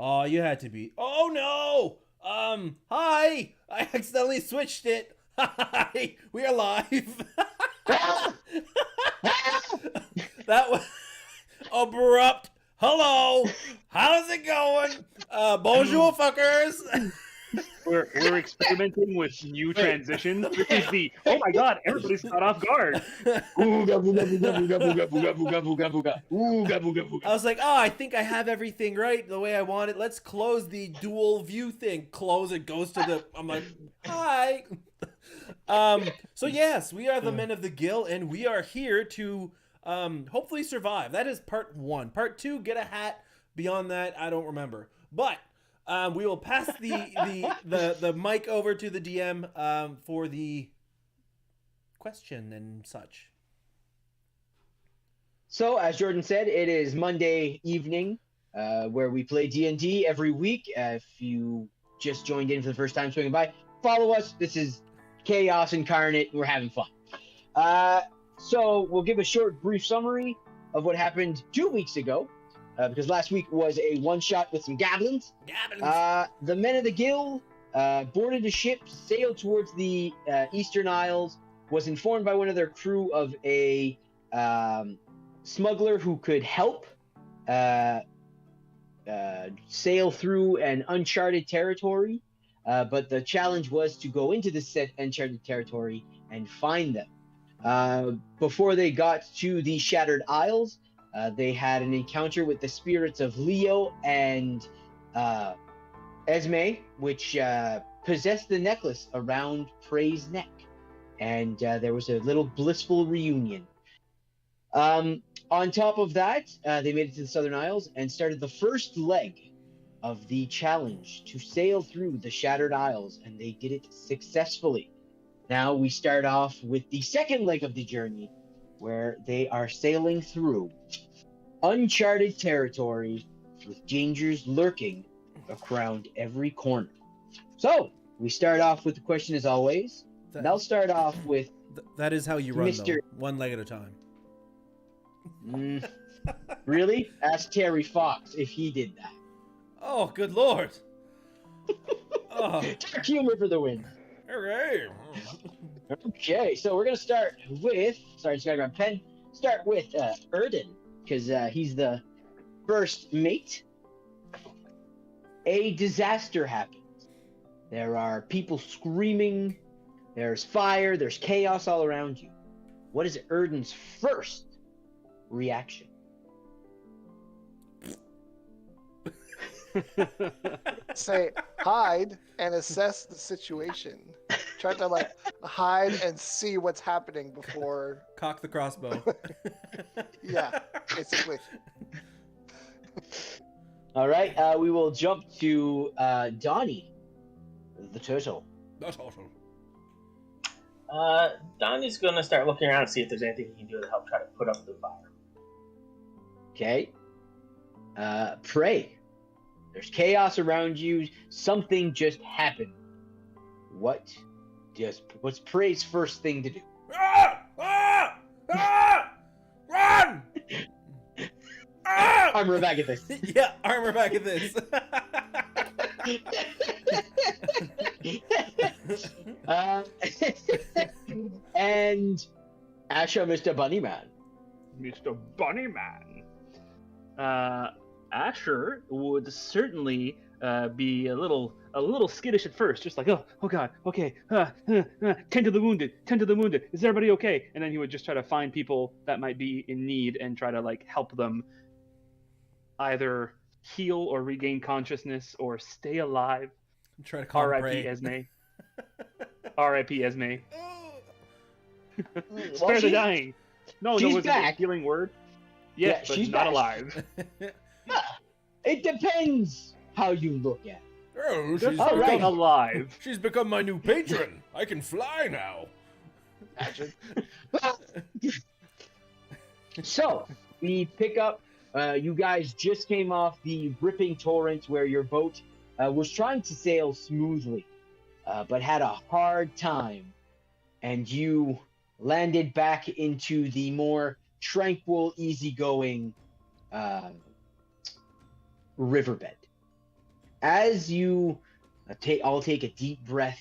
Oh, you had to be. Oh no! Hi! I accidentally switched it. Hi! We are live. That was abrupt. Hello! How's it going? Bonjour, fuckers! We're experimenting with new transitions. This is the oh my god, everybody's caught off guard. Ooga booga booga booga booga booga booga booga booga. Ooga booga booga. I was like, oh, I think I have everything right the way I want it. Let's close the dual view thing. Close it, goes to the. I'm like, hi. So yes, we are the men of the Gill, and we are here to hopefully survive. That is part one. Part two, get a hat. Beyond that, I don't remember. But we will pass the mic over to the DM for the question and such. So, as Jordan said, it is Monday evening, where we play D&D every week. If you just joined in for the first time swinging by, follow us. This is Chaos Incarnate. We're having fun. So, we'll give a short, brief summary of what happened 2 weeks ago, because last week was a one-shot with some goblins. The men of the Gill boarded a ship, sailed towards the Eastern Isles, was informed by one of their crew of a smuggler who could help sail through an uncharted territory, but the challenge was to go into this said uncharted territory and find them. Before they got to the Shattered Isles, they had an encounter with the spirits of Leo and Esme, which possessed the necklace around Prey's neck, and there was a little blissful reunion. On top of that, they made it to the Southern Isles and started the first leg of the challenge to sail through the Shattered Isles, and they did it successfully. Now we start off with the second leg of the journey, where they are sailing through uncharted territory with dangers lurking around every corner. So, we start off with the question as always, and I'll start off with... That is how you run, Mr. though. One leg at a time. Really? Ask Terry Fox if he did that. Oh, good lord. Oh. Dark humor for the win. Hooray. Okay, so we're going to start with... Sorry, just got to grab a pen. Start with Erden, because he's the first mate. A disaster happens. There are people screaming. There's fire. There's chaos all around you. What is Erden's first reaction? Say hide and assess the situation. Try to hide and see what's happening before. Cock the crossbow. Yeah, basically. All right, we will jump to Donnie, the turtle. That's awesome. Donnie's gonna start looking around and see if there's anything he can do to help try to put up the fire. Okay. Prey. There's chaos around you. Something just happened. What's Prey's first thing to do? Ah! Ah! Ah! Run! Ah! Armor back at this. Yeah, armor back at this. And Asha, Mr. Bunnyman. Mr. Bunnyman. Asher would certainly be a little skittish at first, just like, oh god, okay, tend to the wounded, is everybody okay? And then he would just try to find people that might be in need and try to help them either heal or regain consciousness or stay alive. I'm trying to call R.I.P. Esme. R.I.P. Esme. Spare the she's- dying. No, she's was it back. a healing word? Yes, Yeah, but she's not back. alive. It depends how you look at it. Oh, Just she's, all right. become, alive. she's become my new patron. I can fly now. Imagine. So, we pick up, you guys just came off the ripping torrent where your boat was trying to sail smoothly, but had a hard time, and you landed back into the more tranquil, easygoing riverbed. As you take a deep breath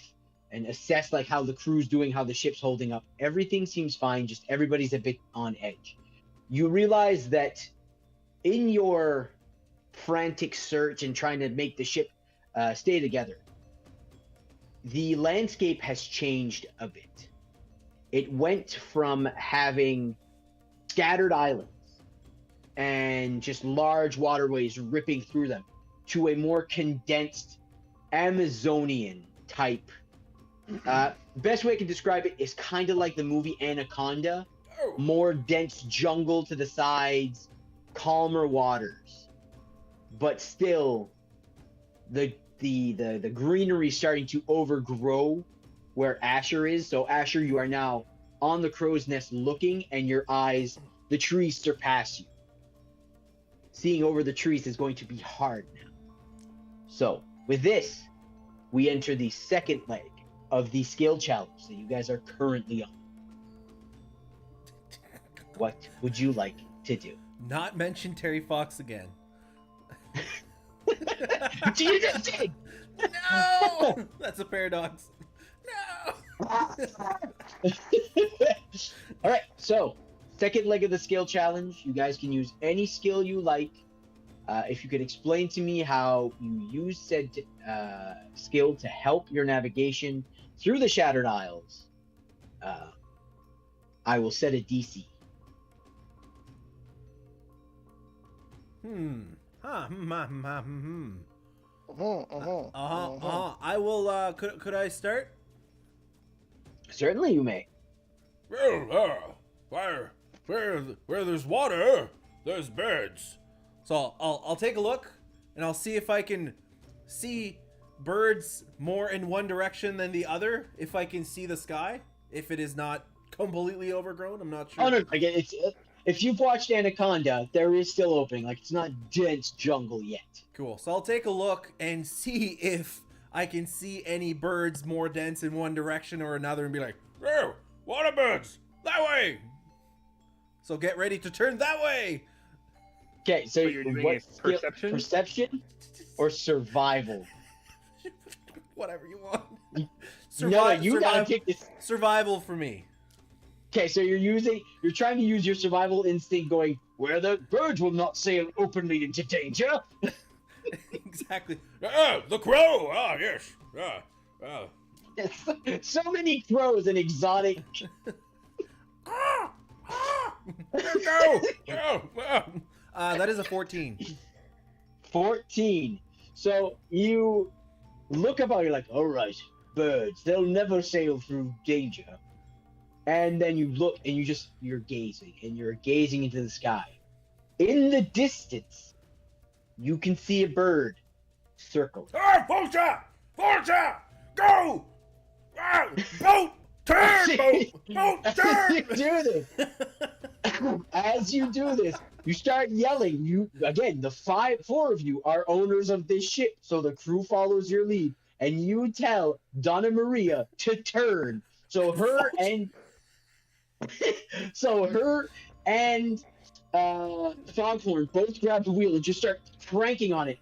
and assess like how the crew's doing, how the ship's holding up, everything seems fine. Just everybody's a bit on edge. You realize that in your frantic search and trying to make the ship stay together, the landscape has changed a bit. It went from having scattered islands and just large waterways ripping through them to a more condensed Amazonian type. Best way I can describe it is kind of like the movie Anaconda. Oh. More dense jungle to the sides, calmer waters, but still the greenery starting to overgrow where Asher is. So Asher, you are now on the crow's nest looking, and your eyes, the trees surpass you. Seeing over the trees is going to be hard now. So with this, we enter the second leg of the skill challenge that you guys are currently on. What would you like to do? Not mention Terry Fox again. Do you just did? No! That's a paradox. No! All right, so second leg of the skill challenge. You guys can use any skill you like. If you could explain to me how you use said skill to help your navigation through the Shattered Isles, I will set a DC. I will. Could I start? Certainly, you may. Well, where there's water, there's birds. So I'll take a look, and I'll see if I can see birds more in one direction than the other. If I can see the sky, if it is not completely overgrown, I'm not sure. Oh no, again, if you've watched Anaconda, there is still opening. Like, it's not dense jungle yet. Cool. So I'll take a look and see if I can see any birds more dense in one direction or another, and be like, "Oh, water birds, that way." So get ready to turn that way. Okay, so you're doing what a skill? perception? Perception or survival? Whatever you want. No, you gotta pick this. Survival for me. Okay, so you're trying to use your survival instinct, going where the birds will not sail openly into danger. Exactly. The crow! Ah, yes. So many crows and exotic. That is a 14. 14. So you look about, you're like, all right, birds, they'll never sail through danger. And then you look and you're gazing into the sky. In the distance, you can see a bird circle. Ah, vulture! Vulture! Go! Ah, boat! Turn, boat! Boat, turn! As you do this, you start yelling. The four of you are owners of this ship, so the crew follows your lead, and you tell Donna Maria to turn. So her and Foghorn both grab the wheel and just start cranking on it.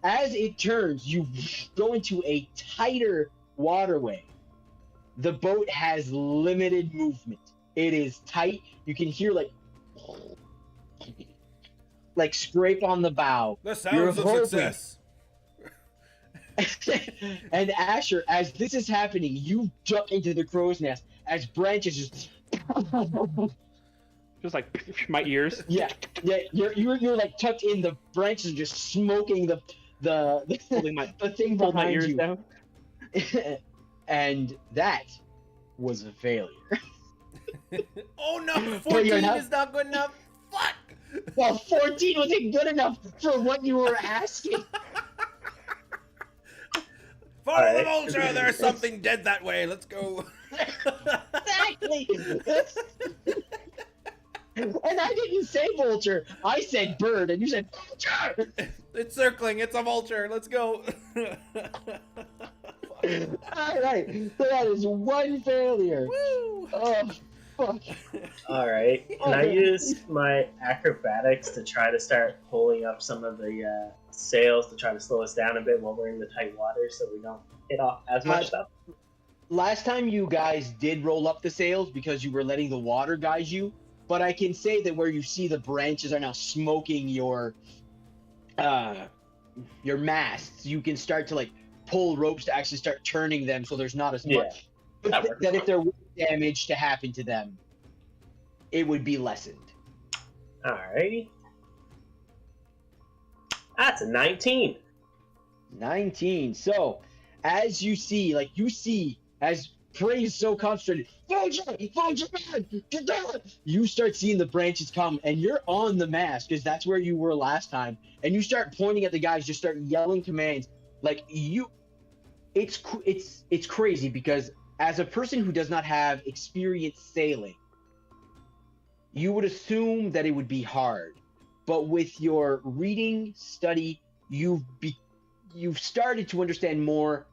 As it turns, you go into a tighter waterway. The boat has limited movement. It is tight. You can hear like scrape on the bow. The sounds of success. And Asher, as this is happening, you duck into the crow's nest as branches just like my ears. yeah. You're like tucked in, the branches are just smoking the Holding the thing hold my behind ears you. down. And that was a failure. Oh no, But 14 is not good enough. Fuck. Well, 14 wasn't good enough for what you were asking. Follow the vulture. There's something dead that way. Let's go. Exactly. And I didn't say vulture. I said bird, and you said vulture. It's circling. It's a vulture. Let's go. All right. So that is one failure. Woo. Oh, Fuck. All right. Can I Okay. use my acrobatics to try to start pulling up some of the sails to try to slow us down a bit while we're in the tight water, so we don't hit off as much stuff? Last time you guys did roll up the sails because you were letting the water guide you, but I can say that where you see the branches are now smoking your masts, you can start to like pull ropes to actually start turning them so there's not as Yeah, much that works. that if there was damage to happen to them, it would be lessened. Alrighty. That's a 19. 19. So, as you see, as Prey is so concentrated, find your man, get down! You start seeing the branches come, and you're on the mast, because that's where you were last time, and you start pointing at the guys, just start yelling commands, it's crazy, because as a person who does not have experience sailing, you would assume that it would be hard, but with your reading, study, you've started to understand more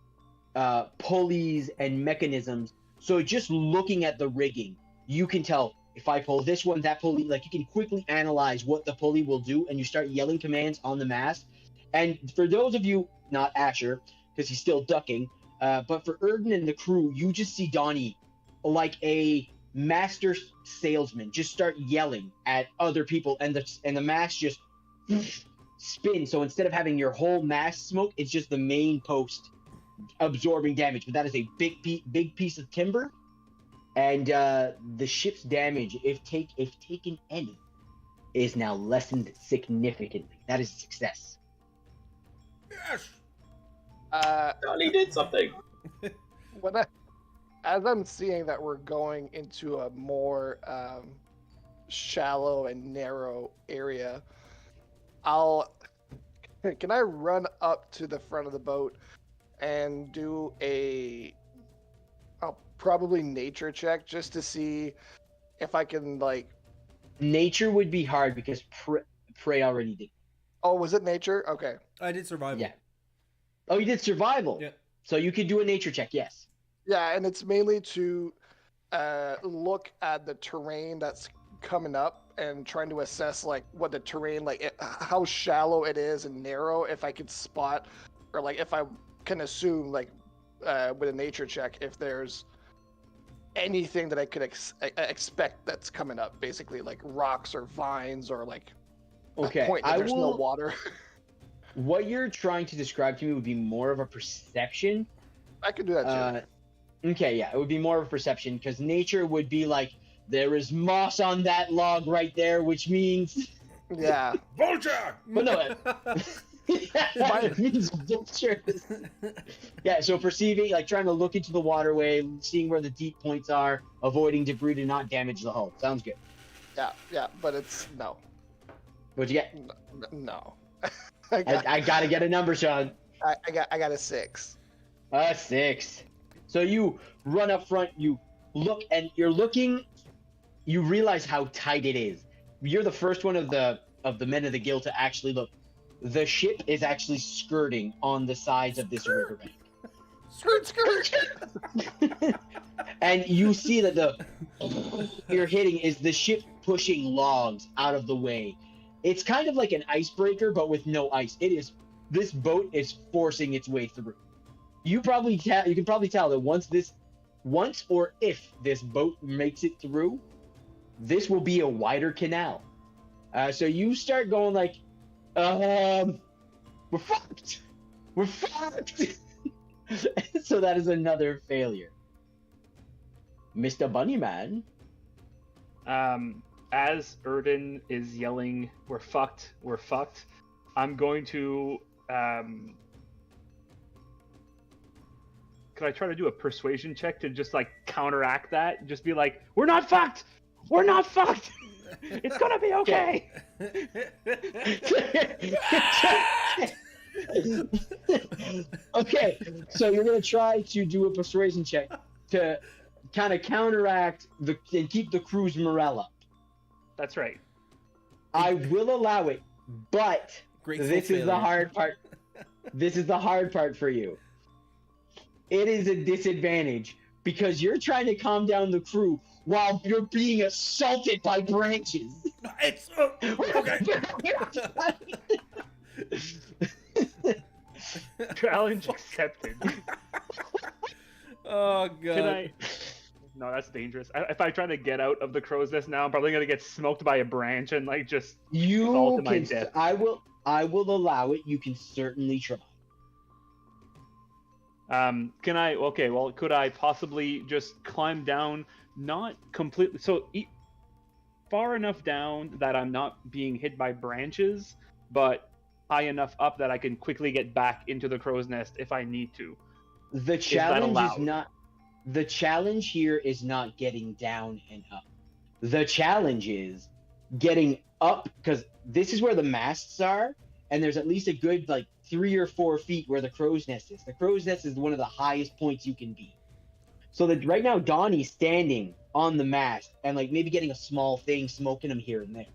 pulleys and mechanisms. So just looking at the rigging, you can tell if I pull this one, that pulley, like you can quickly analyze what the pulley will do, and you start yelling commands on the mast. And for those of you, not Asher, because he's still ducking, but for Erden and the crew, you just see Donnie, like a master salesman, just start yelling at other people, and the mast just spin. So instead of having your whole mast smoke, it's just the main post absorbing damage. But that is a big piece of timber, and the ship's damage, if taken any, is now lessened significantly. That is a success. Yes. Johnny did something. As I'm seeing that we're going into a more shallow and narrow area, can I run up to the front of the boat and do I'll probably nature check just to see if I can Nature would be hard because Prey already did. Oh, was it nature? Okay. I did survival. Yeah. Oh, you did survival. Yeah. So you could do a nature check. Yes. Yeah, and it's mainly to look at the terrain that's coming up and trying to assess what the terrain, how shallow it is and narrow, if I could spot, or if I can assume with a nature check if there's anything that I could expect that's coming up, basically like rocks or vines or Okay. a point that there's no water. What you're trying to describe to me would be more of a perception. I could do that too. Okay, yeah, it would be more of a perception, because nature would be like, there is moss on that log right there, which means... Yeah. Vulture! But no, it means vulture. Yeah, so perceiving, trying to look into the waterway, seeing where the deep points are, avoiding debris to not damage the hull. Sounds good. Yeah, but it's no. What'd you get? No. I gotta get a number, Sean. I got a 6. A 6. So you run up front, you look, and you're looking, you realize how tight it is. You're the first one of the men of the guild to actually look. The ship is actually skirting on the sides of this riverbank. Skirt. And you see that you're hitting is the ship pushing logs out of the way. It's kind of like an icebreaker, but with no ice. This boat is forcing its way through. You can probably tell that once or if this boat makes it through, this will be a wider canal. So you start going we're fucked. We're fucked. So that is another failure. Mr. Bunnyman. As Erden is yelling, we're fucked, I'm going to, could I try to do a persuasion check to just counteract that? Just be like, we're not fucked! It's gonna be okay! Okay, so you're gonna try to do a persuasion check to kind of counteract and keep the crew's morale up. That's right. I will allow it, but this is the hard part. This is the hard part for you. It is a disadvantage because you're trying to calm down the crew while you're being assaulted by branches. It's okay. Challenge accepted. Oh god. Can I? No, that's dangerous. If I try to get out of the crow's nest now, I'm probably gonna get smoked by a branch and like just fall You to my can. death. I will allow it. You can certainly try. Can I? Okay, well, could I possibly just climb down, not completely, so far enough down that I'm not being hit by branches, but high enough up that I can quickly get back into the crow's nest if I need to? The challenge is allowed? not. The challenge here is not getting down and up. The challenge is getting up, because this is where the masts are, and there's at least a good like 3 or 4 feet where the crow's nest is. The crow's nest is one of the highest points you can be. So that right now Donnie's standing on the mast and like maybe getting a small thing, smoking him here and there.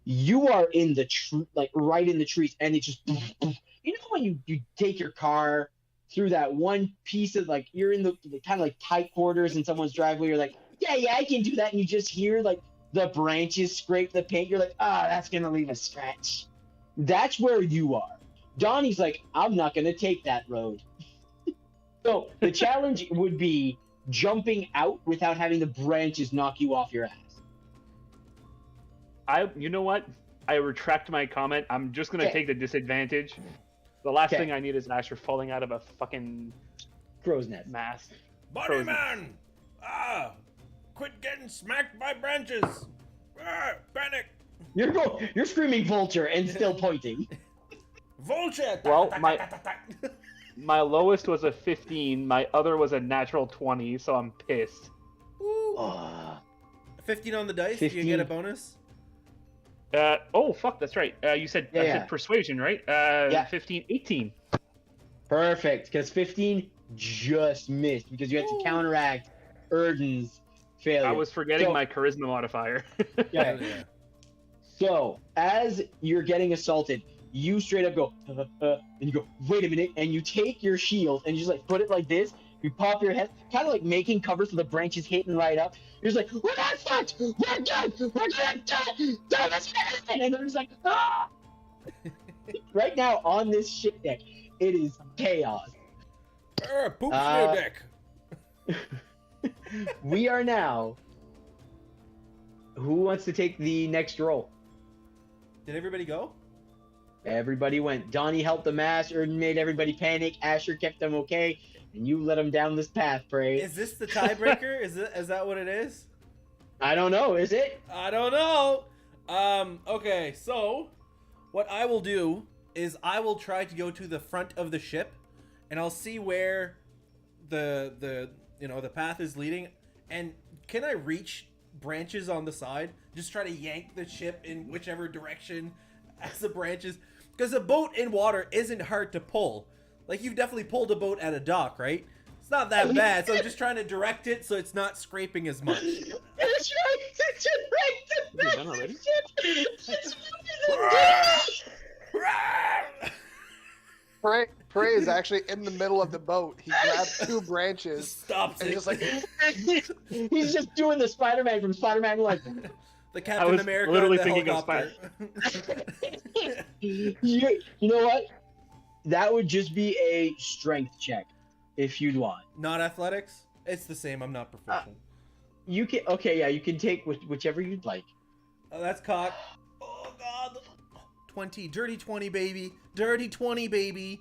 You are in the like right in the trees, and it's just you know when you take your car through that one piece of like you're in the kind of like tight quarters in someone's driveway, you're like, yeah, I can do that, and you just hear like the branches scrape the paint, you're like, that's gonna leave a scratch. That's where you are. Donnie's like, I'm not gonna take that road. So the challenge would be jumping out without having the branches knock you off your ass. You know what? I retract my comment. I'm just gonna Okay. take the disadvantage. The last Okay. thing I need is Asher falling out of a fucking Crow's nest. mast. Buddy Frozen. man! Quit getting smacked by branches! Panic! You're screaming vulture and still pointing. Vulture! Well, my lowest was a 15. My other was a natural 20, so I'm pissed. Woo. Oh, 15 on the dice. Do you get a 15. bonus? Oh fuck, that's right. You said Yeah, I yeah. said persuasion, right? Yeah. 15, 18. perfect, because 15 just missed because you had to Ooh. counteract Erden's failure. I was forgetting So- my charisma modifier. Yeah. Hell yeah. So as you're getting assaulted, you straight up go, and you go, wait a minute, and you take your shield and you just like put it like this. You pop your head, kind of like making cover so the branches hitting right up. You're just like, we're not fucked! We're done! We're gonna die! This medicine! And they're just like, ah! Right now on this ship deck, it is chaos. Poop Uh, smear deck! We are now. Who wants to take the next roll? Did everybody go? Everybody went. Donnie helped the mass. Erden made everybody panic. Asher kept them okay, and you led them down this path, Prey. Is this the tiebreaker? Is that what it is? I don't know. Is it? I don't know. Okay, so what I will do is I will try to go to the front of the ship, and I'll see where the path is leading. And can I reach branches on the side? Just try to yank the ship in whichever direction as the branches. Because a boat in water isn't hard to pull. Like, you've definitely pulled a boat at a dock, right? It's not that bad, so I'm just trying to direct it so it's not scraping as much. That's right. That's right. You're done already? Prey is actually in the middle of the boat. He grabbed 2 branches Stops and it. just like He's just doing the Spider-Man from Spider-Man like. The Captain was America literally and the thinking of helicopter. You know what? That would just be a strength check, if you'd want. Not athletics? It's the same. I'm not proficient. You can. Okay, yeah, you can take whichever you'd like. Oh, that's cocked. Oh, God. 20. Dirty 20, baby. Dirty 20, baby.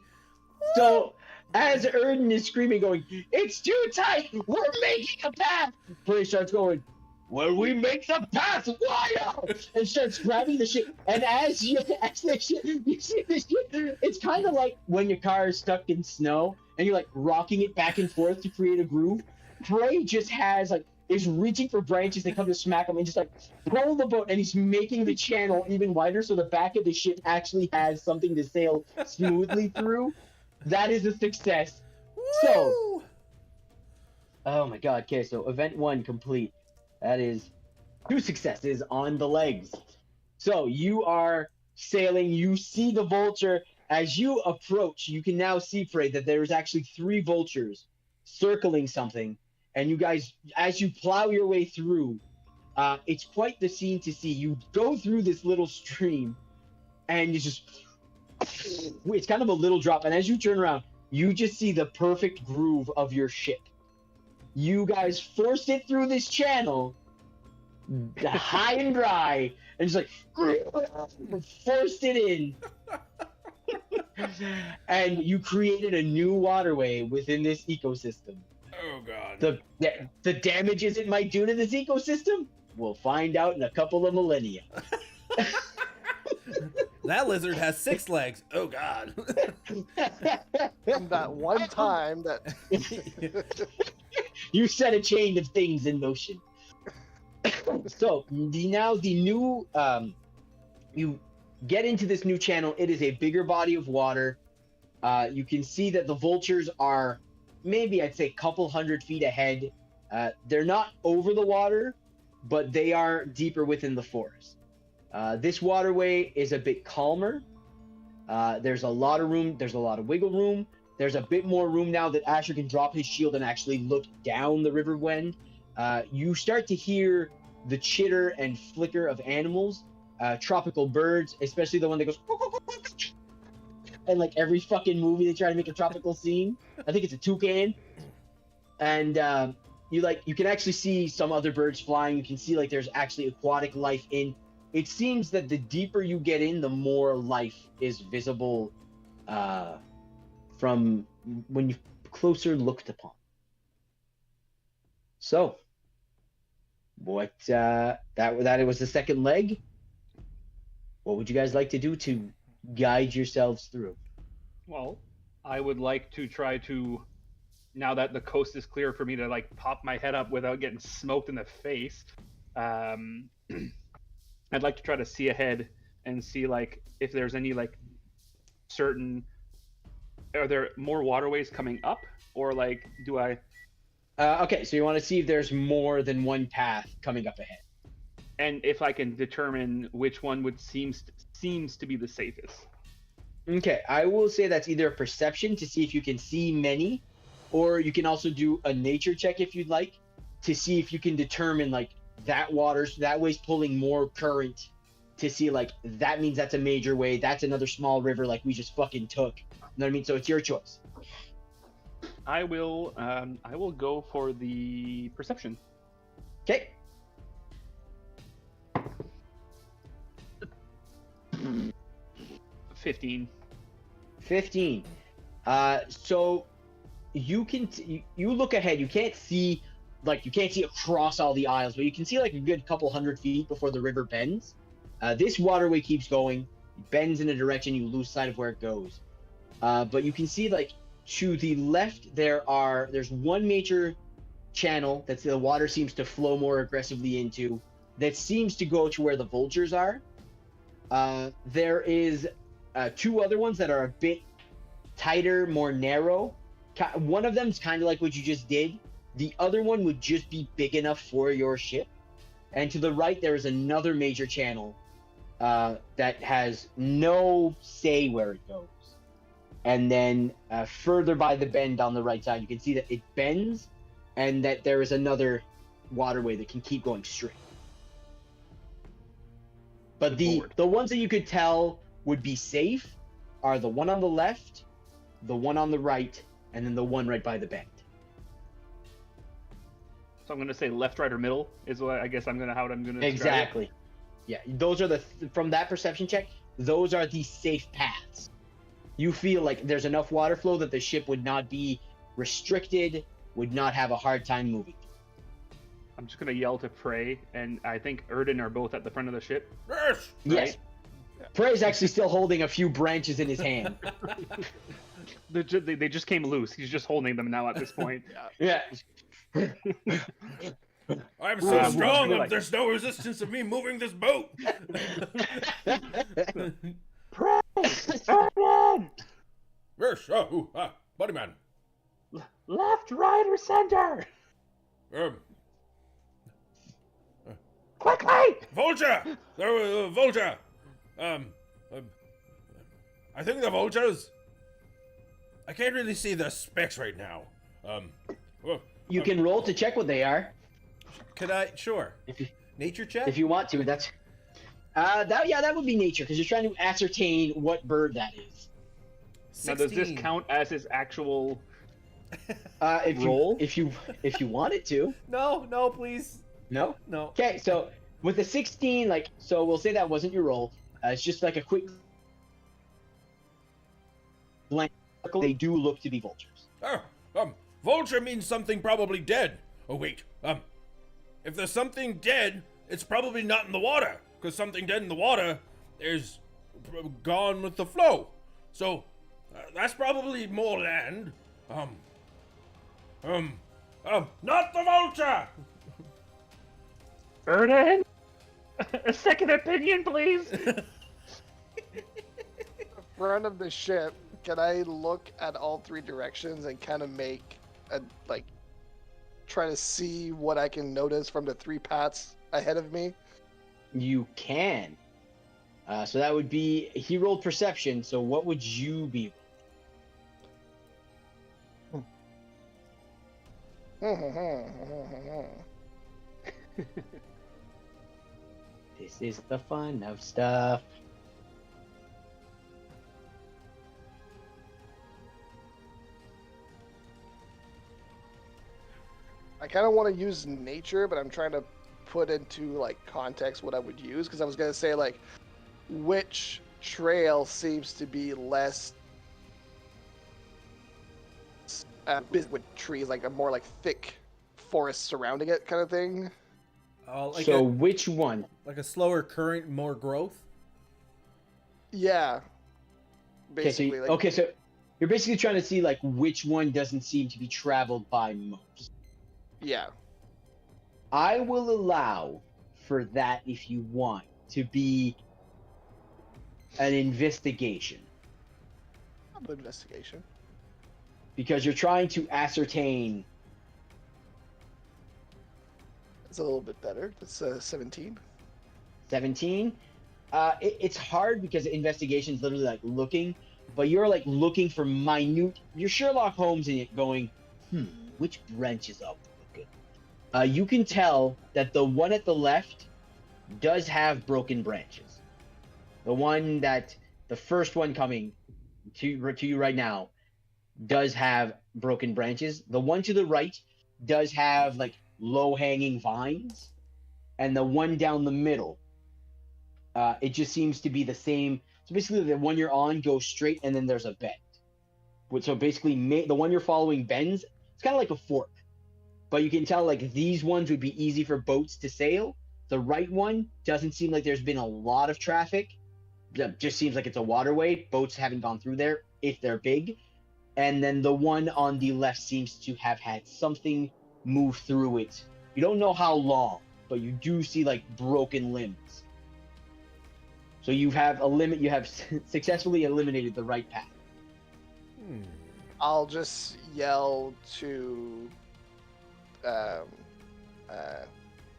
So, as Erden is screaming, going, "It's too tight! We're making a path!" Prey starts going, "Well, we make the path wider!" and starts grabbing the shit. And as the shit, you see the shit, it's kind of like when your car is stuck in snow and you're like rocking it back and forth to create a groove. Prey just has like is reaching for branches that come to smack him and just like pull the boat, and he's making the channel even wider so the back of the ship actually has something to sail smoothly through. That is a success. So, Woo! oh my god, okay, so event 1 complete. That is 2 successes on the legs. So you are sailing, you see the vulture. As you approach, you can now see, Prey, that there's actually 3 vultures circling something, and you guys, as you plow your way through, it's quite the scene to see. You go through this little stream, and it's kind of a little drop, and as you turn around, you just see the perfect groove of your ship. You guys forced it through this channel, high and dry, and just like forced it in. And you created a new waterway within this ecosystem. Oh god. The damages it might do to this ecosystem, we'll find out in a couple of millennia. That lizard has 6 legs. Oh god. From that one time that You set a chain of things in motion. So the new you get into this new channel. It is a bigger body of water. You can see that the vultures are maybe, I'd say, a couple 100 feet ahead. They're not over the water, but they are deeper within the forest. This waterway is a bit calmer. There's a lot of room. There's a lot of wiggle room. There's a bit more room now that Asher can drop his shield and actually look down the river Gwend. You start to hear the chitter and flicker of animals, tropical birds, especially the one that goes and like every fucking movie they try to make a tropical scene. I think it's a toucan. And you can actually see some other birds flying. You can see like there's actually aquatic life in. It seems that the deeper you get in, the more life is visible from when you closer looked upon. So, what that was the second leg. What would you guys like to do to guide yourselves through? Well, I would like to try to, now that the coast is clear for me to like pop my head up without getting smoked in the face. I'd like to try to see ahead and see like if there's any like certain, are there more waterways coming up, or like do I? Okay, so you want to see if there's more than one path coming up ahead. And if I can determine which one would seems to be the safest. Okay, I will say that's either a perception to see if you can see many, or you can also do a nature check if you'd like to see if you can determine like that way's pulling more current, to see like that means that's a major way, that's another small river like we just fucking took. You know what I mean? So it's your choice. I will go for the perception. Okay. 15. 15. So you can you look ahead. You can't see across all the aisles, but you can see like a good couple 100 feet before the river bends. This waterway keeps going, bends in a direction, you lose sight of where it goes. But you can see like to the left there's one major channel that the water seems to flow more aggressively into, that seems to go to where the vultures are. There is 2 other ones that are a bit tighter, more narrow. One of them's kind of like what you just did. The other one would just be big enough for your ship. And to the right, there is another major channel that has no say where it goes. And then further by the bend on the right side, you can see that it bends and that there is another waterway that can keep going straight. But the ones that you could tell would be safe are the one on the left, the one on the right, and then the one right by the bend. So I'm going to say left, right, or middle is what I guess how I'm going to describe it. Exactly. Yeah, those are from that perception check, those are the safe paths. You feel like there's enough water flow that the ship would not be restricted, would not have a hard time moving. I'm just going to yell to Prey, and I think Erden are both at the front of the ship. Yes! Yes. Right? Prey's actually still holding a few branches in his hand. They just came loose. He's just holding them now at this point. Yeah. I'm so strong that there's no resistance of me moving this boat! Prey! Erden! Yes! Buddy man. Left, right, or center? Quickly! Vulture! Vulture! I think the vultures. I can't really see the specs right now. You can roll to check what they are Could I? Sure. if you, Nature check? if you want to. That's that would be nature because you're trying to ascertain what bird that is. 16. Now, does this count as his actual If roll? you wanted to. No, please. No. No. Okay, so with the 16, so we'll say that wasn't your roll. It's just like a quick blank circle. They do look to be vultures. Vulture means something probably dead. Oh, wait. If there's something dead, it's probably not in the water. Because something dead in the water is gone with the flow. So, that's probably more land. Not the vulture! Vernon? A second opinion, please. Front of the ship, can I look at all three directions and kind of make a try to see what I can notice from the three paths ahead of me? You can. So that would be he rolled perception. So what would you be? This is the fun of stuff. I kind of want to use nature, but I'm trying to put into context what I would use, because I was gonna say which trail seems to be less busy with trees, a more thick forest surrounding it kind of thing. So which one? Like a slower current, more growth? Yeah. Okay, so you're basically trying to see which one doesn't seem to be traveled by most. Yeah. I will allow for that if you want to be an investigation. An investigation. Because you're trying to ascertain. It's a little bit better. That's 17. 17. It's hard because investigation is literally looking, but you're looking for minute. You're Sherlock Holmes in it, going, which branch is up? You can tell that the one at the left does have broken branches. The first one coming to you right now does have broken branches. The one to the right does have low-hanging vines, and the one down the middle, it just seems to be the same. So basically, the one you're on goes straight, and then there's a bend. So basically, the one you're following bends. It's kind of like a fork. But you can tell these ones would be easy for boats to sail. The right one doesn't seem like there's been a lot of traffic. It just seems like it's a waterway. Boats haven't gone through there if they're big. And then the one on the left seems to have had something move through it. You don't know how long, but you do see broken limbs. So you have successfully eliminated the right path. I'll just yell to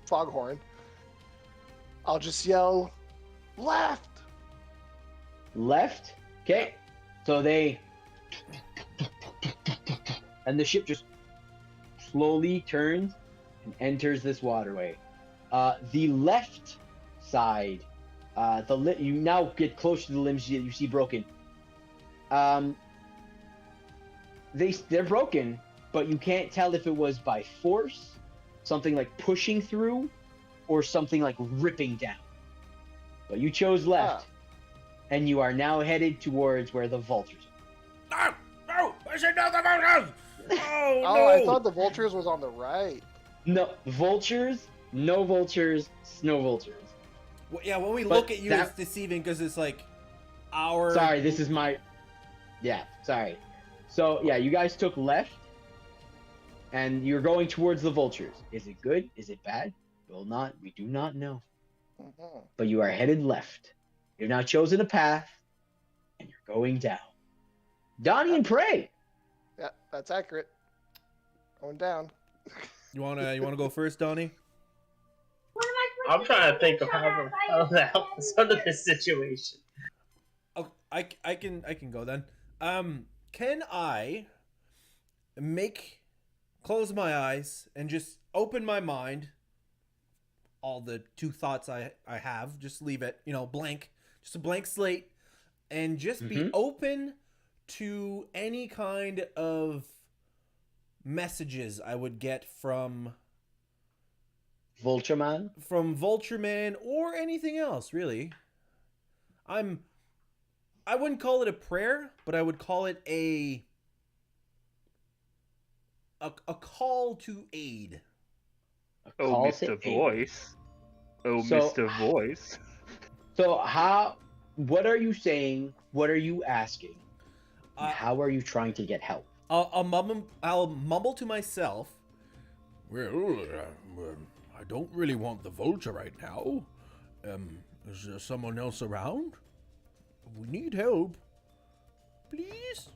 Foghorn. I'll just yell, left! Left? Okay. So they... And the ship just slowly turns and enters this waterway. The left side, you now get close to the limbs that you see broken. They're broken, but you can't tell if it was by force, something pushing through, or something ripping down. But you chose left, and you are now headed towards where the vultures are. No! I said not the vultures! Oh, Oh, no! I thought the vultures was on the right. No vultures, no vultures, snow vultures. Well, yeah, when we But look at you, it's deceiving because it's our... Sorry, this is my... Yeah, sorry. So, yeah, you guys took left, and you're going towards the vultures. Is it good? Is it bad? We do not know. Mhm. But you are headed left. You've now chosen a path, and you're going down. Donnie and Prey! Yeah, that's accurate. Going down. You wanna go first, Donnie? I'm trying to think of how to help us out of this situation. Oh, I can go then. Can I make close my eyes and just open my mind. All the two thoughts I have, just leave it, blank, just a blank slate, and just be open to any kind of messages I would get from Vulture Man, or anything else, really. I wouldn't call it a prayer, but I would call it a call to aid. Oh, call to Mr. aid. Voice. Oh, So- Mr. Voice. So what are you saying? What are you asking? And how are you trying to get help? I'll mumble to myself. Well, I don't really want the vulture right now. Is there someone else around? We need help. Please?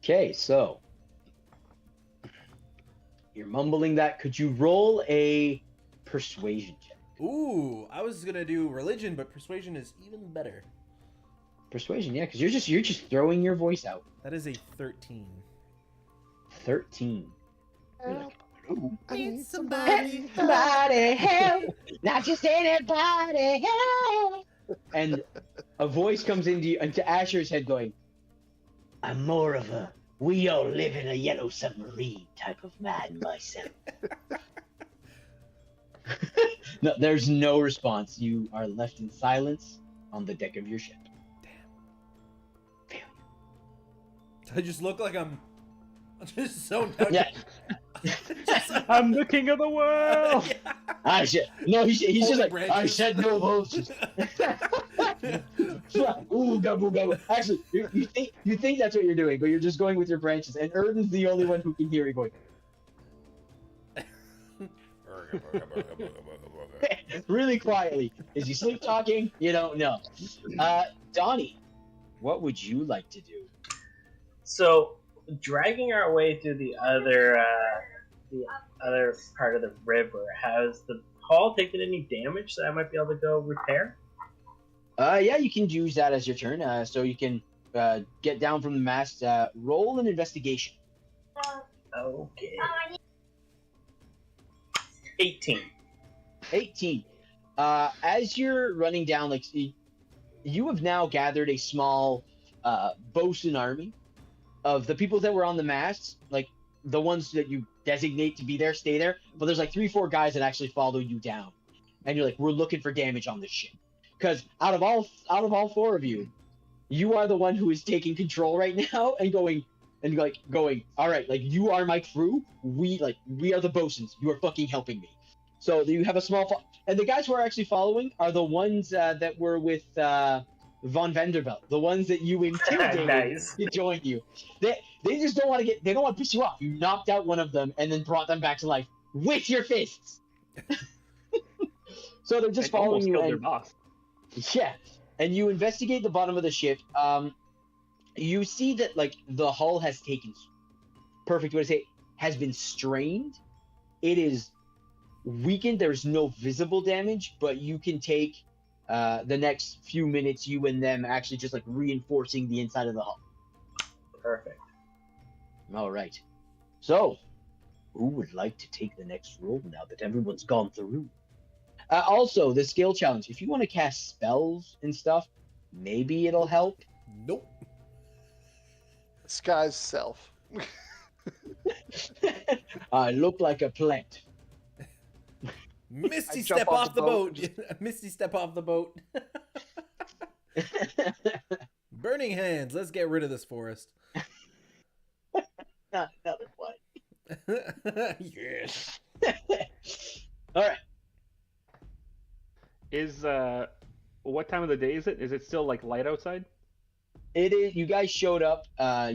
Okay, so you're mumbling that. Could you roll a persuasion check? Ooh, I was gonna do religion, but persuasion is even better. Persuasion, yeah, because you're just throwing your voice out. That is a 13. 13. I need Somebody help, not just anybody help. And a voice comes into Asher's head going, I'm more of a we all live in a yellow submarine type of man myself. No, there's no response. You are left in silence on the deck of your ship. I just look like I'm just so down. Yeah. I'm the king of the world. I said, no, he's just like, Holy I branches. said no vultures. Ooh, gobble, gobble. Actually, you think that's what you're doing, but you're just going with your branches, and Erden's the only one who can hear you going. Really quietly. Is he sleep talking? You don't know. Donnie, what would you like to do? So, dragging our way through the other part of the river, has the hull taken any damage that I might be able to go repair? Yeah, you can use that as your turn. So you can get down from the mast. Roll an investigation. Okay. 18. 18. As you're running down, like you have now gathered a small bosun army of the people that were on the masts, like the ones that you designate to be there, stay there. But there's like 3-4 guys that actually follow you down, and you're like, we're looking for damage on this ship, because out of all 4 of you, you are the one who is taking control right now and going. All right, like you are my crew. We are the bosuns. You are fucking helping me. So you have a small, and the guys who are actually following are the ones that were with Von Vanderbilt, the ones that you intimidated Nice. to join you. They just don't want to they don't want to piss you off. You knocked out one of them and then brought them back to life with your fists. So they're just And following almost you. killed And, their boss. yeah, and you investigate the bottom of the ship. You see that like the hull has taken, perfect way to say it, has been strained. It is weakened. There's no visible damage, but you can take the next few minutes, you and them actually just like reinforcing the inside of the hull. Perfect. All right. So, who would like to take the next roll now that everyone's gone through? Also, the skill challenge. If you want to cast spells and stuff, maybe it'll help. Nope. This guy's self. I look like a plant. Misty jump step off off the the boat boat. Misty step off the boat. Burning hands. Let's get rid of this forest. Not another one. Yes. All right. Is what time of the day is it? Is it still like light outside? It is. You guys showed up.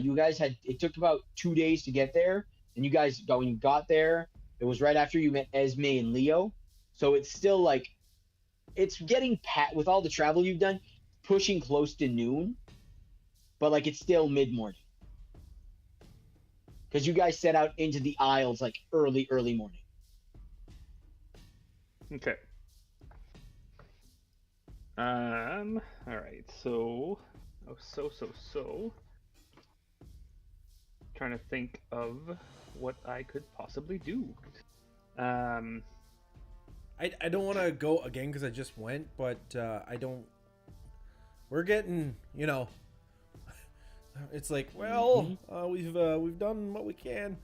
You guys had. It took about 2 days to get there, and you guys when you got there, it was right after you met Esme and Leo. So it's still like, it's getting with all the travel you've done, pushing close to noon, but like it's still mid morning. Because you guys set out into the Isles like early morning. Okay. All right. So trying to think of what I could possibly do. Um, I don't want to go again because I just went, but I don't. We're getting, it's like, well, we've done what we can.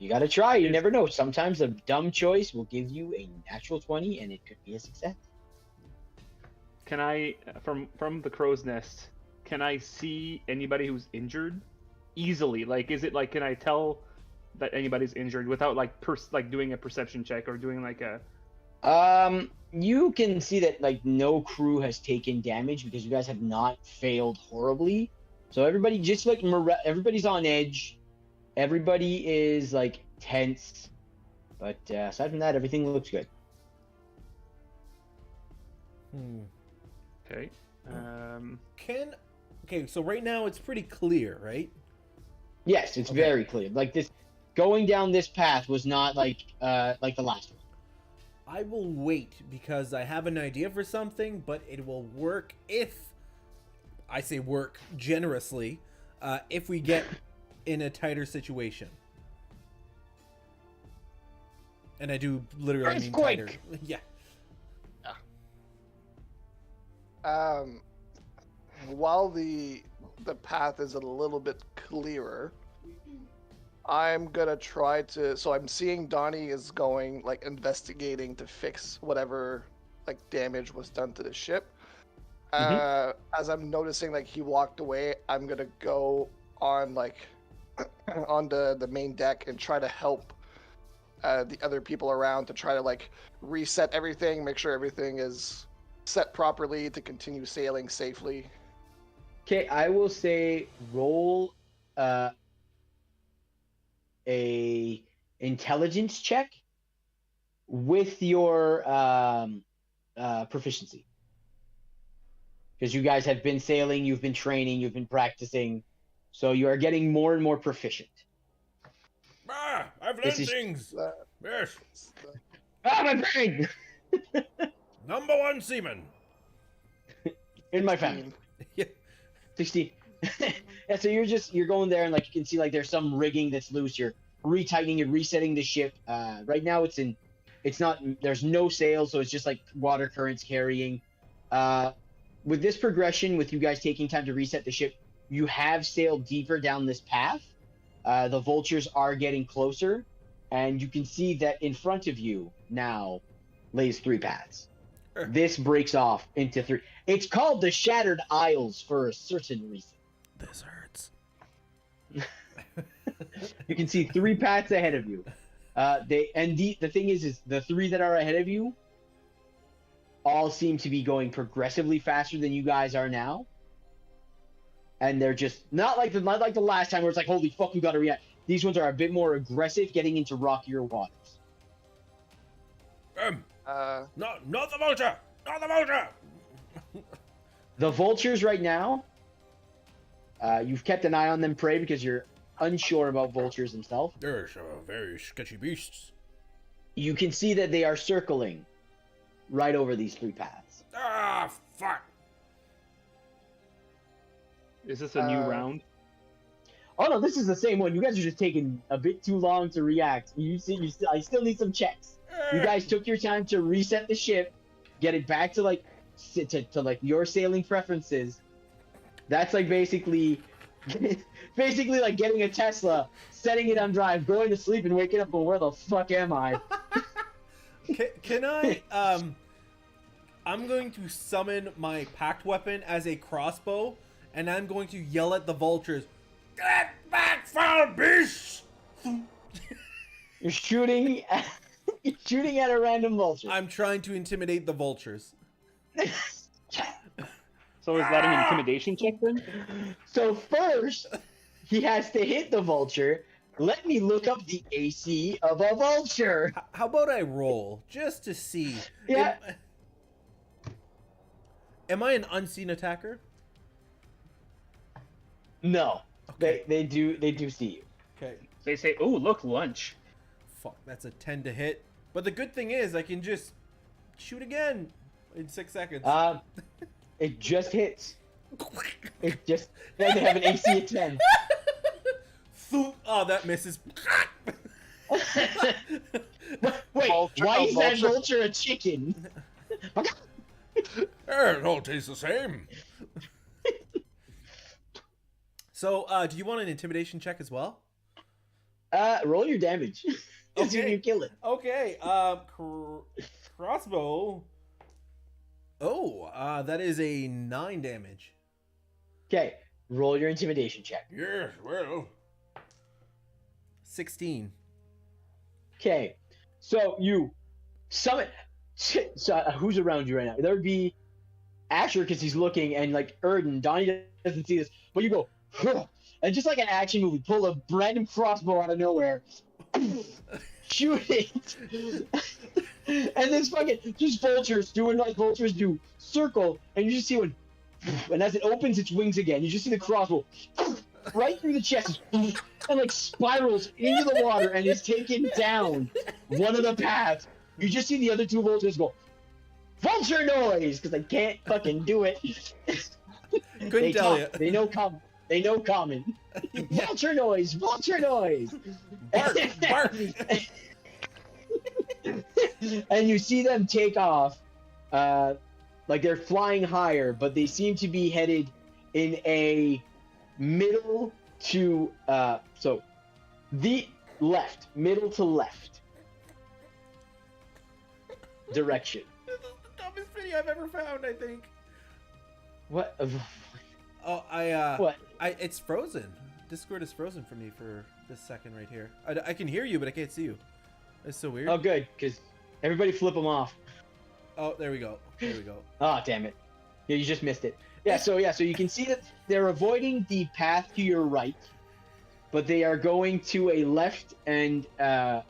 You gotta try. You never know. Sometimes a dumb choice will give you a natural 20, and it could be a success. can I, from the crow's nest, can I see anybody who's injured easily? Like, is it like, can I tell that anybody's injured without like doing a perception check or doing like a? You can see that like no crew has taken damage because you guys have not failed horribly. So everybody just like everybody's on edge. Everybody is like tense. But aside from that, everything looks good. Okay. Okay, so right now it's pretty clear, right? Yes, it's very clear. Like this, going down this path was not like the last one. I will wait because I have an idea for something, but it will work if I say work generously, if we get in a tighter situation. And I do literally mean tighter. Yeah. While the path is a little bit clearer, I'm gonna try to. So I'm seeing Donnie is going like investigating to fix whatever like damage was done to the ship. As I'm noticing like he walked away, I'm gonna go on like on the main deck and try to help the other people around to try to like reset everything, make sure everything is set properly to continue sailing safely. Okay, I will say roll a intelligence check with your proficiency, because you guys have been sailing, you've been training, you've been practicing, so you are getting more and more proficient. I've learned things. Yes. My brain. Number one seaman. In my family. Yeah. 16. Yeah, so you're going there and like you can see like there's some rigging that's loose. You're retightening, you're resetting the ship. Right now there's no sail, so it's just like water currents carrying. With this progression, with you guys taking time to reset the ship, you have sailed deeper down this path. The vultures are getting closer, and you can see that in front of you now lays 3 paths. This breaks off into 3. It's called the Shattered Isles for a certain reason. This hurts. You can see 3 paths ahead of you. The thing is the 3 that are ahead of you all seem to be going progressively faster than you guys are now. And they're just not like the last time where it's like, holy fuck, we gotta react. These ones are a bit more aggressive, getting into rockier waters. Not the vulture! Not the vulture! The vultures right now, you've kept an eye on them, Prey, because you're unsure about vultures themselves. They're very sketchy beasts. You can see that they are circling right over these 3 paths. Ah, fuck! Is this a new round? Oh no, this is the same one. You guys are just taking a bit too long to react. I still need some checks. You guys took your time to reset the ship, get it back to like your sailing preferences. That's like basically like getting a Tesla, setting it on drive, going to sleep, and waking up and where the fuck am I? Can I? I'm going to summon my packed weapon as a crossbow, and I'm going to yell at the vultures, "Get back, foul beasts!" You're shooting at a random vulture. I'm trying to intimidate the vultures. So is that an intimidation check then? So first, he has to hit the vulture. Let me look up the AC of a vulture. How about I roll just to see? Yeah. Am I an unseen attacker? No. Okay. They do see you. Okay. They say, "Oh, look, lunch." Fuck, that's a 10 to hit. But the good thing is I can just shoot again in 6 seconds. It just hits. They have an AC of 10. Oh, that misses. Wait, Vulture- why a is that vulture- vulture a chicken? It all tastes the same. So, do you want an intimidation check as well? Roll your damage. See if Okay. you kill it. Okay. Crossbow. Oh, that is a 9 damage. Okay, roll your intimidation check. Yes, well. 16. Okay, so you summon. So who's around you right now? There would be Asher because he's looking, and like Erden. Donnie doesn't see this, but you go, "Huh," and just like an action movie, pull a random crossbow out of nowhere, shoot it, and this fucking just vultures doing like vultures do, circle, and you just see one, and as it opens its wings again, you just see the crossbow right through the chest and like spirals into the water and is taken down one of the paths. You just see the other two vultures go, vulture noise, because they can't fucking do it. Couldn't tell you. They know common. Vulture noise, vulture noise. Bark, bark. And you see them take off, like they're flying higher, but they seem to be headed in a middle to so the left, middle to left direction. This is the dumbest video I've ever found, I think. What? Oh, What? It's frozen. Discord is frozen for me for this second right here. I can hear you, but I can't see you. It's so weird. Oh, good, because everybody flip them off. Oh, there we go. There we go. Oh, damn it. Yeah, you just missed it. So you can see that they're avoiding the path to your right, but they are going to a left and a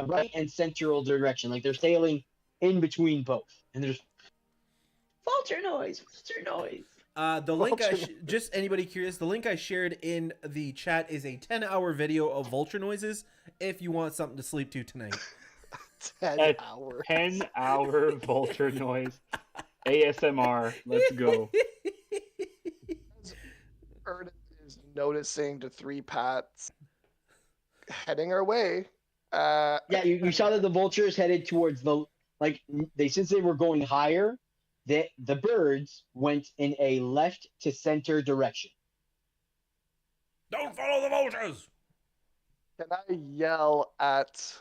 right and central direction. Like they're sailing in between both. And there's vulture noise. The link just anybody curious, the link I shared in the chat is a 10-hour video of vulture noises if you want something to sleep to tonight. 10 hours. 10-hour vulture noise. ASMR. Let's go. Erden is noticing the 3 pats heading our way. Yeah, you saw that the vultures headed towards since they were going higher, the birds went in a left to center direction. Don't follow the vultures. Can I yell at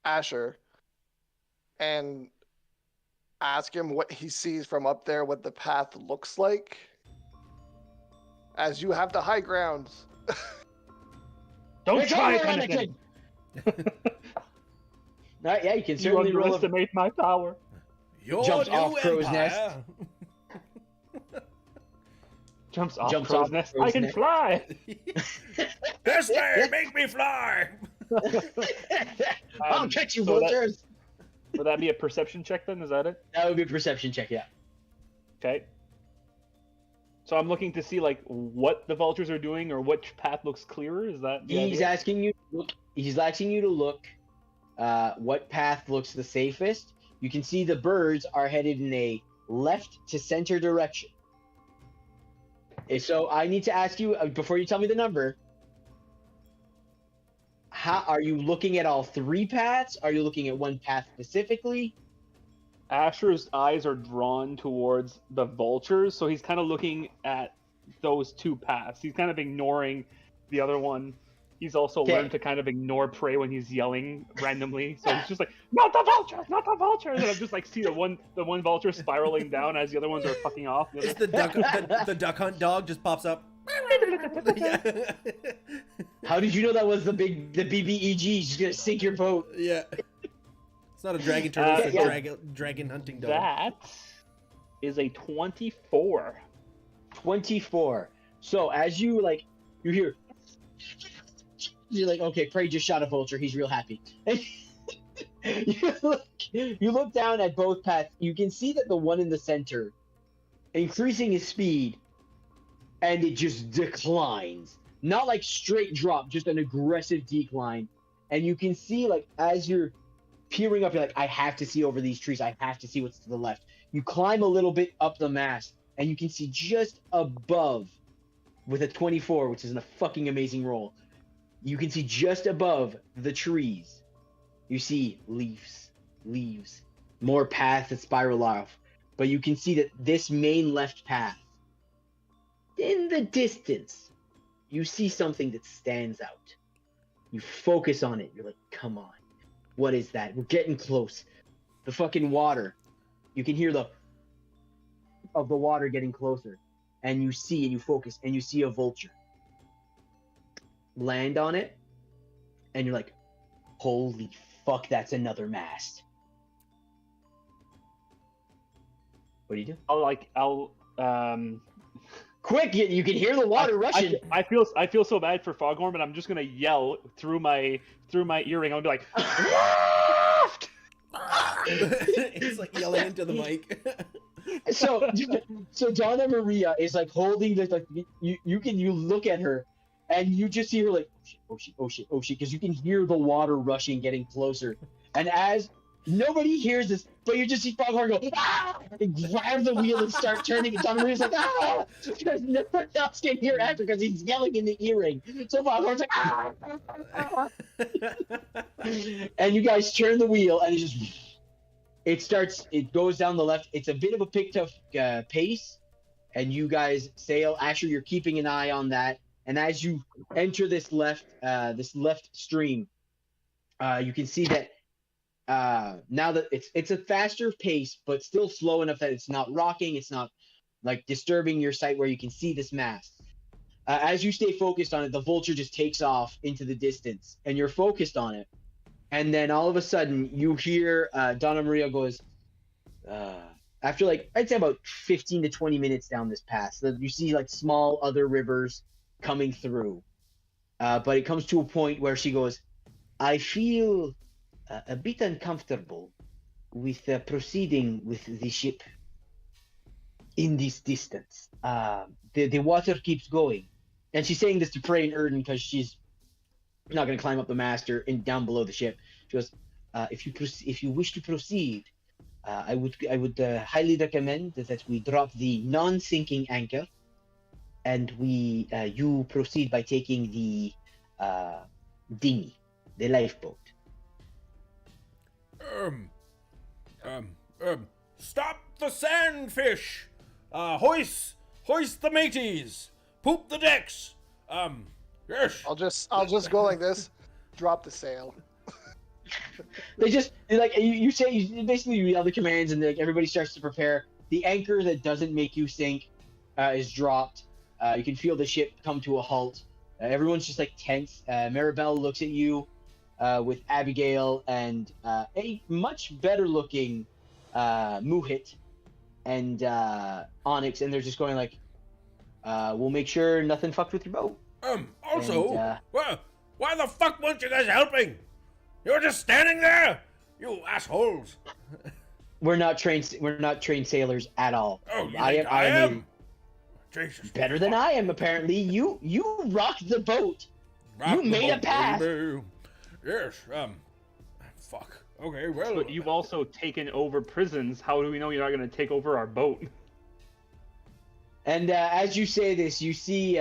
Asher and ask him what he sees from up there, what the path looks like? As you have the high ground. Don't It's try over, it, Anakin! Yeah, you can You certainly roll a underestimate my power. Your Jumps new off crow's empire. Jumps off Jumps crow's off nest. crow's I can nest. fly. This way, make me fly. I'll catch you, so that- vultures! Would that be a perception check then? Is that it? That would be a perception check, yeah. Okay. So I'm looking to see like what the vultures are doing or which path looks clearer. Is that the He's idea? asking you to look what path looks the safest. You can see the birds are headed in a left to center direction. So I need to ask you before you tell me the number. How are you looking at all 3 paths? Are you looking at one path specifically? Asher's eyes are drawn towards the vultures, so he's kind of looking at those 2 paths. He's kind of ignoring the other one. He's also Okay. learned to kind of ignore prey when he's yelling randomly. So he's just like, "Not the vultures! Not the vultures!" And I just like see the one vulture spiraling down as the other ones are fucking off. It's the duck hunt dog just pops up. Yeah. How did you know that was the BBEG? She's gonna sink your boat. Yeah. It's not a dragon turtle, it's a yeah. dragon hunting dog. That is a 24. 24. So as you hear, you're like, okay, Prey just shot a vulture. He's real happy. you look down at both paths. You can see that the one in the center, increasing his speed, and it just declines. Not like straight drop, just an aggressive decline. And you can see, like, as you're peering up, you're like, I have to see over these trees. I have to see what's to the left. You climb a little bit up the mast, and you can see just above with a 24, which is a fucking amazing roll. You can see just above the trees, you see leaves, more paths that spiral off. But you can see that this main left path, in the distance, you see something that stands out. You focus on it. You're like, come on. What is that? We're getting close. The fucking water. You can hear the water getting closer. And you see, and you focus, and you see a vulture land on it, and you're like, holy fuck, that's another mast. What do you do? I'll Quick, you can hear the water rushing. I feel so bad for Foghorn, but I'm just gonna yell through my earring. I'll be like, He's like yelling into the mic. so Donna Maria is like holding this, like you look at her and you just see her like, oh shit, because you can hear the water rushing, getting closer. And as nobody hears this, but you just see Foghorn go, ah! And grab the wheel and start turning. And Donna Maria's like, ah! Because no one else can hear after because he's yelling in the earring. So Foghorn's like, ah! And you guys turn the wheel and it goes down the left. It's a bit of a picked up pace, and you guys sail. Asher, you're keeping an eye on that. And as you enter this left stream, you can see that now that it's a faster pace, but still slow enough that it's not rocking. It's not like disturbing your sight where you can see this mast. As you stay focused on it, the vulture just takes off into the distance, and you're focused on it. And then all of a sudden, you hear Donna Maria goes, after like, I'd say about 15 to 20 minutes down this path, so you see like small other rivers coming through. But it comes to a point where she goes, I feel a bit uncomfortable with proceeding with the ship in this distance. The water keeps going. And she's saying this to Frey and Erden because she's not going to climb up the mast or down below the ship. She goes, if you wish to proceed, I would highly recommend that we drop the non-sinking anchor, and you proceed by taking the dinghy, the lifeboat. Stop the sandfish! Hoist the mateys! Poop the decks! Yes! I'll just go like this. Drop the sail. They're like you basically you yell the commands, and like everybody starts to prepare. The anchor that doesn't make you sink is dropped. You can feel the ship come to a halt. Everyone's just like tense. Maribel looks at you with Abigail and a much better looking Muhit and Onyx, and they're just going like, we'll make sure nothing fucked with your boat. Also, And, why the fuck weren't you guys helping? You were just standing there, you assholes. We're not trained sailors at all. Oh, you I think I am? Jesus. better than I am, apparently. You rocked the boat. You made a path. Baby. Yes. Fuck. Okay. Well. but you've also taken over prisons. How do we know you're not going to take over our boat? And as you say this, you see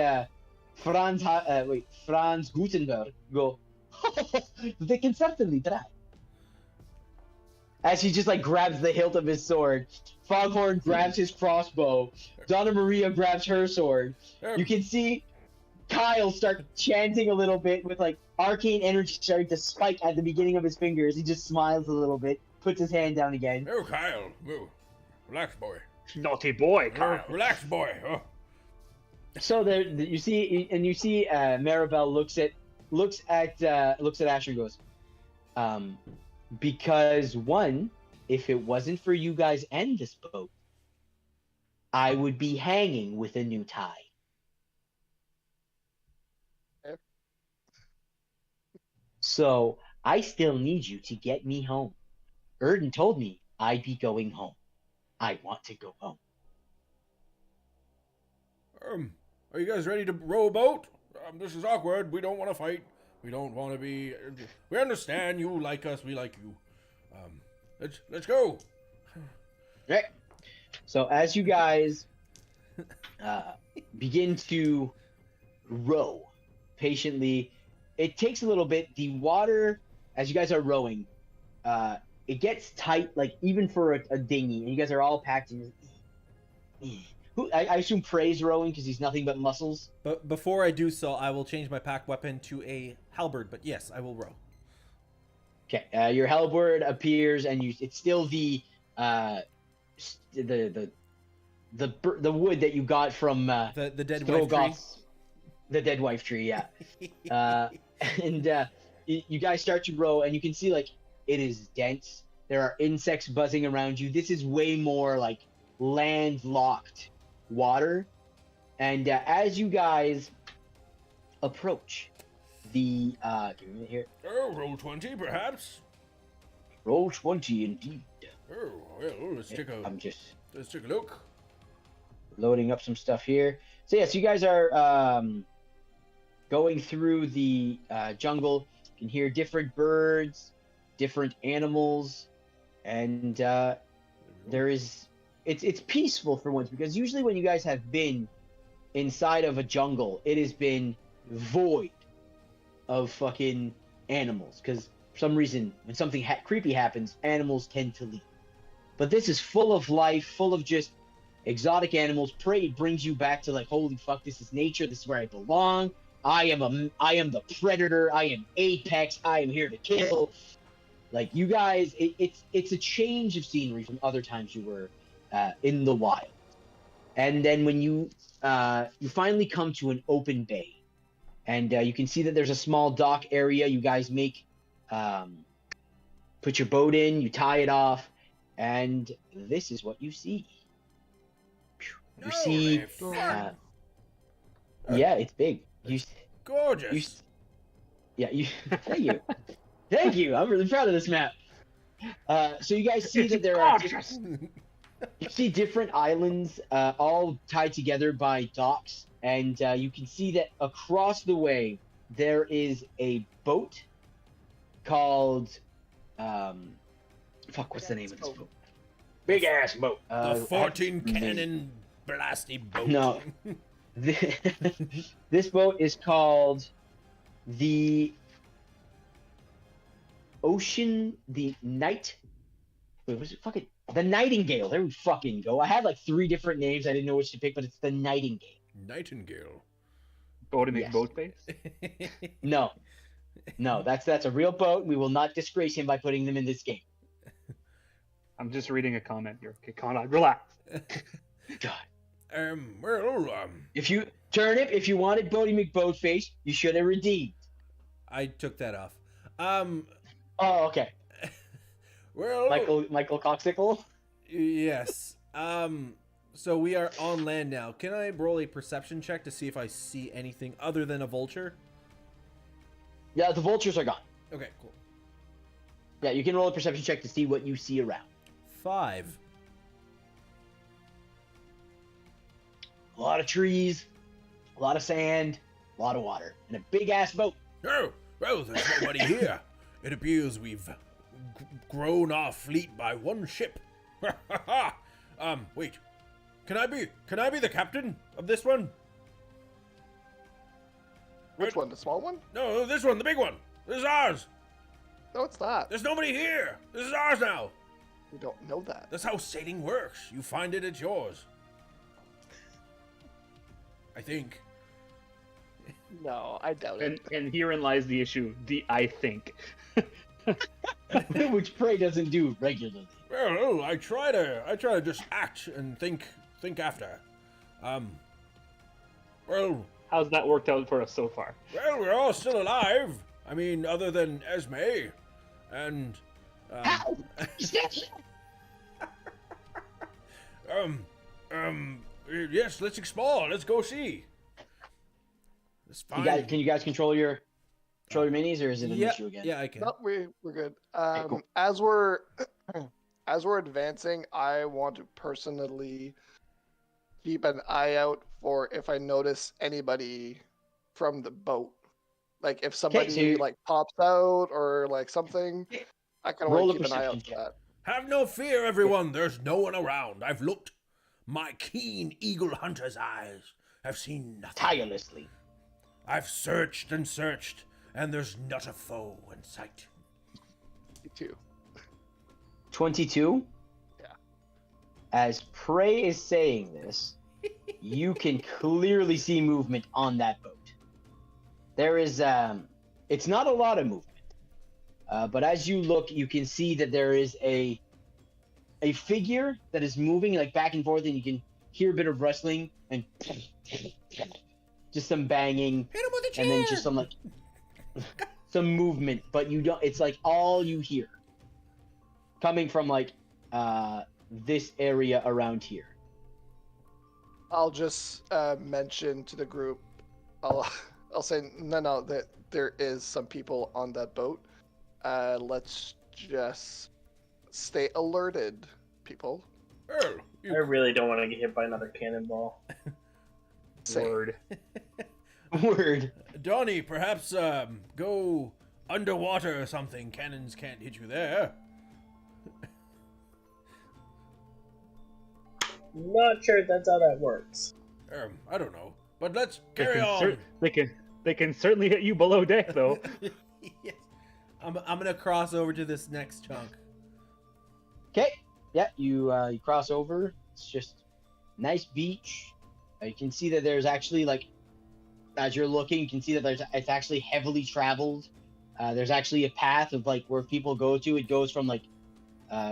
Franz Gutenberg go, they can certainly try. As he just like grabs the hilt of his sword. Foghorn grabs his crossbow. Donna Maria grabs her sword. You can see Kyle start chanting a little bit with like arcane energy starting to spike at the beginning of his fingers. He just smiles a little bit, puts his hand down again. Oh, Kyle. Oh, relax, boy. Naughty boy, Kyle. Relax, boy. Oh. So there, you see Maribel looks at Asher and goes, because one, if it wasn't for you guys and this boat, I would be hanging with a new tie. Yep. So I still need you to get me home. Erden told me I'd be going home. I want to go home. Are you guys ready to row a boat? This is awkward. We don't want to fight. We don't want to be. We understand you like us. We like you. Let's go. Right. So as you guys begin to row patiently. It takes a little bit. The water, as you guys are rowing, it gets tight, like even for a dinghy, and you guys are all packed in. I assume Prey's rowing because he's nothing but muscles. But before I do so, I will change my pack weapon to a halberd. But yes, I will row. Okay, your halberd appears, and it's still the wood that you got from The dead wife tree. Strogoth's, the dead wife tree. Yeah, and you guys start to row, and you can see like it is dense. There are insects buzzing around you. This is way more like landlocked water, and as you guys approach the give me a minute here. Oh, roll 20, perhaps? Roll 20 indeed. Oh, well, let's take I'm just a look. loading up some stuff here. So yes, you guys are going through the jungle. You can hear different birds, different animals, and there is it's peaceful for once, because usually when you guys have been inside of a jungle, it has been void of fucking animals, because for some reason when something creepy happens, animals tend to leave. But this is full of life, full of just exotic animals. Prey brings you back to like, holy fuck, this is nature. This is where I belong. I am the predator. I am Apex. I am here to kill. Like, you guys, it's a change of scenery from other times you were in the wild. And then when you finally come to an open bay, and you can see that there's a small dock area. You guys put your boat in, you tie it off, and this is what you see. You see, yeah, it's big. Gorgeous. Thank you. Thank you. I'm really proud of this map. So you guys see that there are you see different islands all tied together by docks, and you can see that across the way there is a boat called what's the name of this boat? Big ass boat. The 14 cannon blasty boat. No. This boat is called the the Nightingale. There we fucking go. I had like 3 different names. I didn't know which to pick, but it's the Nightingale. Nightingale. Boat to make Yes. boat face? No, that's a real boat. We will not disgrace him by putting them in this game. I'm just reading a comment here. Okay, Conrad, relax. God. Well, If you wanted Bodie McBoatface, you should have redeemed. I took that off. Oh, okay. well, Michael Coxicle. Yes. So we are on land now. Can I roll a perception check to see if I see anything other than a vulture? Yeah, the vultures are gone. Okay, cool. Yeah, you can roll a perception check to see what you see around. 5. A lot of trees, a lot of sand, a lot of water, and a big ass boat. oh, well, there's nobody here. It appears we've grown our fleet by one ship. Wait. Can I be the captain of this one? Which one? The small one? No, this one, the big one. This is ours. No, it's not. There's nobody here. This is ours now. We don't know that. That's how sailing works. You find it, it's yours. I think. No, I doubt it. And herein lies the issue. I think. Which Prey doesn't do regularly. Well, I try to just act and think after. Well, How's that worked out for us so far? well, we're all still alive. I mean, other than Esme, and yes, let's explore. Let's go see. Let's find. Can you guys control your minis, or is it an issue again? Yeah, I can. No, we're good. cool. As we're advancing, I want to personally keep an eye out for if I notice anybody from the boat. Like if somebody so you- like pops out or like something, I kind of Roll want a to keep an eye perception out for check. that. Have no fear, everyone. There's no one around. I've looked. My keen eagle hunter's eyes have seen nothing. Tirelessly. I've searched and searched, and there's not a foe in sight. 2. 22? Yeah. As Prey is saying this, you can clearly see movement on that boat. There is, it's not a lot of movement, but as you look, you can see that there is a figure that is moving like back and forth, and you can hear a bit of rustling and just some banging, Hit him with a chair! and then just some like some movement, but you don't. It's like all you hear coming from like this area around here. I'll just mention to the group. I'll say no, that there is some people on that boat. Let's just stay alerted, people. Earl, I really don't want to get hit by another cannonball. Same. Word. Word. Donnie, perhaps go underwater or something. Cannons can't hit you there. Not sure that's how that works. I don't know. But let's carry on. They can certainly hit you below deck, though. Yes. I'm gonna cross over to this next chunk. Okay. Yeah, you cross over. It's just nice beach. You can see that there's actually like, as you're looking, you can see that it's actually heavily traveled. There's actually a path of like where people go to. It goes from like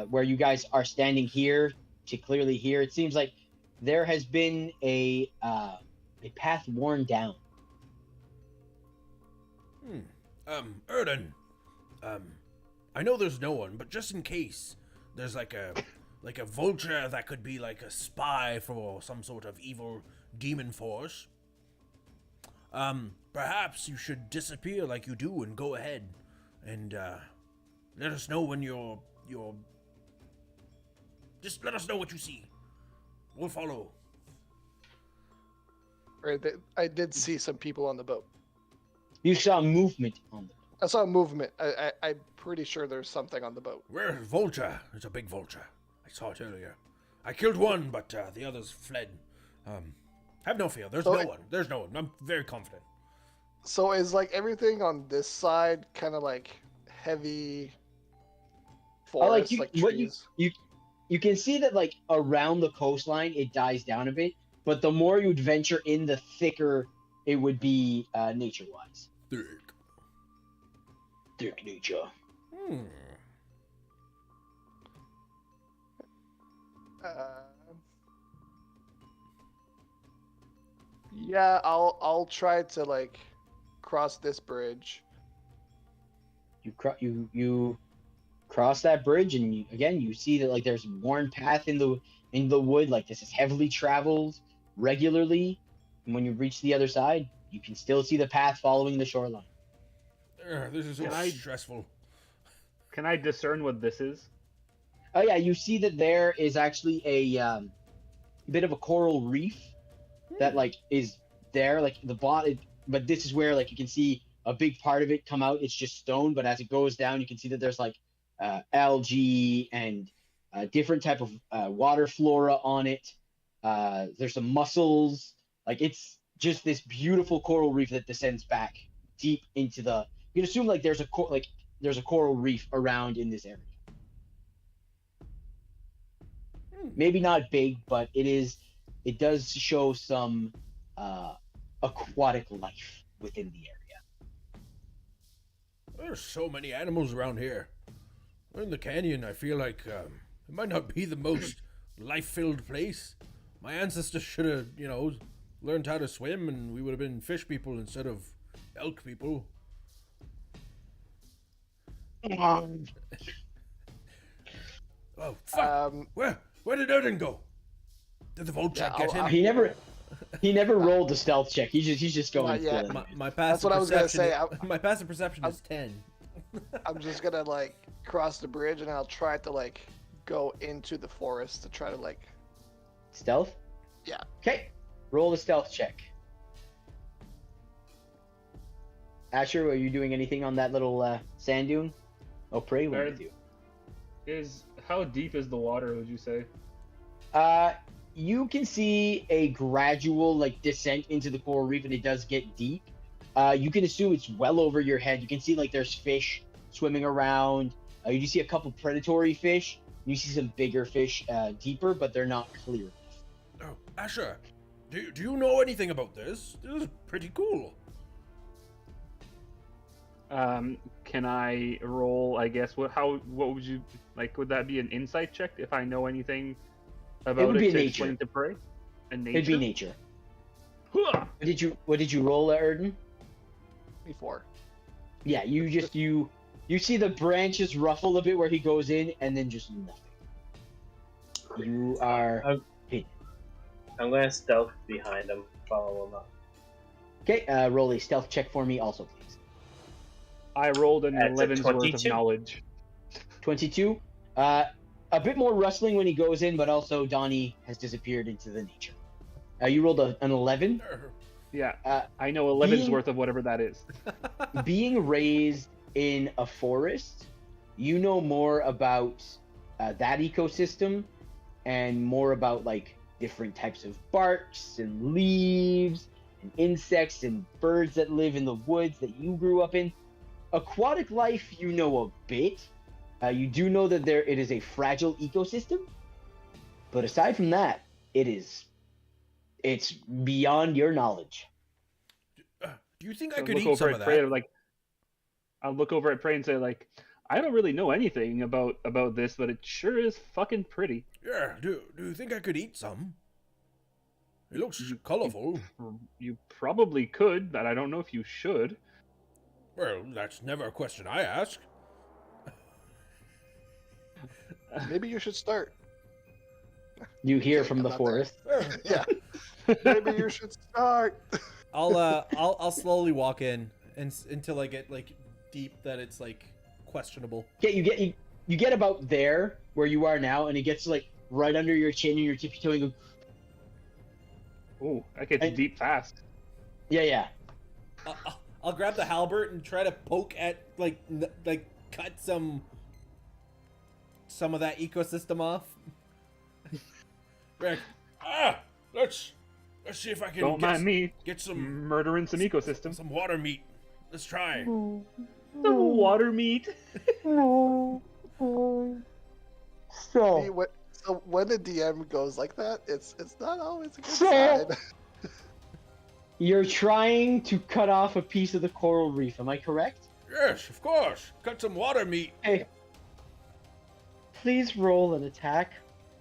where you guys are standing here to clearly here. It seems like there has been a path worn down. Erden, I know there's no one, but just in case there's like a vulture that could be like a spy for some sort of evil demon force, perhaps you should disappear like you do and go ahead and let us know when you're just let us know what you see. We'll follow. Right, I did see some people on the boat. You saw movement on the I saw movement. I'm pretty sure there's something on the boat. Where's vulture? It's a big vulture. I saw it earlier. I killed one, but the others fled. Have no fear. There's no one. There's no one. I'm very confident. So is like everything on this side kind of like heavy forest, like trees? You can see that like around the coastline it dies down a bit, but the more you'd venture in, the thicker it would be nature-wise. Thick nature. Yeah, I'll try to like cross this bridge. You cross that bridge, and you see that like there's a worn path in the wood. Like this is heavily traveled regularly, and when you reach the other side, you can still see the path following the shoreline. This is so stressful. Can I discern what this is? Oh yeah, you see that there is actually a bit of a coral reef that like is there, like the bottom. But this is where like you can see a big part of it come out. It's just stone, but as it goes down, you can see that there's like algae and different type of water flora on it. There's some mussels. Like it's just this beautiful coral reef that descends back deep into the. You can assume like there's a coral reef around in this area. Maybe not big, but it does show some aquatic life within the area. There's so many animals around here. In the canyon, I feel like it might not be the most life-filled place. My ancestors should have, learned how to swim, and we would have been fish people instead of elk people. Oh, fuck. Where did Odin go? Did the vulture get him? He never rolled the stealth check. He's just going. My passive That's what I was gonna say. My passive perception is 10. I'm just gonna like cross the bridge and I'll try to like go into the forest to try to like Stealth? Yeah. Okay. Roll the stealth check. Asher, are you doing anything on that little sand dune? Oh, Prey, what do you do? How deep is the water, would you say? You can see a gradual like descent into the coral reef, and it does get deep. You can assume it's well over your head. You can see like there's fish swimming around. You see a couple predatory fish. You see some bigger fish deeper, but they're not clear. Oh, Asher, do you know anything about this? This is pretty cool. Can I roll? I guess what would you like? Would that be an insight check if I know anything about would it be to nature. explain to Prey? A nature. It'd be nature. Huh. What did you roll, Erden? Before. Yeah, you see the branches ruffle a bit where he goes in, and then just nothing. You are hidden. I'm gonna stealth behind him, follow him up. Okay. Roll a stealth check for me, also, please. I rolled an That's a 11's worth of 22. knowledge. 22. A bit more rustling when he goes in, but also Donnie has disappeared into the nature. You rolled an 11. Yeah, I know 11's being- worth of whatever that is. Being raised in a forest, you know more about that ecosystem and more about like different types of barks and leaves and insects and birds that live in the woods that you grew up in. Aquatic life, you know a bit. You do know that it is a fragile ecosystem, but aside from that, it's beyond your knowledge. Do you think I So could look eat over some at of Prey, that? like, I'll look over at Prey and say like, I don't really know anything about this, but it sure is fucking pretty. Yeah, do you think I could eat some? It looks colorful. You probably could, but I don't know if you should. Well, that's never a question I ask. Maybe you should start. You hear Okay, from I'm the not there. forest. Yeah. Maybe you should start. I'll slowly walk in until I get like deep that it's like questionable. You get about there where you are now, and it gets like right under your chin, and you're tippy-toeing. Oh, that gets And- deep fast. Yeah. I'll grab the halberd and try to poke at like cut some of that ecosystem off. Rick, let's see if I can Don't mind me get some murdering some ecosystems. some water meat. Let's try. Some water meat. See, so when the DM goes like that, it's not always a good So- sign. You're trying to cut off a piece of the coral reef. Am I correct? Yes, of course. Cut some water meat. Hey. Please roll an attack.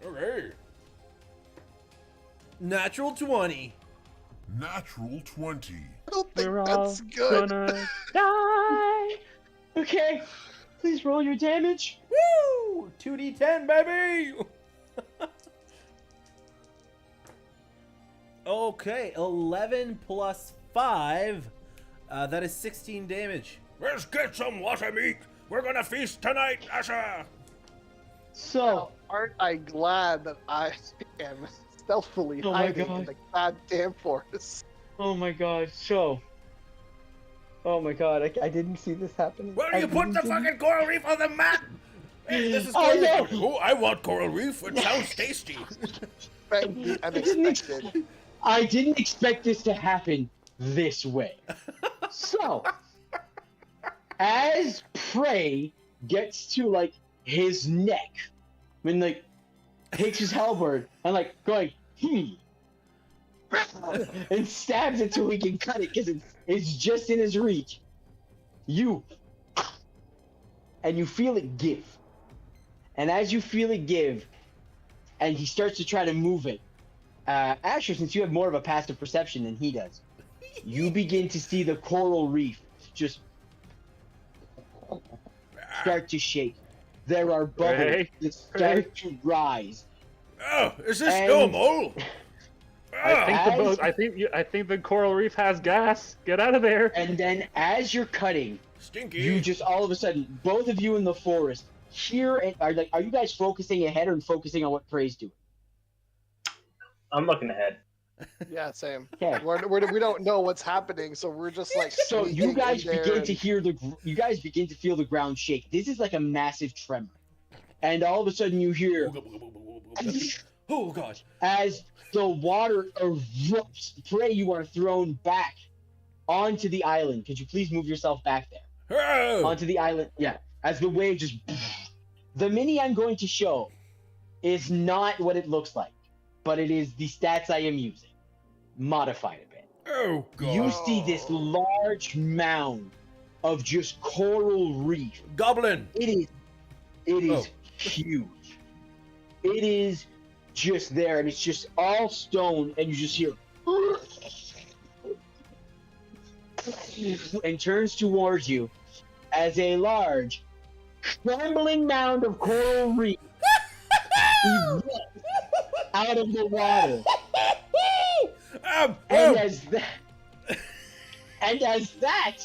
Okay. Natural 20. Natural 20. I don't think We're all that's good. gonna die. Okay. Please roll your damage. Woo! 2d10, baby! Okay, 11 plus 5. That is 16 damage. Let's get some water meat. We're gonna feast tonight, Asher. So, Aren't I glad that I am stealthily Oh my hiding God. in the goddamn forest? oh my god, oh my god, I didn't see this happening. Well, I you put the didn't see- fucking coral reef on the map. Hey, this is I coral know. reef. Oh, I want coral reef. It sounds tasty. Expect the unexpected. I didn't expect this to happen this way. So, as Prey gets to like his neck, when like takes his halberd and like going and stabs it till he can cut it because it's just in his reach. You feel it give, and as you feel it give, and he starts to try to move it. Asher, since you have more of a passive perception than he does, you begin to see the coral reef just start to shake. There are bubbles Hey, that start to rise. Oh, is this And- normal? I think the coral reef has gas. Get out of there. And then as you're cutting, Stinky. you just all of a sudden, both of you in the forest, hear and are you guys focusing ahead or focusing on what Prey's doing? I'm looking ahead. Yeah, same. Okay. We don't know what's happening, so we're just like. So you sneaking guys in there begin and- to hear you guys begin to feel the ground shake. This is like a massive tremor. And all of a sudden you hear Oh god. as the water erupts, Prey, you are thrown back onto the island. Could you please move yourself back there? Oh! Onto the island. Yeah. As the wave just. The mini I'm going to show is not what it looks like, but it is the stats I am using, modified a bit. Oh, God. You see this large mound of just coral reef. Goblin! It is huge. It is just there, and it's just all stone, and you just hear and turns towards you as a large, trembling mound of coral reef erupts out of the water. And as that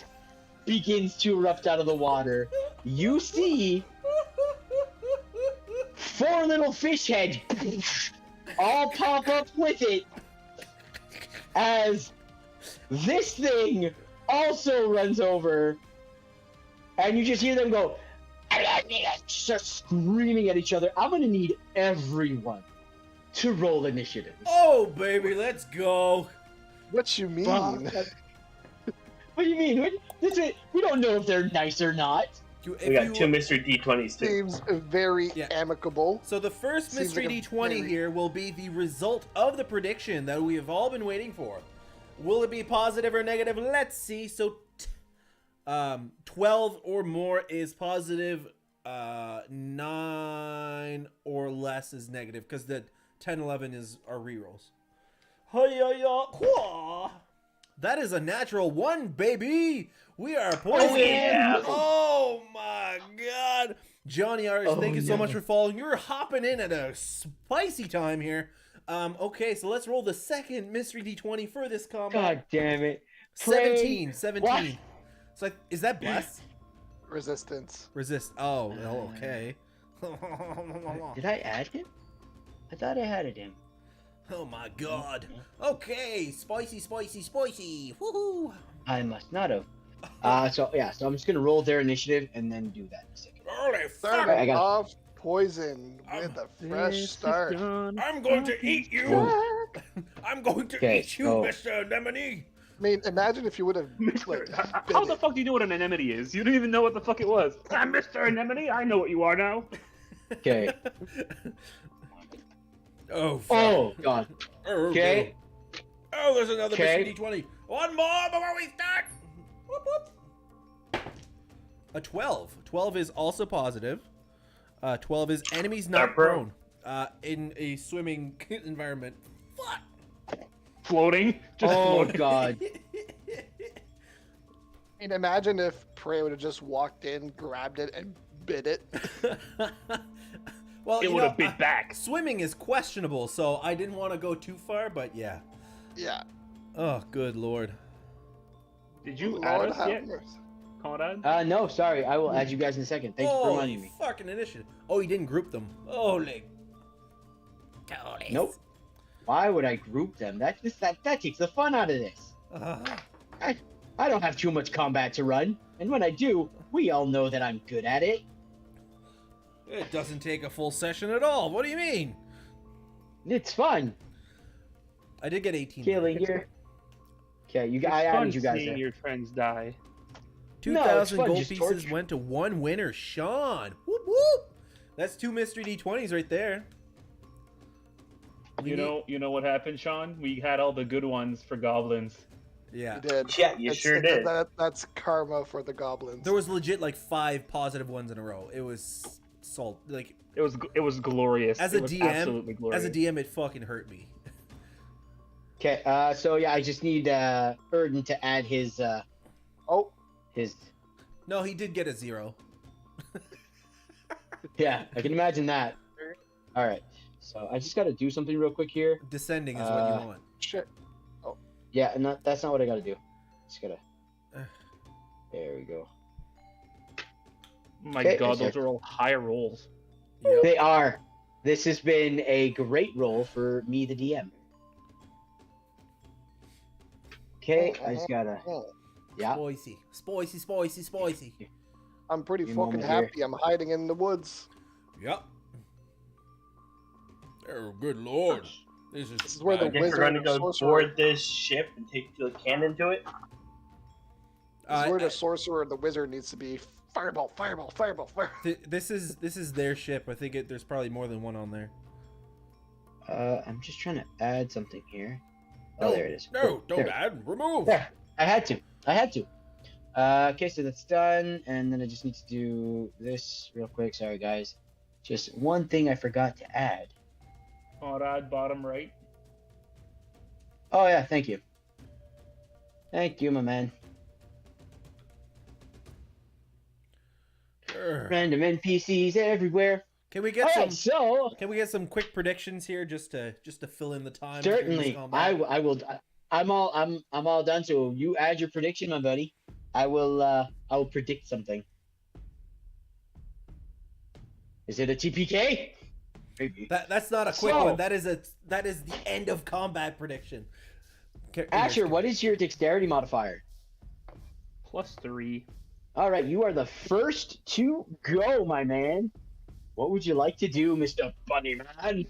begins to erupt out of the water, you see 4 little fish heads all pop up with it as this thing also runs over, and you just hear them go, start screaming at each other. I'm gonna need everyone to roll initiative. Oh, baby, let's go. What you mean? What do you mean? We don't know if they're nice or not. We got 2 mystery D20s too. Seems very amicable. So the first Seems mystery like a D20 very- here will be the result of the prediction that we have all been waiting for. Will it be positive or negative? Let's see. So 12 or more is positive. 9 or less is negative, because the 10, 11 is our rerolls. That is a natural 1, baby. We are poisoned. Oh, yeah. Oh my God. Johnny Irish, thank you so much for following. You're hopping in at a spicy time here. Okay, so let's roll the second mystery D20 for this combat. God damn it. 17. What? So is that bless? Resistance. Resist. Oh, okay. Did I add him? I thought I added him. Oh my God. Okay, spicy. Woohoo. I must not have. So I'm just gonna roll their initiative and then do that in a second. Holy Start fuck! I got it. off poison with a fresh start. I'm going to eat you! I'm going to Okay, eat you, so- Mr. Anemone! I mean, imagine if you would have like, bit How the it. fuck do you know what an anemone is? You didn't even know what the fuck it was. I'm Mr. Anemone. I know what you are now. Okay. Oh, fuck. Oh God. Oh, Okay. Oh, there's another Okay. mystery D20. One more before we start! Whoop, whoop. A 12. 12 is also positive. 12 is enemies not Not prone. prone. In a swimming environment. Fuck. Floating. Just Oh floating. God. I mean, imagine if Prey would have just walked in, grabbed it, and bit it. Well, It you would know, have bit back. swimming is questionable, so I didn't want to go too far, but yeah. Yeah. Oh, good Lord. Did you Lord add us have yet, mercy. Conrad? No, sorry. I will add you guys in a second. Thanks for reminding me. Fucking initiative. Oh, he didn't group them. Holy. Nope. Why would I group them? That takes the fun out of this. I don't have too much combat to run, and when I do, we all know that I'm good at it. It doesn't take a full session at all. What do you mean? It's fun. I did get 18. Killing here. Okay, It's I fun added you guys seeing there. your friends die. 2,000 fun, gold just pieces torture. went to one winner, Sean. Whoop whoop. That's 2 mystery D20s right there. We You know what happened, Sean? We had all the good ones for goblins. Yeah. You did. Yeah, you sure did. That's karma for the goblins. There was legit like 5 positive ones in a row. It was salt. Like It was glorious. as It a was DM, absolutely glorious. as a DM, it fucking hurt me. Okay, so yeah, I just need Erden to add his Oh, his. No, he did get a 0. Yeah, I can imagine that. All right, so I just got to do something real quick here. Descending is what you want. shit. Yeah, and that's not what I got to do. Just gotta. There we go. My Okay, god, sir. those are all high rolls. Yep. They are. This has been a great role for me, the DM. Okay, I just gotta. Oh, Yeah. Spicy. I'm pretty Give me a fucking moment here. happy. I'm hiding in the woods. Yep. Oh, good lord. This This is is where the I guess we're wizard going to or go sorcerer- board this ship and take the cannon to it. Where the sorcerer or the wizard needs to be. Fireball, fireball, fireball, fireball. This is their ship. I think there's probably more than one on there. I'm just trying to add something here. No, Oh, there it is. No, Oh, don't there. add. Remove. There. I had to. Okay, so that's done, and then I just need to do this real quick. Sorry, guys. Just one thing I forgot to add. Conrad, bottom right. Oh yeah, thank you. Thank you, my man. Urgh. Random NPCs everywhere. Can we get All some? right, so Can we get some quick predictions here, just to fill in the time? during this certainly, combat? I will. I'm all done. So you add your prediction, my buddy. I will predict something. Is it a TPK? Maybe. That's not a quick So- one. That is the end of combat prediction. Asher, what is your dexterity modifier? +3. All right, you are the first to go, my man. What would you like to do, Mr. Bunnyman?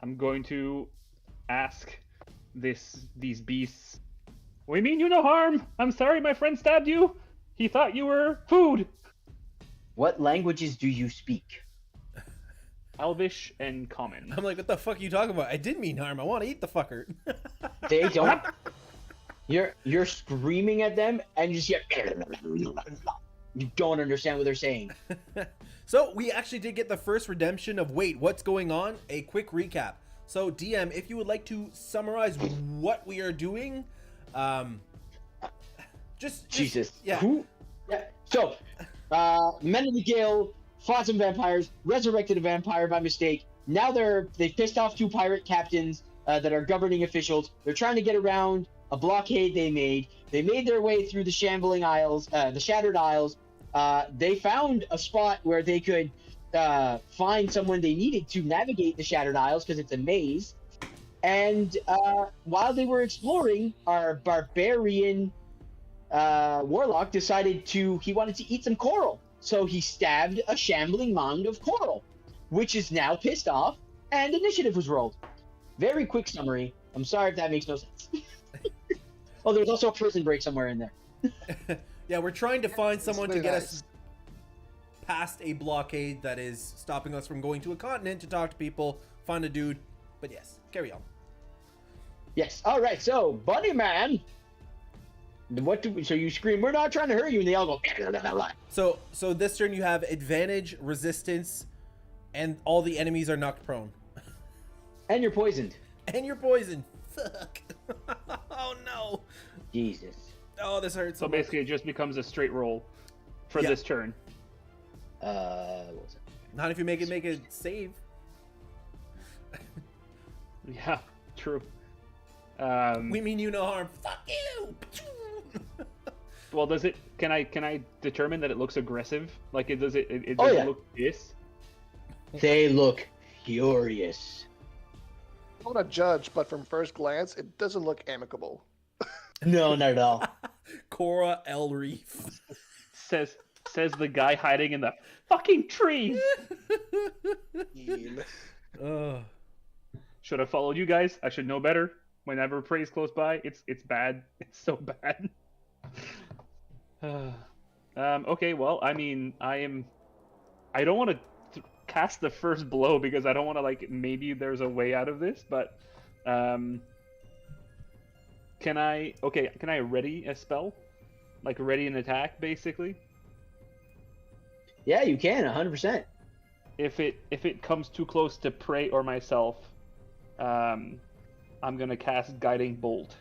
I'm going to ask these beasts. We mean you no harm. I'm sorry my friend stabbed you. He thought you were food. What languages do you speak? Elvish and Common. I'm like, what the fuck are you talking about? I didn't mean harm. I want to eat the fucker. They don't. You're screaming at them, and you just hear. You don't understand what they're saying. So we actually did get the first redemption of wait, what's going on? A quick recap. So DM, if you would like to summarize what we are doing, just Jesus. yeah. Who? Yeah. So, Men of the Gill fought some vampires, resurrected a vampire by mistake. Now they've pissed off 2 pirate captains that are governing officials. They're trying to get around a blockade they made. They made their way through the shambling isles, the Shattered Isles. They found a spot where they could find someone they needed to navigate the Shattered Isles because it's a maze. And while they were exploring, our barbarian warlock decided he wanted to eat some coral. So he stabbed a shambling mound of coral, which is now pissed off, and initiative was rolled. Very quick summary. I'm sorry if that makes no sense. Oh, there's also a prison break somewhere in there. Yeah, we're trying to find someone to really get nice. us past a blockade that is stopping us from going to a continent to talk to people, find a dude. But yes, carry on. Yes. All right. So, Bunny Man. So you scream, "We're not trying to hurt you," and they all go. So this turn you have advantage, resistance, and all the enemies are knocked prone. And you're poisoned. And you're poisoned. Fuck. Oh no. Jesus. Oh, this hurts. So So much. basically, it just becomes a straight roll for Yeah. this turn. What was it? Not if you make a save. Yeah, true. We mean you no harm. Fuck you. Well, does it? Can I determine that it looks aggressive? Like it does it? It Oh, does yeah. it look this? They look furious. I don't want to judge, but from first glance, it doesn't look amicable. No, not at all. Cora El Reef. Says the guy hiding in the fucking trees. Ugh. Should have followed you guys. I should know better. Whenever prey's close by, it's bad. It's so bad. Okay, well, I mean, I don't want to cast the first blow because I don't want to, like, maybe there's a way out of this, but can I ready a spell? Like ready an attack, basically? Yeah, you can, 100%. If it comes too close to prey or myself, I'm gonna cast Guiding Bolt.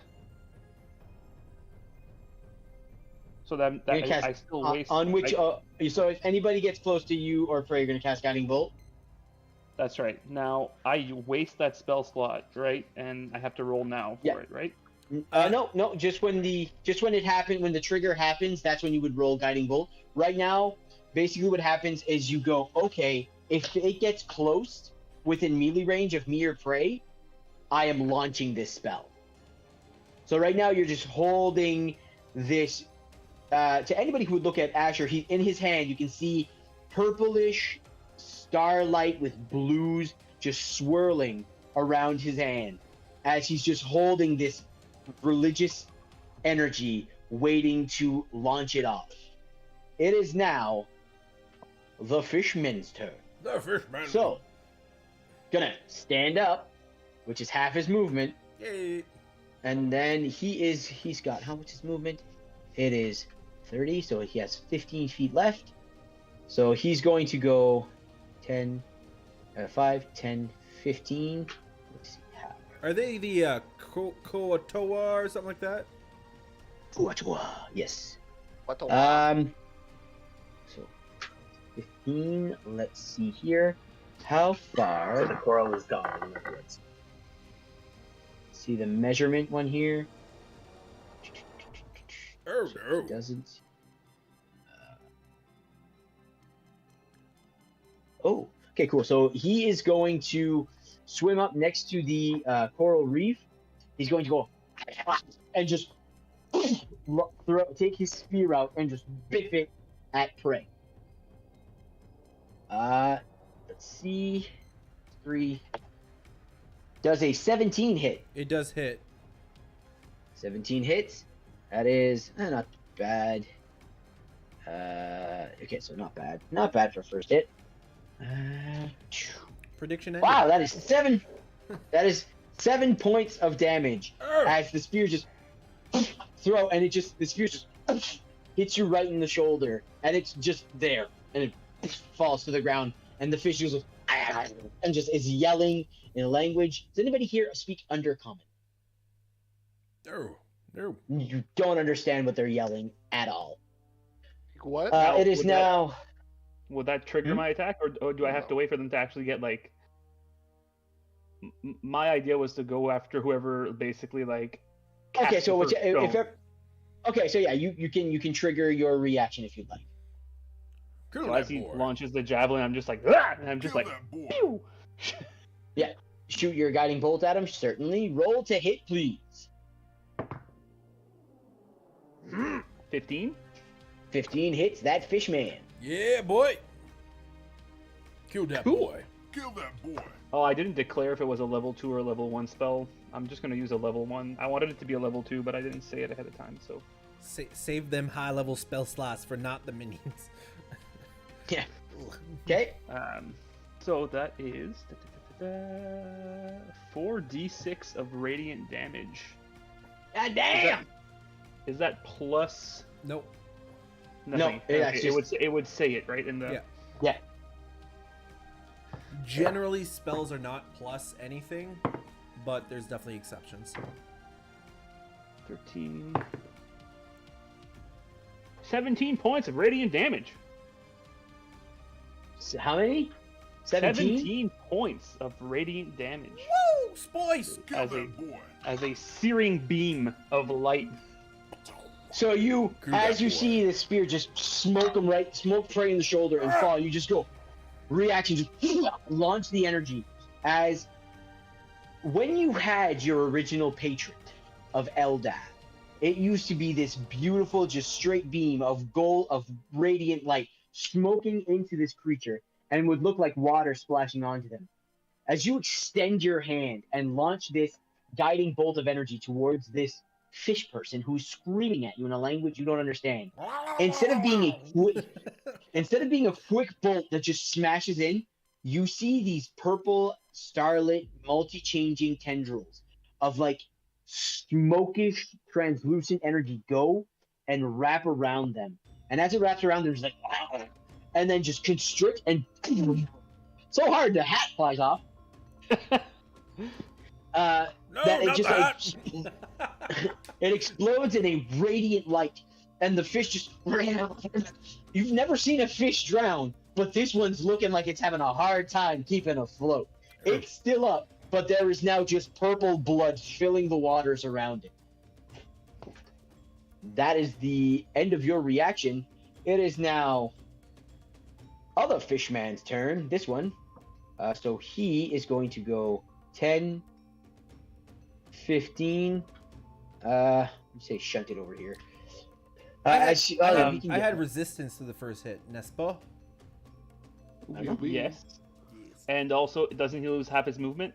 So that You're gonna cast I still waste. on which. I- So if anybody gets close to you or prey, you're gonna cast Guiding Bolt. That's right. Now I waste that spell slot, right? And I have to roll now for Yeah. it, right? No. Just when it happens, when the trigger happens, that's when you would roll Guiding Bolt. Right now, basically what happens is you go, okay, if it gets close within melee range of me or prey, I am launching this spell. So right now you're just holding this. To anybody who would look at Asher, in his hand you can see purplish starlight with blues just swirling around his hand as he's just holding this religious energy waiting to launch it off. It is now the fishman's turn. The fishman. So, gonna stand up, which is half his movement, Yay. and then he's got, how much is movement? It is 30, so he has 15 feet left. So he's going to go 10, 5, 10, 15. Let's see. Are they the Koatoa or something like that? Yes. What the? So 15. Let's see here. How So far? the coral is gone. In other words. See the measurement one here. Oh, no. It doesn't. Oh, okay, cool. So he is going to swim up next to the coral reef. He's going to go and just take his spear out and just biff it at prey. Let's see. 3. Does a 17 hit? It does hit. 17 hits. That is not bad. Okay, so not bad. Not bad for first hit. Prediction ended. Wow, that is 7. That is 7 points of damage Oh. as the spear just the spear just hits you right in the shoulder, and it's just there, and it falls to the ground, and the fish just and just is yelling in a language. Does anybody here speak Undercommon? No. No. You don't understand what they're yelling at all. What? Now, It is would now. Would that trigger Hmm? my attack, or do I have to wait for them to actually get like? My idea was to go after whoever basically like. Okay, casts so the which, first if stone. okay, so yeah, you can trigger your reaction if you'd like. Kill So that as he boy. launches the javelin, I'm just like, "Ah!" And I'm just Kill like, that boy. pew! Shoot your guiding bolt at him, certainly. Roll to hit, please. 15. 15 hits that fishman. Yeah, boy. Kill that Cool. boy. Kill that boy. Oh, I didn't declare if it was a level 2 or a level 1 spell. I'm just gonna use a level 1. I wanted it to be a level 2, but I didn't say it ahead of time, so. Save them high-level spell slots for not the minions. Yeah. Okay. So that is 4d6 of radiant damage. God damn! Is that plus Nope. nothing? No, that's just- it would say it right in the. Yeah. Yeah. Generally, spells are not plus anything, but there's definitely exceptions. 13. 17 points of radiant damage. How many? 17? 17 points of radiant damage Woo! Spice! Kill As a- that boy. as a searing beam of light. So you, Screw as that you boy. see the spear just smoke right in the shoulder and fall, you just go, reaction, just launch the energy. As when you had your original patron of Eldad, it used to be this beautiful, just straight beam of gold, of radiant light smoking into this creature and would look like water splashing onto them. As you extend your hand and launch this guiding bolt of energy towards this fish person who's screaming at you in a language you don't understand, instead of being a quick bolt that just smashes in, you see these purple starlit multi-changing tendrils of like smokish translucent energy go and wrap around them, and as it wraps around them, it's like and then just constrict and so hard the hat flies off. No, That it not just that. it explodes in a radiant light, and the fish just you've never seen a fish drown, but this one's looking like it's having a hard time keeping afloat. It's still up, but there is now just purple blood filling the waters around it. That is the end of your reaction. It is now other fishman's turn. This one. So he is going to go 10, 15. Let me say shunt it over here. I had, he can I get- had resistance to the first hit, n'est-ce pas? Yes. And also, doesn't he lose half his movement?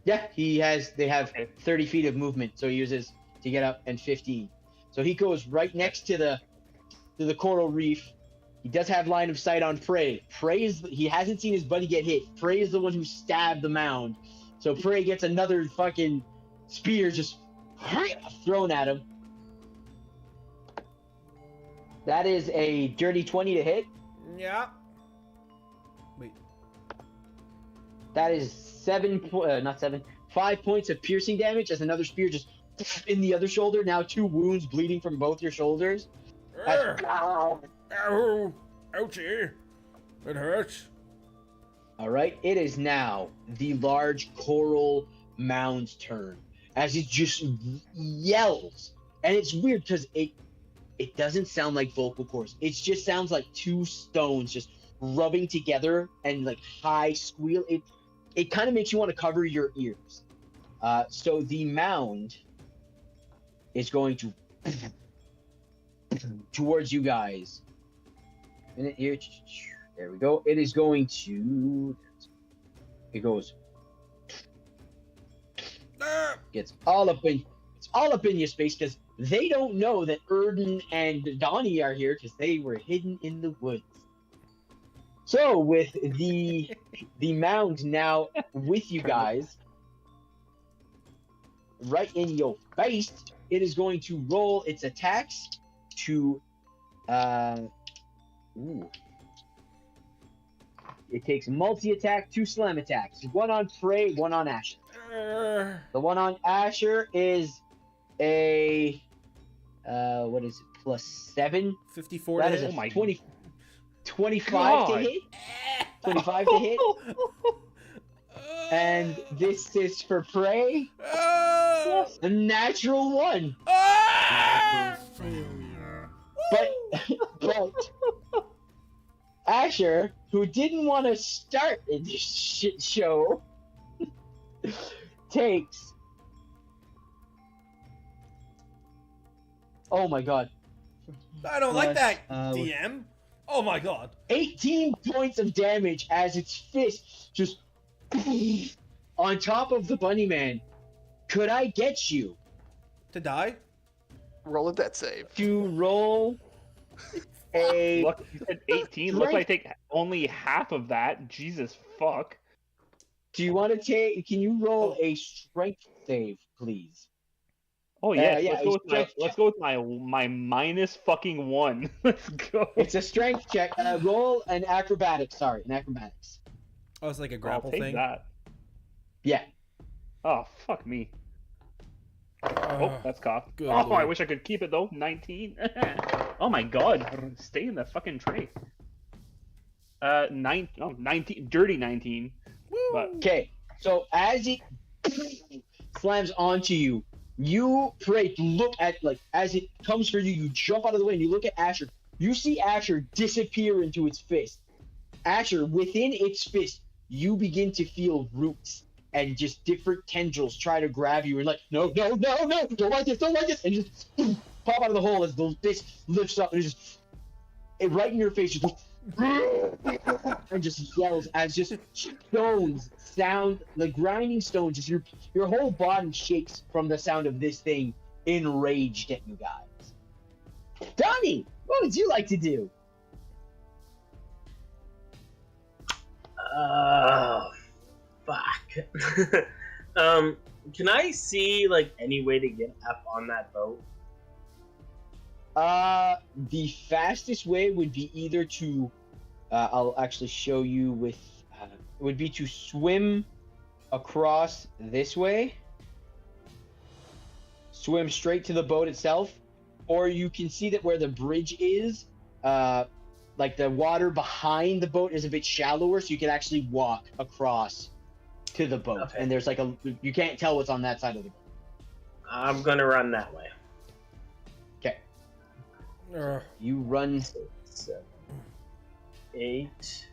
Yeah, they have Okay. 30 feet of movement, so he uses to get up and 15. So he goes right next to the coral reef. He does have line of sight on Prey. He hasn't seen his buddy get hit. Prey is the one who stabbed the mound. So Prey gets another fucking spear just thrown at him. That is a dirty 20 to hit. Yeah. Wait. That is 5 points of piercing damage as another spear just in the other shoulder. Now 2 wounds bleeding from both your shoulders. Ow! Ouchie! It hurts. All right, it is now the large coral mound's turn as it just yells, and it's weird because it doesn't sound like vocal cords. It just sounds like 2 stones just rubbing together and like high squeal. It kind of makes you want to cover your ears. So the mound is going to towards you guys. And here, there we go. It is going to. It goes. Gets all up in. It's all up in your space because they don't know that Erden and Donnie are here because they were hidden in the woods. So with the mound now with you guys, right in your face, it is going to roll its attacks to it takes multi-attack, 2 slam attacks, 1 on Prey, 1 on Asher. The one on Asher is a what is it, +7? 54 That to is hit. a 25 to hit. 25 to hit. And this is for Prey. A natural 1. But Asher, who didn't want to start in this shit show, takes. Oh my god. I don't like that, uh, DM. Oh my god. 18 points of damage as its fist just on top of the bunny man. Could I get you To die? Roll a death save. to roll a Look, you said 18. Looks like I take only half of that. Jesus fuck. do you want to take, can you roll a strength save, please? Oh yeah, yeah, let's go with my minus fucking 1. Let's go. It's a strength check. Roll an acrobatics. Sorry, an acrobatics. Oh, it's like a I'll grapple take thing. that. Yeah. Oh fuck me. Oh, that's cough. good Oh, I lord. wish I could keep it though. 19. Oh my god, stay in the fucking tray. 19, dirty 19. But Okay. So as it slams onto you, you pray to look at, like, as it comes for you, you jump out of the way and you look at Asher. You see Asher disappear into its fist. Asher, within its fist, you begin to feel roots and just different tendrils try to grab you and like, no, don't like this, and just pop out of the hole as the fist lifts up and just right in your face, just and just yells as just stones sound like grinding stones. Just your whole body shakes from the sound of this thing enraged at you guys. Donnie, what would you like to do? Fuck. Can I see like any way to get up on that boat? The fastest way would be either to, I'll actually show you with, would be to swim across this way, swim straight to the boat itself, or you can see that where the bridge is, like the water behind the boat is a bit shallower, so you can actually walk across to the boat. Okay. And there's like you can't tell what's on that side of the boat. I'm gonna run that way. Okay. Ugh. You run. 6, 7, 8.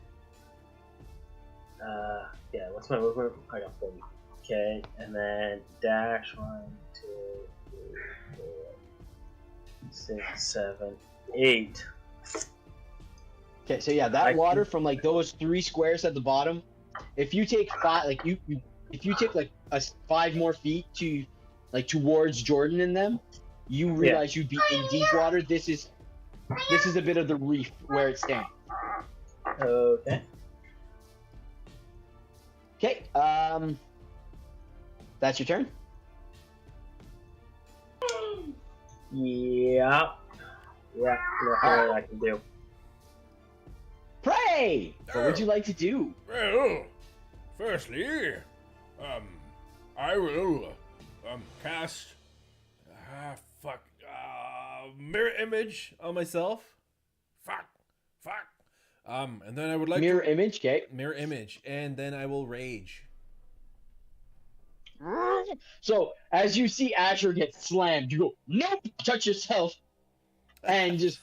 Yeah, what's my movement? I got 40. Okay, and then dash 1, 2, 3, 4, 6, 7, 8. Okay, so yeah, that water from like those 3 squares at the bottom, if you take 5, like if you take like 5 more feet to like towards Jordan and them, you realize you'd be in deep water. This is a bit of the reef where it stands. Okay. Okay, that's your turn. Yeah. Yeah, nothing I can do. Prey! What would you like to do? Well, firstly, I will, cast, Mirror image on myself. fuck, and then I would like Mirror to, image, okay. Mirror image, and then I will rage. So as you see Asher get slammed, you go, nope, touch yourself, and just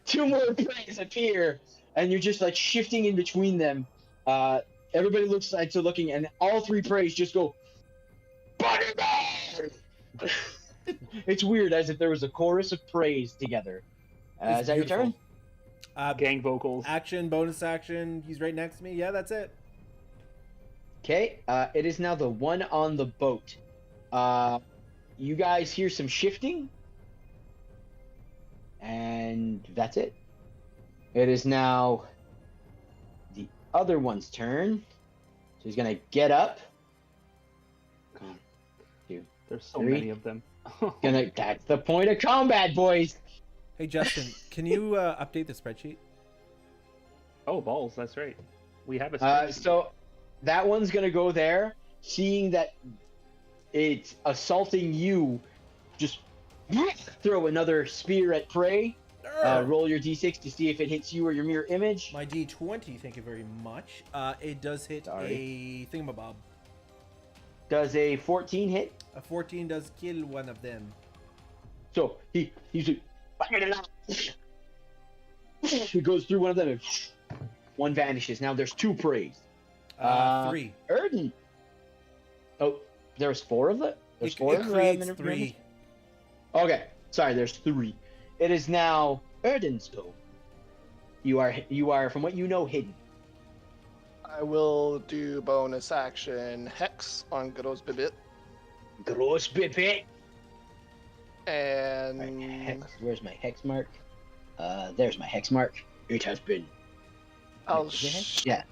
two more prays appear, and you're just like shifting in between them. Everybody looks like to looking, and all three prays just go, Bunny! It's weird, as if there was a chorus of praise together. It's Is that your turn? beautiful. Gang vocals. Action, bonus action. He's right next to me. Yeah, that's it. Okay, it is now the one on the boat. You guys hear some shifting, and that's it. It is now the other one's turn. So he's gonna get up. One, two, There's so three. many of them. that's the point of combat, boys. Hey, Justin, can you update the spreadsheet? Oh, balls, that's right. We have a spreadsheet. So that one's gonna go there, seeing that it's assaulting you. Just throw another spear at prey. Roll your d6 to see if it hits you or your mirror image. My D20, thank you very much. It does hit a thingamabob. Does a 14 hit? A 14 does kill one of them. So he's like, he goes through one of them and one vanishes. Now there's two praise. 3. Erden. Oh, there's four of them? There's four It of them? creates 3. Okay, sorry, there's three. It is now Erden's go. You are, from what you know, hidden. I will do bonus action Hex on Gros Bibit. Gross bit. And Hex. Where's my hex mark? There's my hex mark. It has been. I'll Is it hex? Yeah,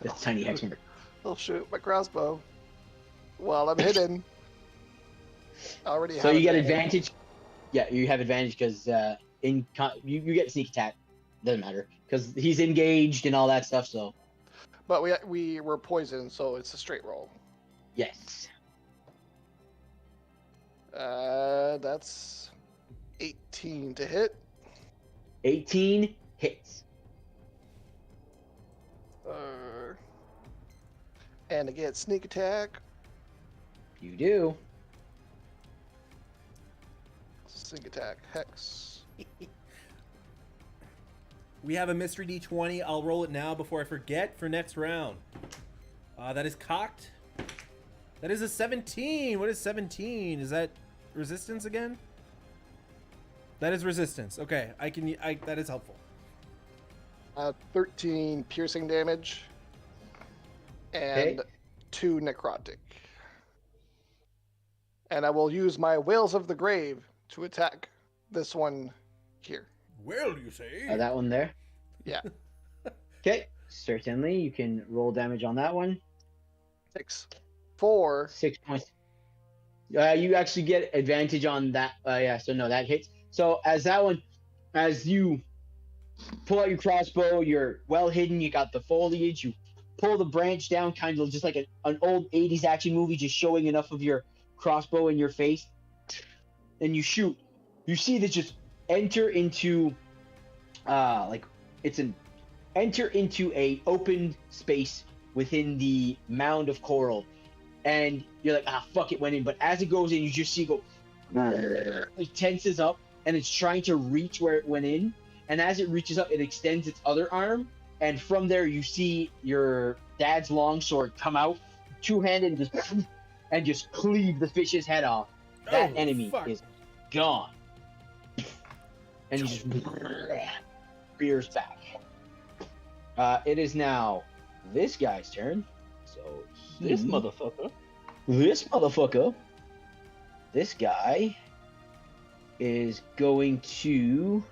that's a tiny hex mark. I'll shoot my crossbow while I'm hidden. I already So have you get it. advantage. Yeah, you have advantage because you get sneak attack. Doesn't matter because he's engaged and all that stuff. So But we were poisoned, so it's a straight roll. yes. That's 18 to hit. 18 hits. And again, sneak attack. You do. Sneak attack. Hex. We have a mystery D20. I'll roll it now before I forget for next round. That is cocked. That is a 17. What is 17? Is that resistance again? That is resistance. Okay, that is helpful. 13 piercing damage. And Okay. 2 necrotic. And I will use my Whales of the Grave to attack this one here. well, you say? That one there. Yeah. Okay. Certainly, you can roll damage on that one. 6. 4. 6 points. You actually get advantage on that. Yeah, so no, that hits. So as you pull out your crossbow, you're well hidden. You got the foliage. You pull the branch down, kind of just like an old 80s action movie, just showing enough of your crossbow in your face. And you shoot. You see this just enter into, enter into a open space within the mound of coral. And you're like, fuck, it went in. But as it goes in, you just see it go, it tenses up, and it's trying to reach where it went in. And as it reaches up, it extends its other arm. And from there, you see your dad's longsword come out, two-handed, and just cleave the fish's head off. That Oh, enemy fuck. is gone. And he just veers back. It is now this guy's turn. So This he- motherfucker. This motherfucker this guy is going to.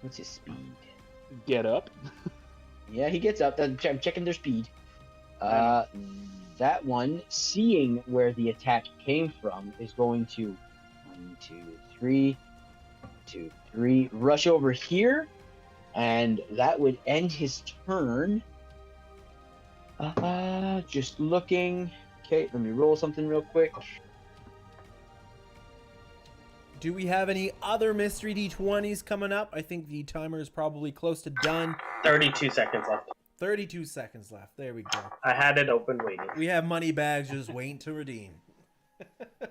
What's his speed? Get up. Yeah, he gets up. I'm checking their speed. That one, seeing where the attack came from, is going to 1, 2, 3, 2, 3, rush over here, and that would end his turn. Just looking. Okay, let me roll something real quick. Do we have any other mystery D20s coming up? I think the timer is probably close to done. 32 seconds left. 32 seconds left. There we go. I had it open waiting. We have money bags just waiting to redeem. A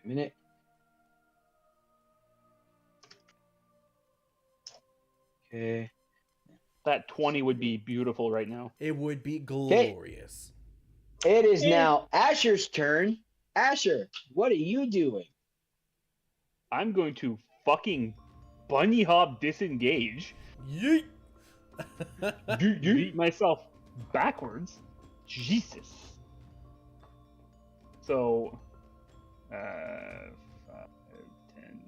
minute. Okay. That 20 would be beautiful right now. It would be glorious. It is now Asher's turn. Asher, what are you doing? I'm going to fucking bunny hop disengage. Yeet! Beat myself backwards. Jesus. So, 5, 10.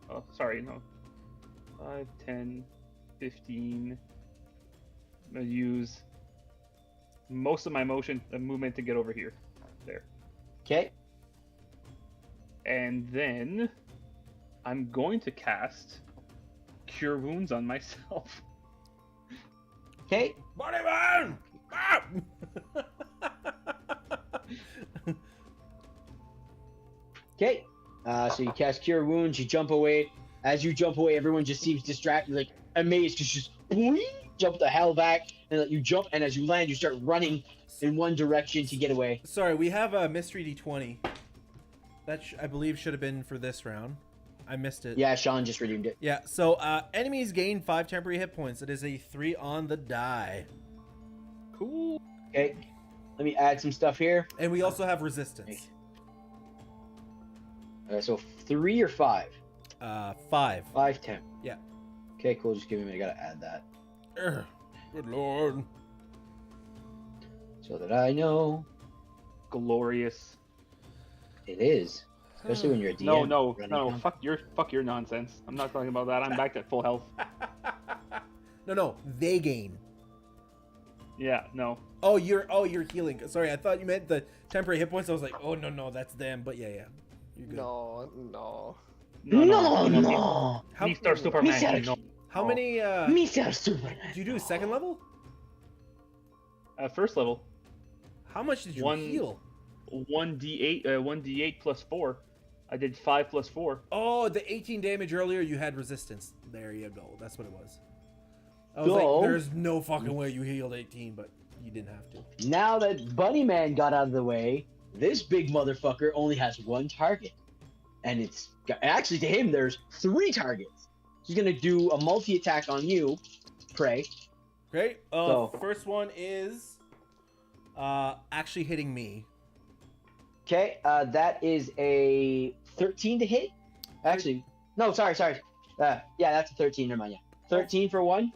Oh, sorry, no. 5, 10, 15. I'm gonna use most of my movement to get over here. There. Okay. And then I'm going to cast Cure Wounds on myself. Okay. Money man! Ah! Okay. So you cast Cure Wounds, you jump away. As you jump away, everyone just seems distracted, like amazed, because you just boing, jump the hell back, and you jump, and as you land, you start running in one direction to get away. Sorry, we have a mystery D20. That I believe should have been for this round. I missed it. Yeah, Sean just redeemed it. Yeah, so enemies gain 5 temporary hit points. It is a 3 on the die. Cool. Okay. Let me add some stuff here. And we also have resistance. So 3 or 5? 5. 5, 10. Yeah. Okay, cool. Just give me a minute. I gotta add that. Good lord. So that I know Glorious. it is. Especially when you're a DM. No. running around. Fuck your nonsense. I'm not talking about that. I'm back at full health. No, they gain. Yeah, no. Oh, you're healing. Sorry, I thought you meant the temporary hit points. I was like, oh no, that's them. But yeah, you're good. No. No. Mr. Superman. No. How many? Mr. Superman. Did you do second level? First level. How much did you One- heal? 1d8. 1d8 plus 4. I did 5 plus 4. Oh, the 18 damage earlier. You had resistance. There you go. That's what it was. I was Go. like, there's no fucking way you healed 18, but you didn't have to. Now that Bunny Man got out of the way, this big motherfucker only has 1 target. And it's actually to him, there's 3 targets. He's gonna do a multi-attack on you, Prey. Great. So- First one is actually hitting me. Okay, that is a 13 to hit. Actually, no, sorry. Yeah, that's a 13. Never mind. Yeah, 13 for 1.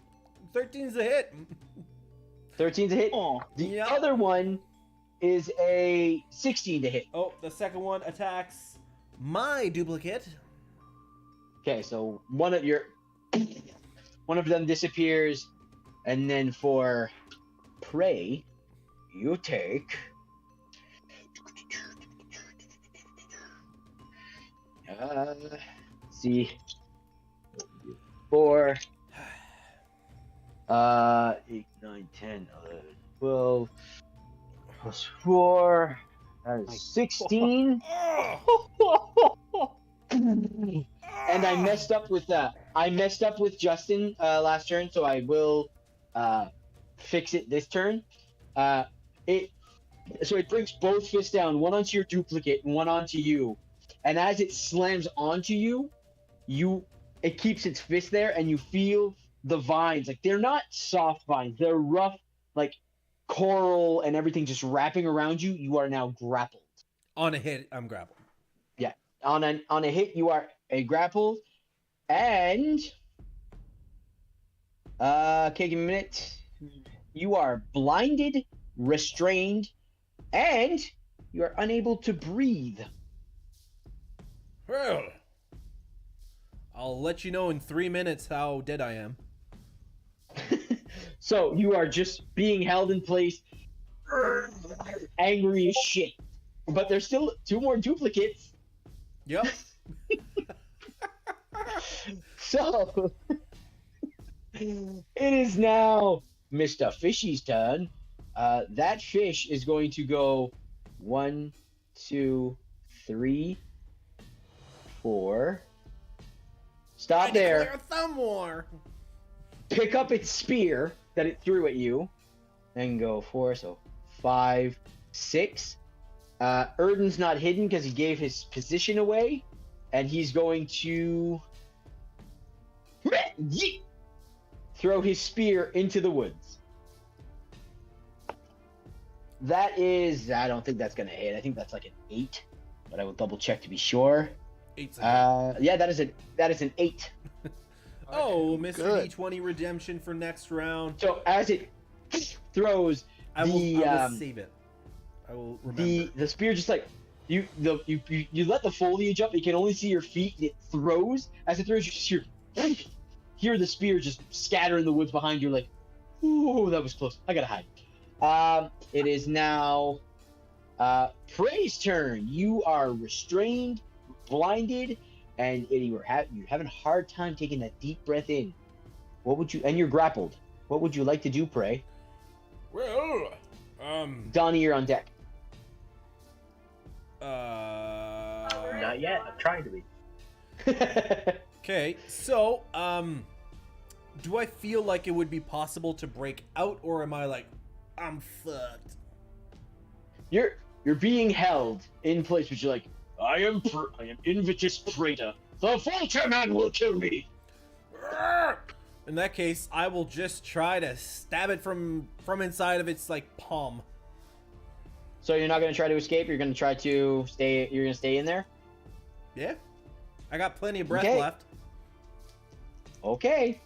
13's a hit. 13 to hit. Oh, The Yeah. other one is a 16 to hit. Oh, the second one attacks my duplicate. Okay, so one of them disappears, and then for Prey, you take. Let's see. 4. 8, 9, 10, 11, 12. Plus 4. That is 16. And I messed up with that. I messed up with Justin last turn, so I will fix it this turn. So it brings both fists down, one onto your duplicate and one onto you. And as it slams onto you, it keeps its fist there, and you feel the vines. Like, they're not soft vines, they're rough, like coral and everything just wrapping around you. You are now grappled. On a hit, I'm grappled. On a hit, you are grappled, and okay, give me a minute. You are blinded, restrained, and You are unable to breathe. Well, I'll let you know in 3 minutes how dead I am. So you are just being held in place, angry as shit. But there's still 2 more duplicates. Yep. So it is now Mr. Fishy's turn. That fish is going to go 1, 2, 3, 4. Stop there. Declare thumb war. Pick up its spear that it threw at you, and go 4, so 5, 6. Erden's not hidden because he gave his position away, and he's going to throw his spear into the woods. That is, I don't think that's gonna hit. I think that's like an 8, but I will double check to be sure. 8 Yeah, that is an 8. Oh, Mr. Good. D20 redemption for next round. So as it throws, I will save it. I will remember. the spear just like you let the foliage up. You can only see your feet. It throws. As it throws, you just hear the spear just scatter in the woods behind you. Like, ooh, that was close. I gotta hide. It is now Prey's turn. You are restrained, blinded, and you're having a hard time taking that deep breath in. What would you? And you're grappled. What would you like to do, Prey? Well, Donnie, you're on deck. Not yet. I'm trying to be. Okay, so, do I feel like it would be possible to break out, or am I like, I'm fucked? You're being held in place, but you're like, I am Invitus Praetor. The Vulture Man will kill me. In that case, I will just try to stab it from inside of its like palm. So you're not gonna try to escape. You're gonna try to stay. You're gonna stay in there. Yeah, I got plenty of breath Okay. left. Okay.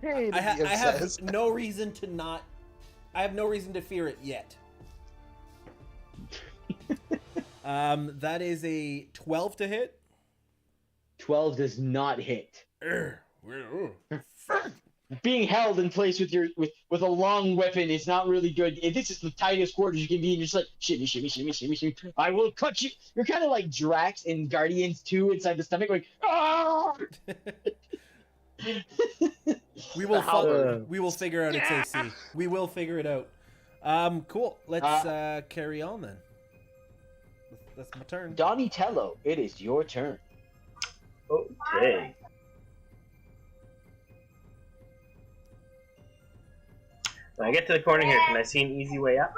Hey, I have says. no reason to not. I have no reason to fear it yet. That is a 12 to hit. 12 does not hit. well, Being held in place with your with a long weapon is not really good. This is the tightest quarters you can be, and you're just like shimmy, shimmy, shimmy, shimmy, shimmy. I will cut you. You're kind of like Drax in Guardians 2 inside the stomach, going ah. We will How- we will figure out its AC. We will figure it out. Cool. Let's carry on then. That's my turn. Donatello, it is your turn. Okay. When I get to the corner here, can I see an easy way up?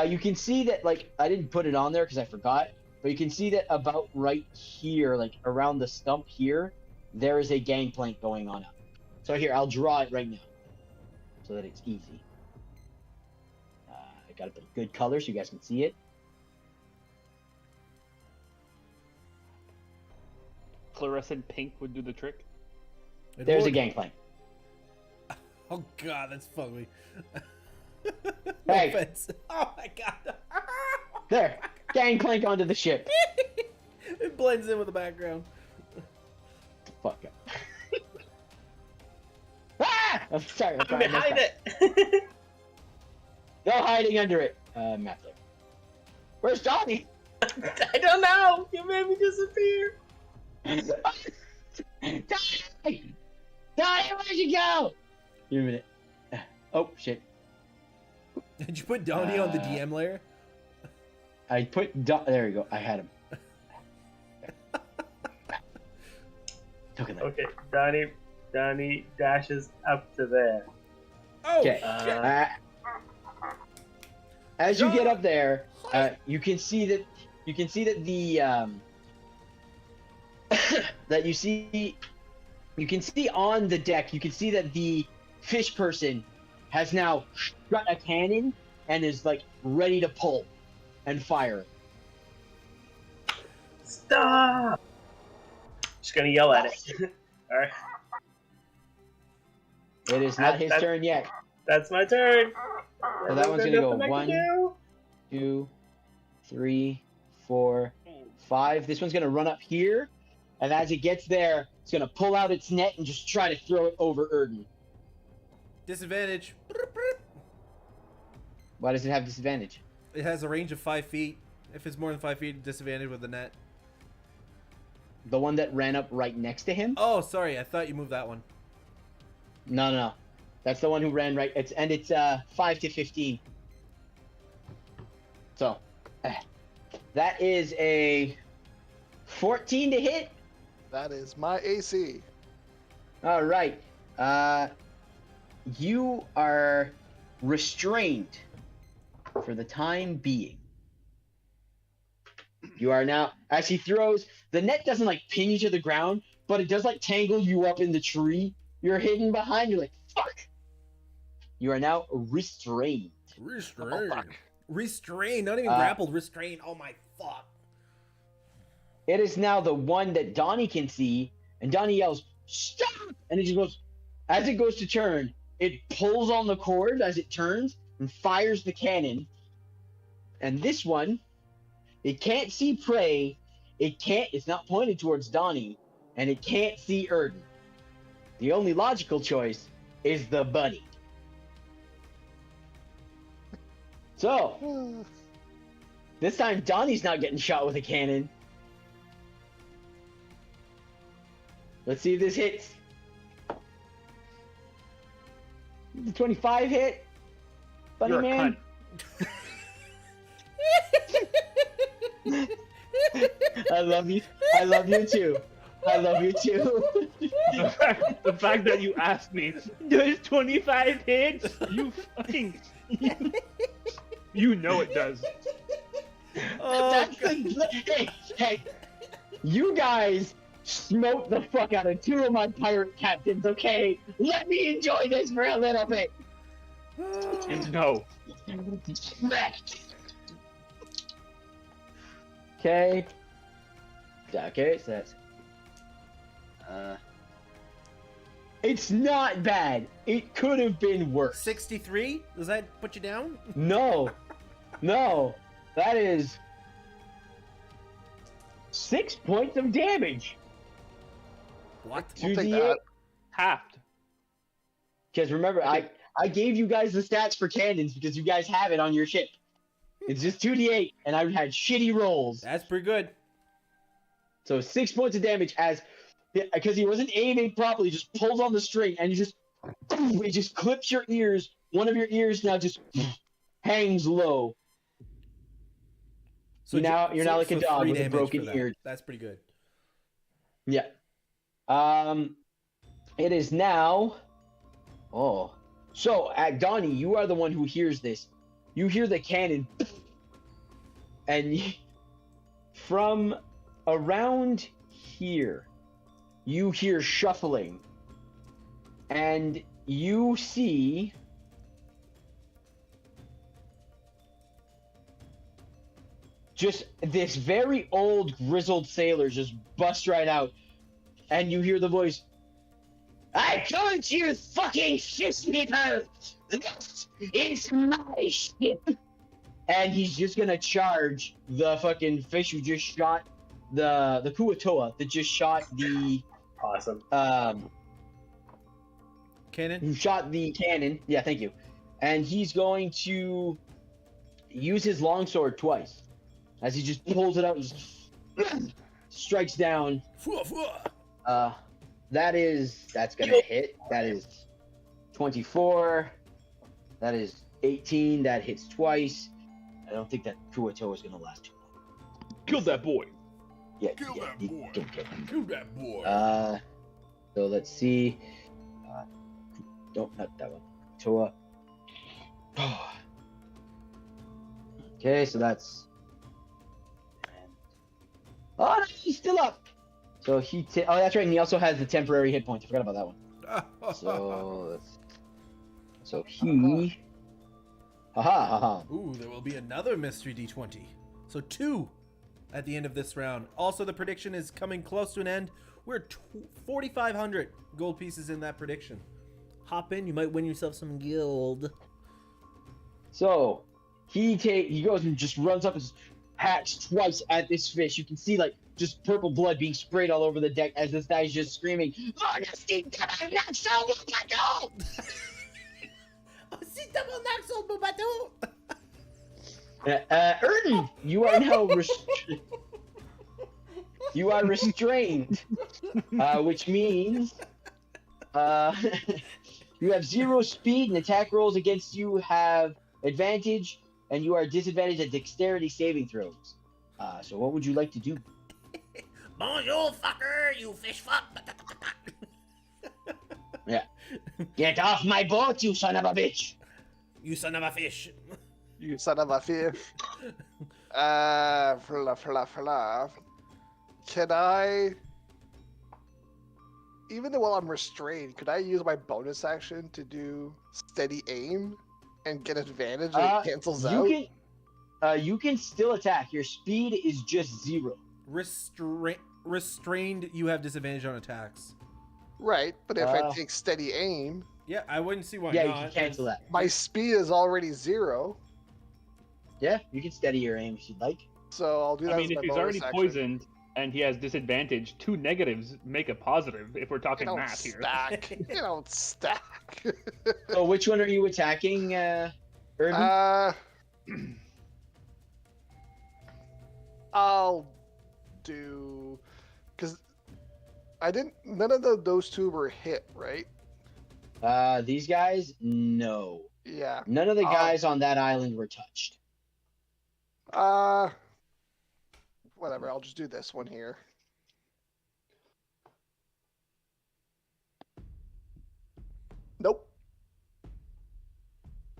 You can see that, like, I didn't put it on there because I forgot, but you can see that about right here, like around the stump here, there is a gangplank going on up. So here, I'll draw it right now so that it's easy. I got to put good color so you guys can see it. Fluorescent pink would do the trick. It There's a would. gangplank. Oh god, that's fugly. Hey. Offense. Oh my god. There, gangplank onto the ship. It blends in with the background. Fuck up. Ah! I'm sorry. I'm behind it. No hiding under it. Matthew. Where's Donnie? I don't know. You made me disappear. Donnie! Donnie, where'd you go? Give me a minute. Oh, shit. Did you put Donnie on the DM layer? I put there you go. I had him. Look at that. Okay, Donnie dashes up to there. Oh, Okay. shit. As you get up there, you can see that the that you can see on the deck. You can see that the fish person has now shot a cannon and is like ready to pull and fire. Stop! Just gonna yell at it. All right, It is not his turn yet. that's my turn. So that one's gonna go Nothing I can 1, do. 2, 3, 4, 5. This one's gonna run up here, and as it gets there, it's gonna pull out its net and just try to throw it over Erden. Disadvantage. Why does it have disadvantage? It has a range of 5 feet. If it's more than 5 feet, disadvantage with the net. The one that ran up right next to him? Oh, sorry. I thought you moved that one. No. That's the one who ran right. It's 5 to 15. So, that is a 14 to hit. That is my AC. All right. You are restrained for the time being. You are now, as he throws, the net doesn't like pin you to the ground, but it does like tangle you up in the tree you're hidden behind. You're like, fuck. You are now restrained. Restrained. Oh, fuck. Restrained. Not even grappled. Restrained. Oh my fuck. It is now the one that Donnie can see, and Donnie yells, stop! And it just goes, as it goes to turn, it pulls on the cord as it turns and fires the cannon. And this one, it can't see prey, it's not pointed towards Donnie, and it can't see Erden. The only logical choice is the bunny. So, this time Donnie's not getting shot with a cannon. Let's see if this hits. The 25 hit. Bunny You're a man. I love you. I love you too. I love you too. The fact that you asked me, does 25 hits? You fucking... You know it does. Oh, That's the hey, you guys smoked the fuck out of 2 of my pirate captains, okay? Let me enjoy this for a little bit. No. Okay. Okay, so that's it's not bad. It could have been worse. 63? Does that put you down? No. That is 6 points of damage. What? I'll take 2d8. that. Halved. Because remember, I gave you guys the stats for cannons because you guys have it on your ship. It's just 2d8, and I had shitty rolls. That's pretty good. So 6 points of damage because he wasn't aiming properly, just pulls on the string, and it just clips your ears. One of your ears now just hangs low. So you're now like a dog 3 with a damage broken for that. ear. That's pretty good. Yeah. It is now. Oh. So, Donnie, you are the one who hears this. You hear the cannon. And from around here, you hear shuffling. And you see just this very old, grizzled sailor just bust right out. And you hear the voice, I told you fucking shit people! This is my ship! And he's just gonna charge the fucking fish who just shot the Kuatoa that just shot the Awesome. Cannon? who shot the cannon. Yeah, thank you. And he's going to use his longsword twice. As he just pulls it out and just strikes down. That's gonna hit. That is 24. That is 18. That hits twice. I don't think that Kuatoa is gonna last too long. Killed that boy. Yeah, Kill that he boy. can kill him. Kill that boy. So let's see. Don't not that one. Kuatoa. Okay, so that's. Oh, no, he's still up. So oh, that's right. And he also has the temporary hit points. I forgot about that one. So he. Haha. Ooh, there will be another mystery D20. So 2 at the end of this round. Also, the prediction is coming close to an end. We're 4,500 gold pieces in that prediction. Hop in, you might win yourself some guild. So he goes and just runs up and says, hacks twice at this fish. You can see like just purple blood being sprayed all over the deck as this guy's just screaming, "Honesty, I'm not so much." Erden, you are now you are restrained, which means you have 0 speed and attack rolls against you have advantage, and you are disadvantaged at dexterity saving throws. So what would you like to do? Bonjour, fucker, you fish fuck. Yeah. Get off my boat, you son of a bitch! You son of a fish. You son of a fish. Can I, even while I'm restrained, could I use my bonus action to do steady aim and get advantage and it cancels out? You can still attack. Your speed is just 0. Restrained, you have disadvantage on attacks. Right, but if I take steady aim, Yeah, I wouldn't see why Yeah, not. you can cancel that. my speed is already 0. Yeah, you can steady your aim if you'd like. So I'll do that. I as mean, my if he's bonus already action. poisoned and he has disadvantage, 2 negatives make a positive if we're They talking don't math here. stack. They don't stack. So which one are you attacking, Erden? I'll do, because I didn't. None of those two were hit, right? These guys? No. Yeah. None of the guys on that island were touched. Whatever. I'll just do this one here. Nope.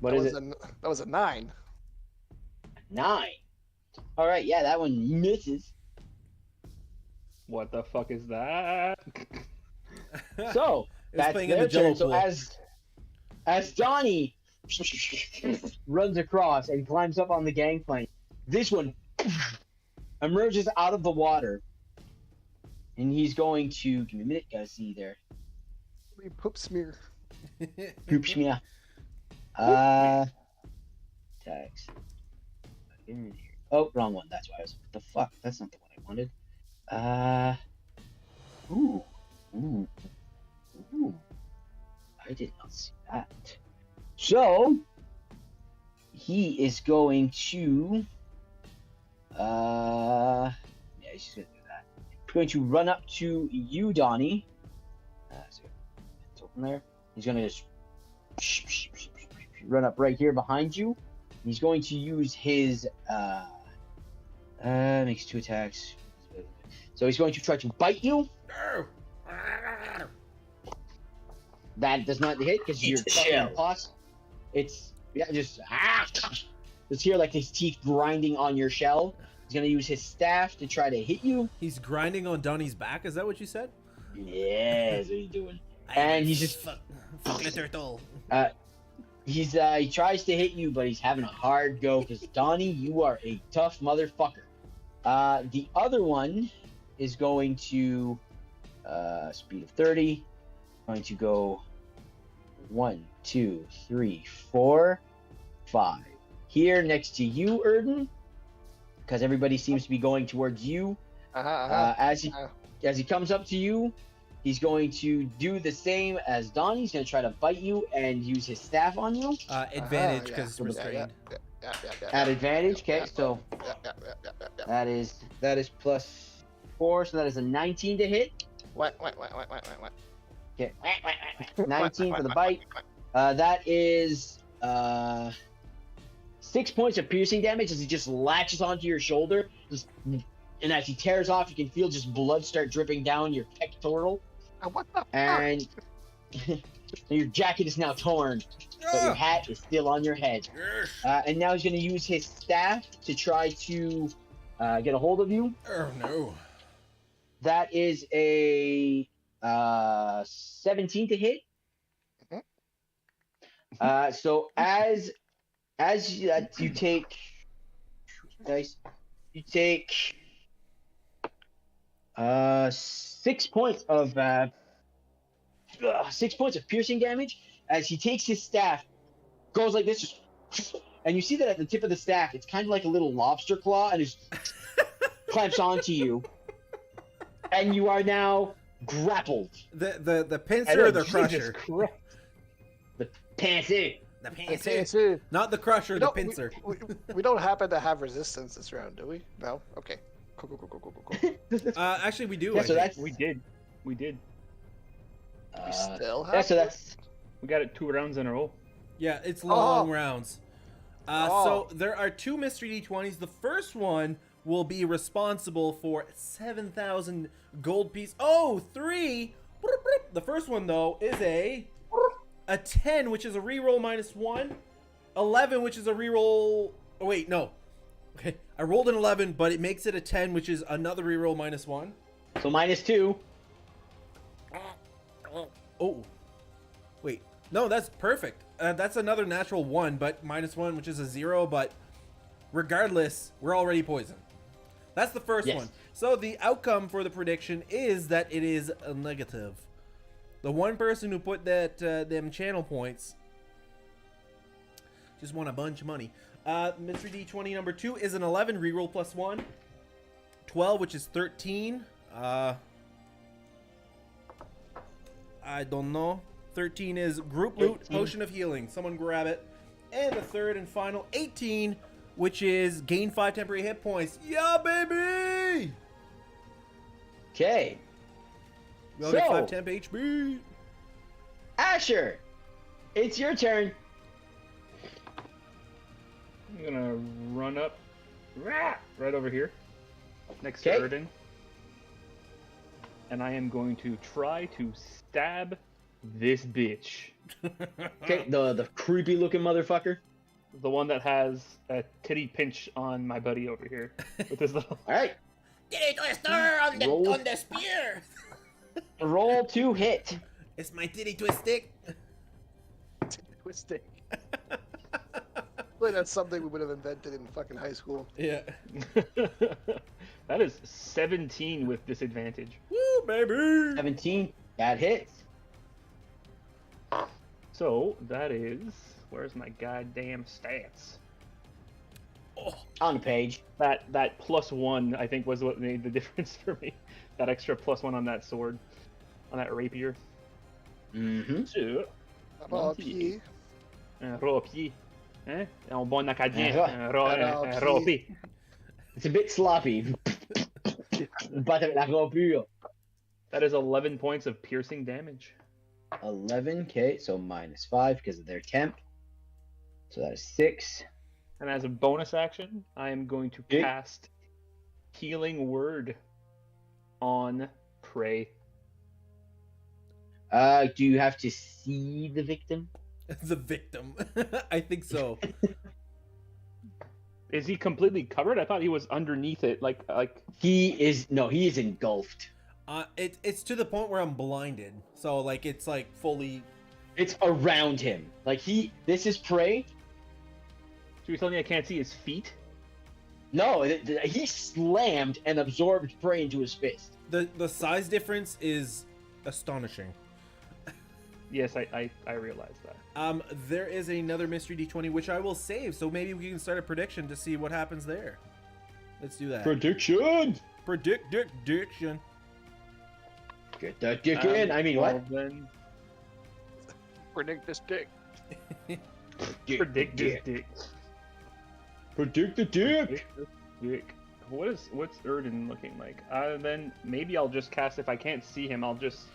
What is it? That was a 9. 9. All right, yeah, that one misses. What the fuck is that? So It was that's playing in their the Jello turn. So pool. as Donnie runs across and climbs up on the gangplank, this one emerges out of the water, and he's going to give me a minute. Gotta see there. Poop smear. Poop smear. Tags. Oh, wrong one. That's why I was. What the fuck? That's not the one I wanted. Ooh. I did not see that. So he is going to. Yeah, he's just gonna do that. He's going to run up to you, Donnie. So it's open there. He's gonna just run up right here behind you. He's going to use his makes 2 attacks. So he's going to try to bite you. That does not hit because you're fucking boss. It's just hear like his teeth grinding on your shell. He's gonna use his staff to try to hit you. He's grinding on Donnie's back. Is that what you said? Yeah, that's what he's doing. And he's just fuck the turtle. he tries to hit you, but he's having a hard go because Donnie, you are a tough motherfucker. The other one is going to speed of 30. Going to go 1, 2, 3, 4, 5. Here next to you, Erden, because everybody seems to be going towards you. As he comes up to you, he's going to do the same as Donnie. He's going to try to bite you and use his staff on you. Advantage because it's restrained. At advantage, okay, so that is +4, so that is a 19 to hit. What? Okay, 19 for the bite. That is 6 points of piercing damage as he just latches onto your shoulder. And as he tears off, you can feel just blood start dripping down your pectoral. What the And your jacket is now torn, but your hat is still on your head. And now he's going to use his staff to try to get a hold of you. Oh no. That is a 17 to hit. So as you take dice, you take 6 points of 6 points of piercing damage as he takes his staff, goes like this, just and you see that at the tip of the staff, it's kind of like a little lobster claw, and it clamps onto you, and you are now grappled. The pincer And or then, the Jesus crusher? Christ. The panther. The Okay, pincer. so Not the crusher, we the don't- pincer. we don't happen to have resistance this round, do we? No. Okay. Cool. Actually, we do. Yeah, I so think. that's We did. We did. We still have. yeah, so that's We got it 2 rounds in a row. Yeah, it's long Oh. rounds. Oh. So there are 2 mystery D20s. The first one will be responsible for 7,000 gold piece. Oh, 3. The first one though is a 10, which is a reroll -1. 11, which is a reroll. Oh wait, no. Okay, I rolled an 11, but it makes it a 10, which is another reroll -1. so -2. Oh, wait. No, that's perfect. That's another natural 1, but -1, which is a 0. But regardless, we're already poisoned. That's the first Yes. one. So the outcome for the prediction is that it is a negative. The one person who put that them channel points just won a bunch of money. Mystery D20 number 2 is an 11, reroll +1. 12, which is 13. I don't know. 13 is group loot, 18. potion of healing. Someone grab it. And the third and final 18, which is gain 5 temporary hit points. Yeah, baby! Okay. We all get So- 5 temp HP. Asher, it's your turn. I'm gonna run up right over here, next Okay. to Erden. And I am going to try to stab this bitch. Okay, the creepy looking motherfucker. The one that has a titty pinch on my buddy over here. With his little... All right, Titty twister on Roll. the spear. roll to hit. It's my titty twist stick. Twisting. Well, that's something we would have invented in fucking high school. Yeah. That is 17 with disadvantage. Woo, baby. 17. That hits. So that is... Where's my goddamn stats? On the page. That +1, I think, was what made the difference for me. That extra +1 on that sword. On that rapier. Mm-hmm. So, Oh, Gentil. Un rapier. Hein? Un bon acadien. Un Un rapier. It's a bit sloppy. But avec la rapure. That is 11 points of piercing damage. 11. Okay, so -5 because of their temp. So that is 6. And as a bonus action, I am going to Okay. cast Healing Word on Prey. Do you have to see the victim? The victim. I think so. Is he completely covered? I thought he was underneath it, like He is engulfed. It's to the point where I'm blinded. So like it's like fully. It's around him. Like this is prey. So you're telling me I can't see his feet? No, he slammed and absorbed prey into his fist. The size difference is astonishing. Yes, I realize that. There is another mystery D20 which I will save, so maybe we can start a prediction to see what happens there. Let's do that. Prediction. Prediction. Get that dick in. I mean, what? Well, then Predict this dick. predict this dick. Predict the dick. Predict this dick. What's Erden looking like? Then maybe I'll just cast. If I can't see him, I'll just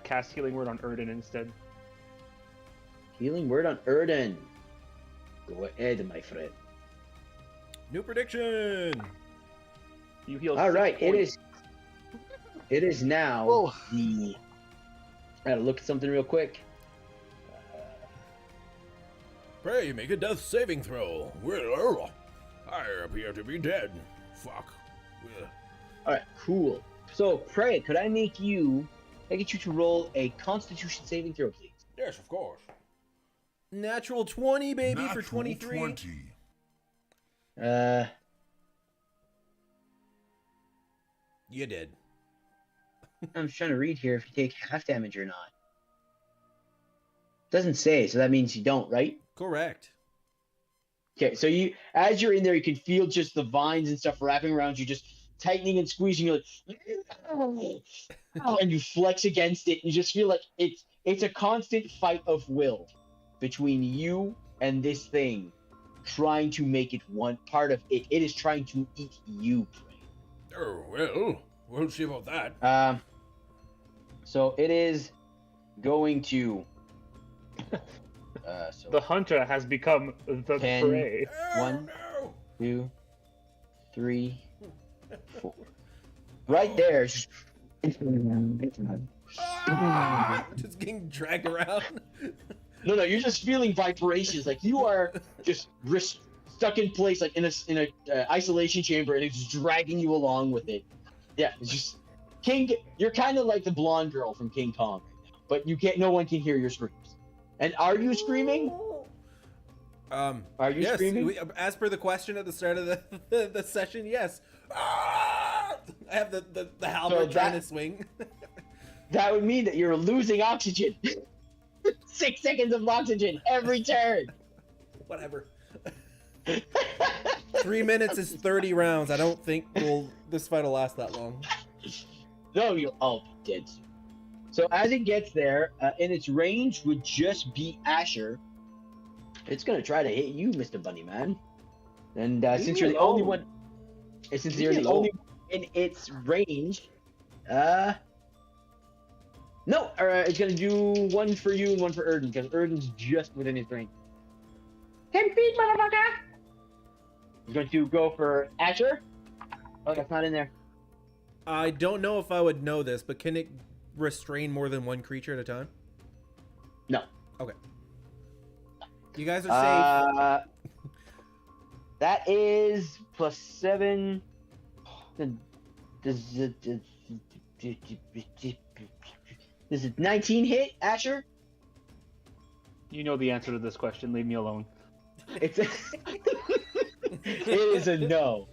cast Healing Word on Erden instead. Healing word on Erden. Go ahead, my friend. New prediction. You heal. All 6 right, it points. is. It is now Oh. the. I gotta look at something real quick. Pray make a death saving throw. Well, I appear to be dead. Fuck. Well, All right, cool. So, Prey, could I get you to roll a Constitution saving throw, please? yes, of course. Natural 20, baby, Natural for 23. 20. You did. I'm just trying to read here if you take half damage or not. Doesn't say, so that means you don't, right? Correct. Okay, so as you're in there, you can feel just the vines and stuff wrapping around you, just tightening and squeezing. You're like, and you flex against it. You just feel like it's a constant fight of will between you and this thing, trying to make it one part of it. It is trying to eat you, Prey. Oh, well, we'll see about that. So it is going to. So The hunter has become the 10. prey. One. No. 2, 3, 4. Right there. Just... Ah! Just getting dragged around. No, you're just feeling vibrations. Like you are just stuck in place, like in a isolation chamber, and it's just dragging you along with it. Yeah, it's just King. You're kind of like the blonde girl from King Kong right now, but you can't. No one can hear your screams. And are you screaming? Are you yes, screaming? as per the question at the start of the session, yes. Ah! I have the halberd trying to swing. That would mean that you're losing oxygen. 6 seconds of oxygen every turn. Whatever. 3 minutes is 30 rounds. I don't think this fight will last that long. No, you'll all be dead soon. So as it gets there, in its range would just be Asher. It's gonna try to hit you, Mr. Bunnyman. And since you're the only one, since you're the only one in its range, no, it's gonna do one for you and one for Erden, because Erden's just within his range. 10 feet, motherfucker! He's going to go for Asher. Oh, that's not in there. I don't know if I would know this, but can it restrain more than one creature at a time? No. Okay. You guys are safe. That is +7. Does it 19 hit, Asher? You know the answer to this question. Leave me alone. It is a no.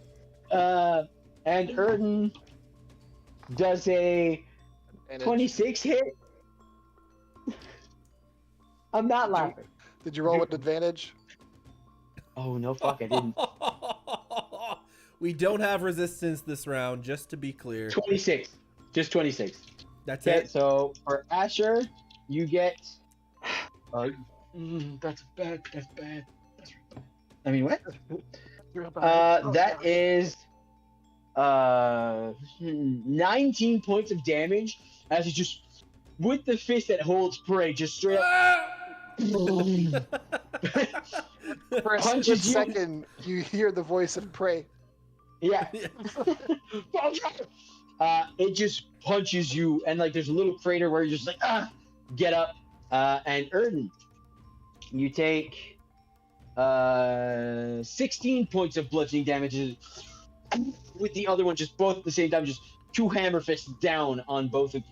And Erden does a 26 hit. I'm not laughing. Did you roll with advantage? Oh, no, fuck, I didn't. We don't have resistance this round, just to be clear. 26. Just 26. That's Okay, it. so for Asher, you get... that's bad. I mean, what? That is 19 points of damage as he just, with the fist that holds Prey, just straight up For a split second, you hear the voice of Prey. Yeah. It just punches you, and like there's a little crater where you're just like, get up. And Erden, you take 16 points of bludgeoning damage with the other one, just both at the same time, just 2 hammer fists down on both of you.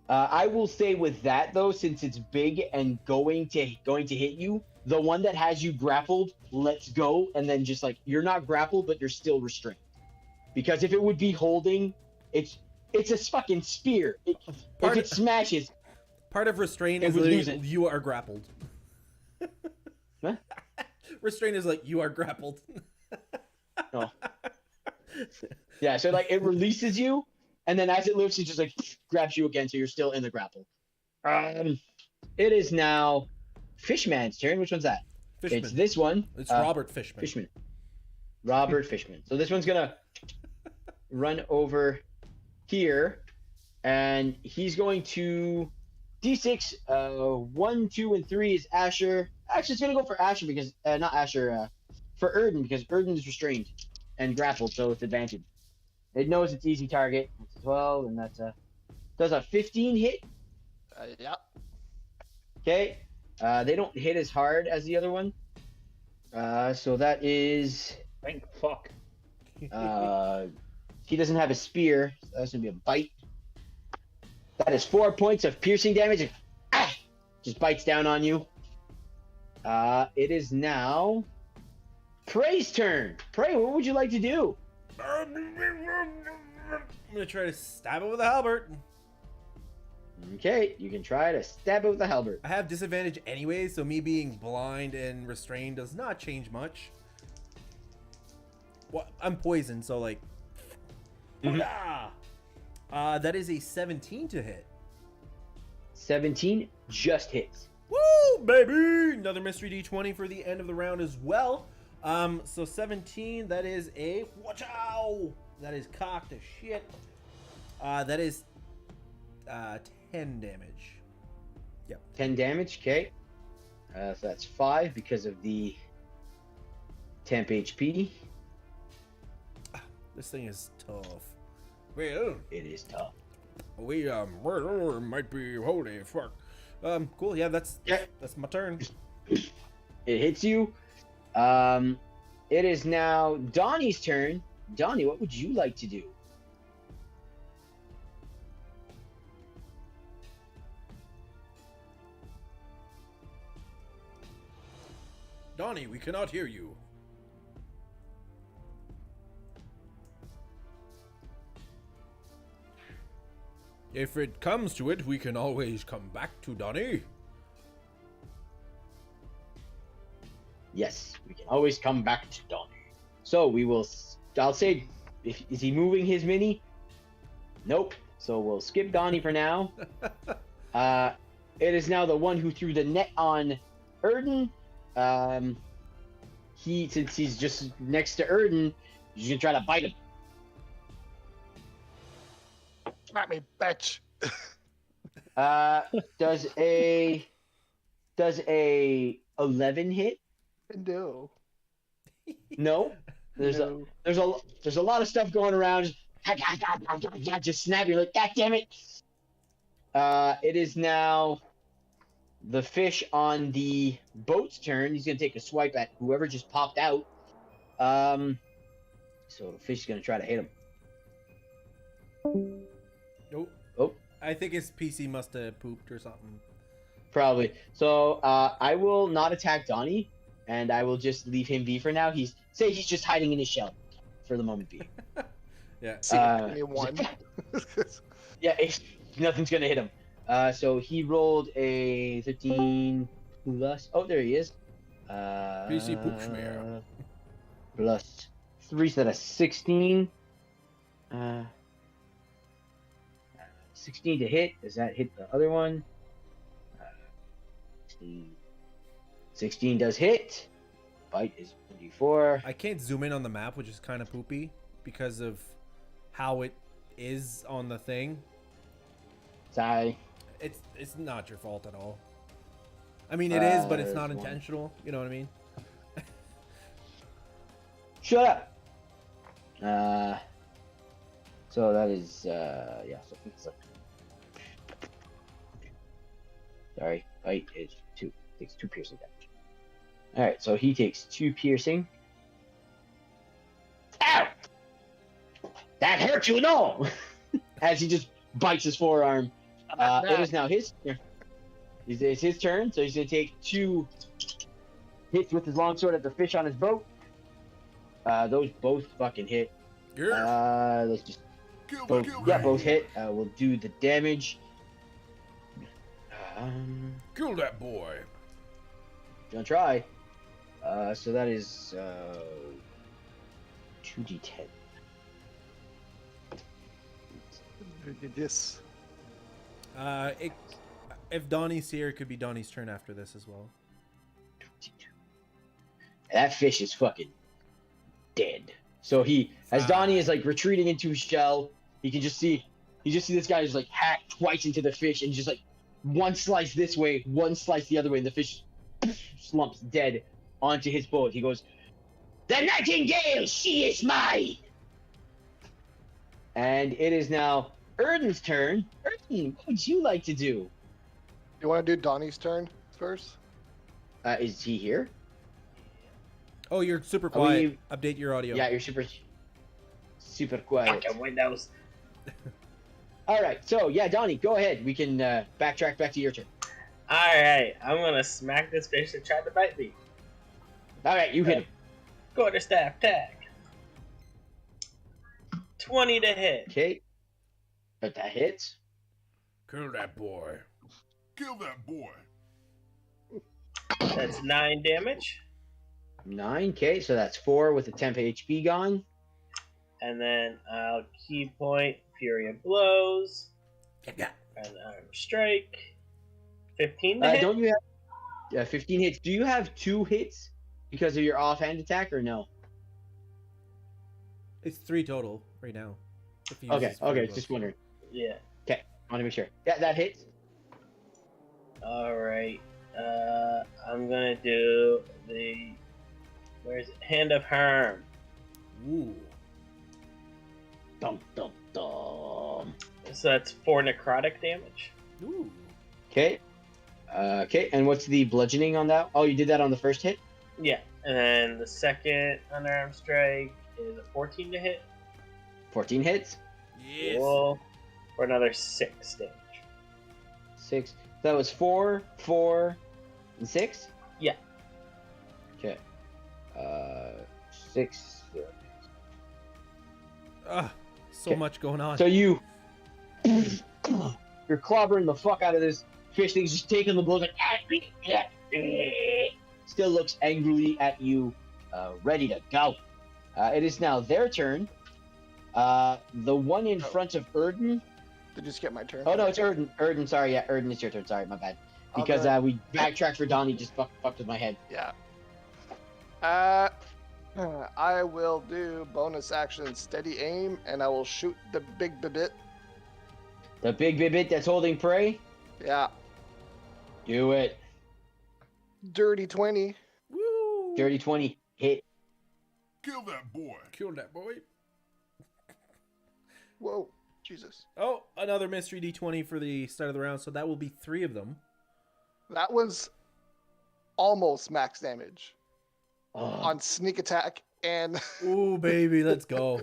I will say with that though, since it's big and going to hit you, the one that has you grappled lets go, and then just like you're not grappled, but you're still restrained. Because if it would be holding, it's a fucking spear. If it smashes. Part of restraint It is would lose literally it. you are grappled. Huh? Restraint is like you are grappled. Oh. Yeah, so like it releases you, and then as it lifts, it just like grabs you again, so you're still in the grapple. It is now Fishman's turn. Which one's that? Fishman. It's this one. It's Robert Fishman. Fishman. Robert Fishman. So this one's gonna run over here, and he's going to D6. 1, 2, and 3 is Asher. Actually, it's gonna go for Asher because not Asher. For Erden because Erden is restrained and grappled, so it's advantage. It knows it's easy target. It's 12, and that's does a 15 hit. Yeah. Okay. They don't hit as hard as the other one. So that is. Thank fuck. He doesn't have a spear, so that's gonna be a bite. That is 4 points of piercing damage. And, just bites down on you. It is now Prey's turn. Prey, what would you like to do? I'm gonna try to stab it with a halberd. Okay, you can try to stab it with the halberd. I have disadvantage anyway, so me being blind and restrained does not change much. Well, I'm poisoned, so like. Hoo-yah! That is a 17 to hit. 17 just hits. Woo, baby! Another mystery D20 for the end of the round as well. So 17, that is a watchow! That is cocked as shit. That is 10 damage. Yep. 10 damage, okay. So that's 5 because of the temp HP. This thing is tough. Well, It is tough. we might be holy fuck. Cool. Yeah, that's my turn. It hits you. It is now Donnie's turn. Donnie, what would you like to do? Donnie, we cannot hear you. If it comes to it, we can always come back to Donnie. Yes, we can always come back to Donnie. So we will. I'll say, is he moving his mini? Nope. So we'll skip Donnie for now. It is now the one who threw the net on Erden. Since he's just next to Erden, he's gonna try to bite him. At me, bitch. Does a 11 hit? No. No. There's No. a lot of stuff going around. Just snapping like, God damn it! It is now the fish on the boat's turn. He's gonna take a swipe at whoever just popped out. So the fish is gonna try to hit him. Nope. Oh, I think his PC must have pooped or something. probably. So I will not attack Donnie, and I will just leave him be for now. He's just hiding in his shell for the moment being. Yeah. See, give me one. Yeah, nothing's gonna hit him. So he rolled a 13 plus. Oh, there he is. PC Poopschmear. Plus 3, so that's 16. 16 to hit. Does that hit the other one? 16 does hit. Bite is 24. I can't zoom in on the map, which is kind of poopy because of how it is on the thing. Sorry. It's not your fault at all. I mean, it is, but it's there's not one. intentional. You know what I mean? Shut up. So that is yeah. So it's sorry, bite is 2. Takes 2 piercing damage. All right, so he takes 2 piercing. Ow! That hurt you, no? As he just bites his forearm. It is now his turn. It's his turn, so he's gonna take 2 hits with his longsword at the fish on his boat. Those both fucking hit. Yeah. Let's just Kill, both, kill, yeah, kill. both hit. We'll do the damage. Kill that boy. Gonna try. So that is 2d10. This. If Donnie's here, it could be Donnie's turn after this as well. That fish is fucking dead. So as Donnie is like retreating into his shell, you just see this guy is like hacked twice into the fish and just like one slice this way, one slice the other way, and the fish slumps dead onto his boat. He goes, "The nightingale, she is mine!" And it is now Erden's turn. Erden, what would you like to do? You want to do Donnie's turn first? Is he here? Oh, you're super Are quiet. Update your audio. Yeah, you're super quiet. Fucking Windows. All right, so yeah, Donnie, go ahead. We can backtrack back to your turn. Alright, I'm gonna smack this fish that tried to bite me. All right, you hit him. Quarterstaff tag. 20 to hit. Okay. But that hits. Kill that boy. Kill that boy. That's 9 damage. 9. So that's 4 with the temp HP gone. And then I'll key point Fury of Blows. Yeah. And Arm Strike. 15 to hit. Don't you have 15 hits? Do you have 2 hits because of your offhand attack or no? It's 3 total right now. if he uses Okay, Fury okay, Blow. just wondering. Yeah. Okay, I want to make sure. Yeah, that hits. Alright. I'm gonna do the... Where's it? Hand of Harm. Ooh. Dum dum dum. So that's 4 necrotic damage. Ooh. Okay. Okay, and what's the bludgeoning on that? Oh, you did that on the first hit? Yeah. And then the second unarmed strike is a 14 to hit. 14 hits. Yes. Roll for another 6 damage. 6. That was 4, 4, and 6? Yeah. Okay. 6. Ah, so Okay. much going on. So you're clobbering the fuck out of this fish thing, just taking the blows like still looks angrily at you, ready to go. It is now their turn. The one in front of Erden. Did you skip my turn? Oh no, it's Erden. Erden, sorry, yeah, Erden, it's your turn. Sorry, my bad. Because we backtracked for Donnie, just fucked with my head. Yeah. I will do bonus action steady aim, and I will shoot the big bibit. The big bibbit that's holding prey. Yeah. Do it. Dirty 20. Woo. Dirty 20 hit. Kill that boy. Kill that boy. Whoa. Jesus. Oh, another mystery D20 for the start of the round, so that will be 3 of them. That was almost max damage Oh, on sneak attack and Ooh, baby, let's go.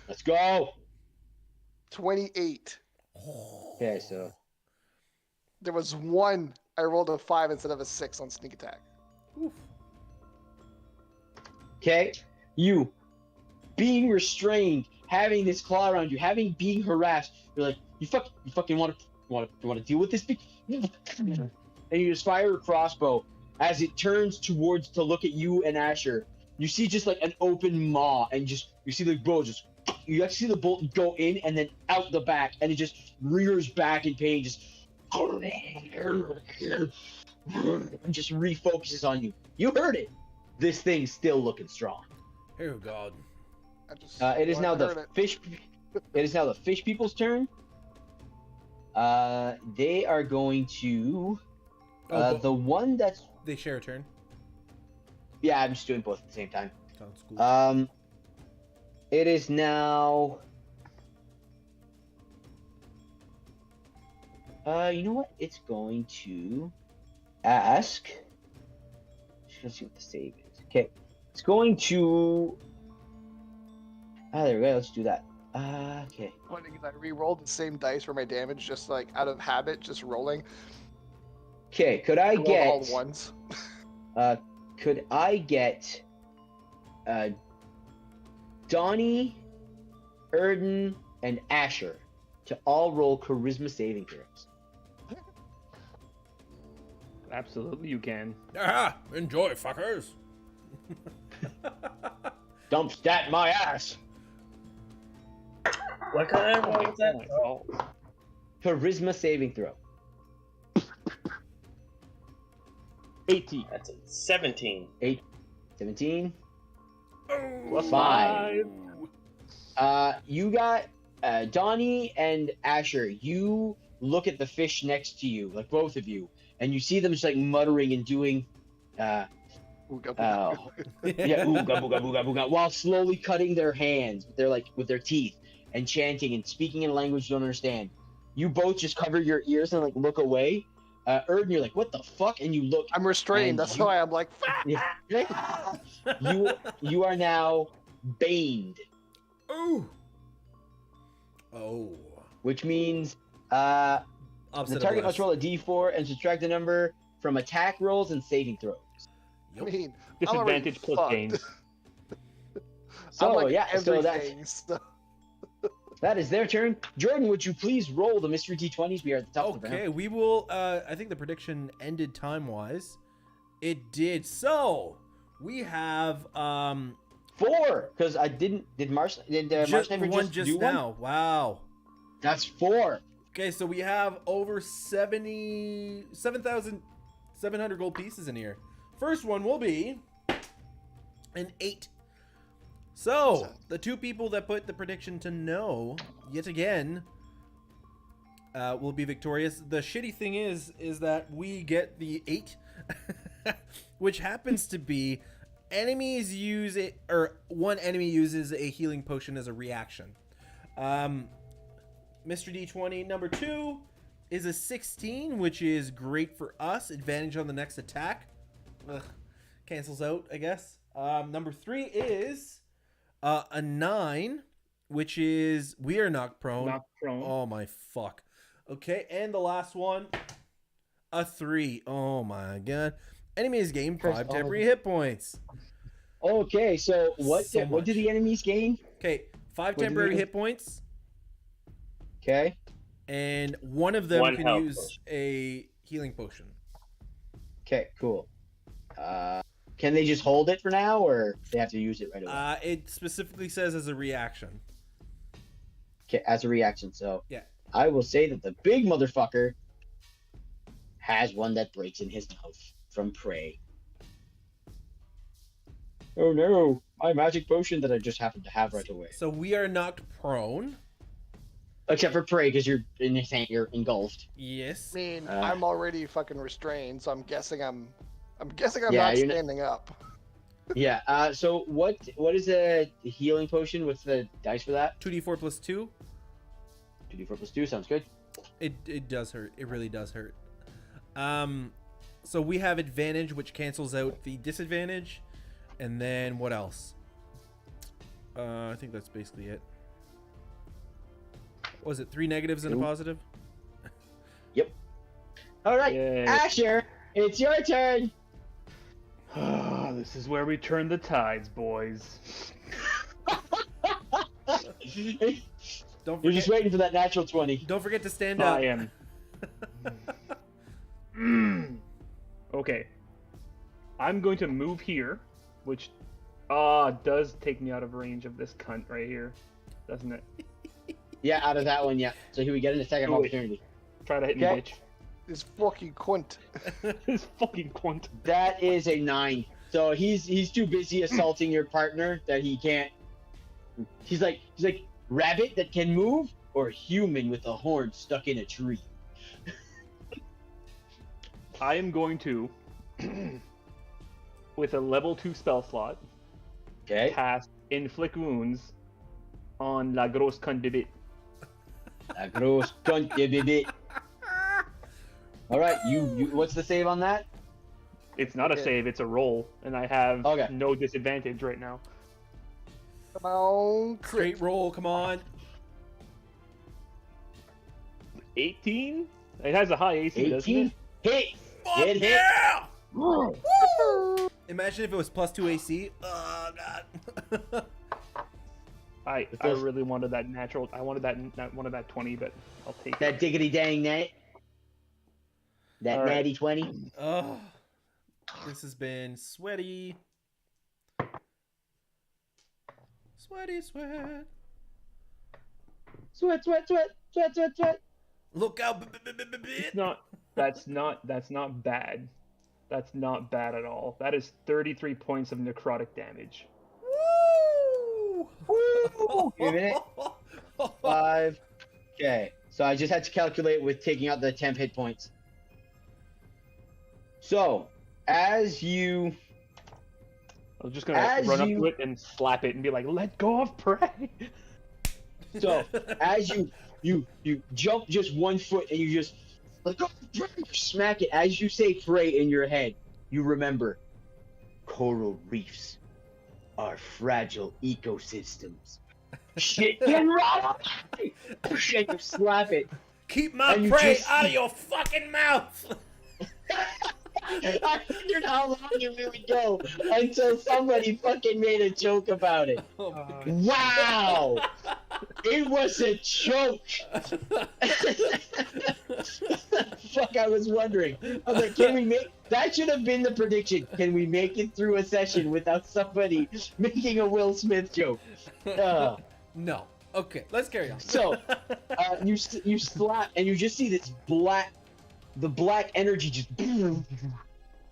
let's go. 28. Okay, so There was one. I rolled a 5 instead of a 6 on sneak attack. Oof. okay, you being restrained, having this claw around you, being harassed. You're like, you fucking want to deal with this? And you just fire a crossbow. As it turns towards to look at you and Asher, you see just like an open maw, and just you see the bow just. You actually see the bolt go in and then out the back, and it just rears back in pain, just refocuses on you. You heard it. This thing's still looking strong. Oh God. I just It is now heard the it. fish. It is now the fish people's turn. They are going to. The one that's. They share a turn. Yeah, I'm just doing both at the same time. Sounds cool. It is now. You know what? It's going to ask. Just gonna see what the save is. Okay, it's going to. There we go. Let's do that. Okay. Funny because I re-rolled the same dice for my damage, just like out of habit, just rolling. Okay. Could I Rolled all get? the ones. Could I get? Donnie, Erden, and Asher to all roll charisma saving throws. Absolutely, you can. Ah, enjoy, fuckers. Dump stat my ass. What kind of roll is that? Oh, Charisma saving throw. 18. That's a 17. 17. Plus 5. You got Donnie and Asher. You look at the fish next to you, like both of you, and you see them just like muttering and doing, Ooga yeah, ooga booga booga booga, while slowly cutting their hands with their teeth and chanting and speaking in a language you don't understand. You both just cover your ears and like look away. Erden, you're like, what the fuck? And you look. I'm restrained. And That's you- why I'm like, You are now baned, Ooh. Oh. which means Opposite the of target bless. must roll a d4 and subtract the number from attack rolls and saving throws. I mean, Disadvantage plus fucked. gain. So I'm like yeah, so everything. So That is their turn. Jordan, would you please roll the mystery D20s? We are at the top of the Okay, round. we will. I think the prediction ended time-wise. It did. So we have 4, because I didn't. Did Marsh just Sniper one just just do one? now. Wow. That's 4. Okay, so we have over 7,700 gold pieces in here. First one will be an 8. So the two people that put the prediction to no, yet again, will be victorious. The shitty thing is that we get the 8, which happens to be enemies use it, or one enemy uses a healing potion as a reaction. Mr. D20 number 2 is a 16, which is great for us. Advantage on the next attack. Ugh, cancels out, I guess. Number 3 is a 9, which is we are knocked prone. Knocked prone. Oh my fuck. Okay, and the last one, a 3. Oh my god. Enemies gain 5 temporary hit points. Okay, so what So what much. do the enemies gain? Okay, 5 What do temporary they- hit points, Okay. and one of them One can health use potion. a healing potion. Okay, cool. Can they just hold it for now, or they have to use it right away? It specifically says as a reaction. Okay, as a reaction. So Yeah. I will say that the big motherfucker has one that breaks in his mouth from prey. Oh no, my magic potion that I just happened to have right away. So we are knocked prone. Except for prey, because you're you're engulfed. Yes. I mean, Uh. I'm already fucking restrained, so I'm guessing I'm Yeah, not you're not- standing up. Yeah. So what is a healing potion? What's the dice for that? 2d4 plus 2. 2d4 plus 2 sounds good. It does hurt. It really does hurt. So we have advantage, which cancels out the disadvantage, and then what else? I think that's basically it. What was it 3 negatives and a Ooh. positive? All right, Yay. Asher, it's your turn. This is where we turn the tides, boys. Don't You're just forget. waiting for that natural 20. Don't forget to stand up. I am. Okay. I'm going to move here, which does take me out of range of this cunt right here, doesn't it? Yeah, out of that one, yeah. So here we get an attack of Do it. opportunity. Try to hit me, Okay. bitch. This fucking quint. This fucking quant. That is a 9. So he's too busy assaulting your partner that he can't. He's like rabbit that can move, or human with a horn stuck in a tree. I am going to, with a level 2 spell slot, Okay. cast Inflict Wounds on La Grosse Cunt de Bit. La grosse cunt de bébé. All right, you. What's the save on that? It's not a Okay. save, it's a roll, and I have Okay. no disadvantage right now. Come on, crit. Straight roll. Come on. 18? It has a high AC, doesn't 18. it? Hit. Fuck Hit. yeah! Imagine if it was plus 2 AC. Oh god. I It does- really wanted that natural. I wanted that 20, but I'll take That it. diggity dang net. That All right. natty 20. Oh, this has been sweaty. Sweaty sweat. Sweat, sweat, sweat, sweat, sweat, sweat. Look out, It's bit. not. That's not bad. That's not bad at all. That is 33 points of necrotic damage. Woo! Woo! Give me a minute. 5. Okay, so I just had to calculate with taking out the temp hit points. So, as you I was just gonna As run up you- to it and slap it and be like, "Let go of prey." as you jump just 1 foot and you just like smack it as you say pray in your head, you remember coral reefs are fragile ecosystems. Shit can rot. And you slap it. Keep my And you prey just- out of your fucking mouth. I wondered how long it would go until somebody fucking made a joke about it. Oh, Wow! It was a joke. Fuck, I was wondering. I was like, can we make that? Should have been the prediction. Can we make it through a session without somebody making a Will Smith joke? No. Okay, let's carry on. So, you slap and you just see this the black energy just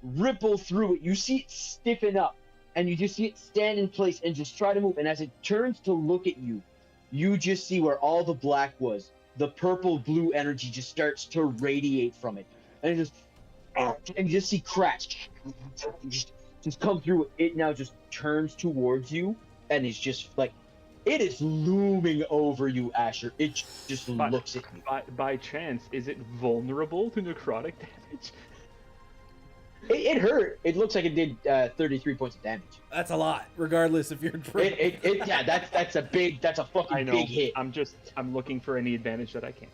ripple through it. You see it stiffen up, and you just see it stand in place and just try to move. And as it turns to look at you, you just see where all the black was. The purple blue energy just starts to radiate from it, and it you just see cracks just come through. It now just turns towards you, and it's just like it is looming over you, Asher. It just looks at you. By chance, is it vulnerable to necrotic damage? It hurt. It looks like it did 33 points of damage. That's a lot, regardless if you're. Yeah, that's a fucking big hit. I'm looking for any advantage that I can.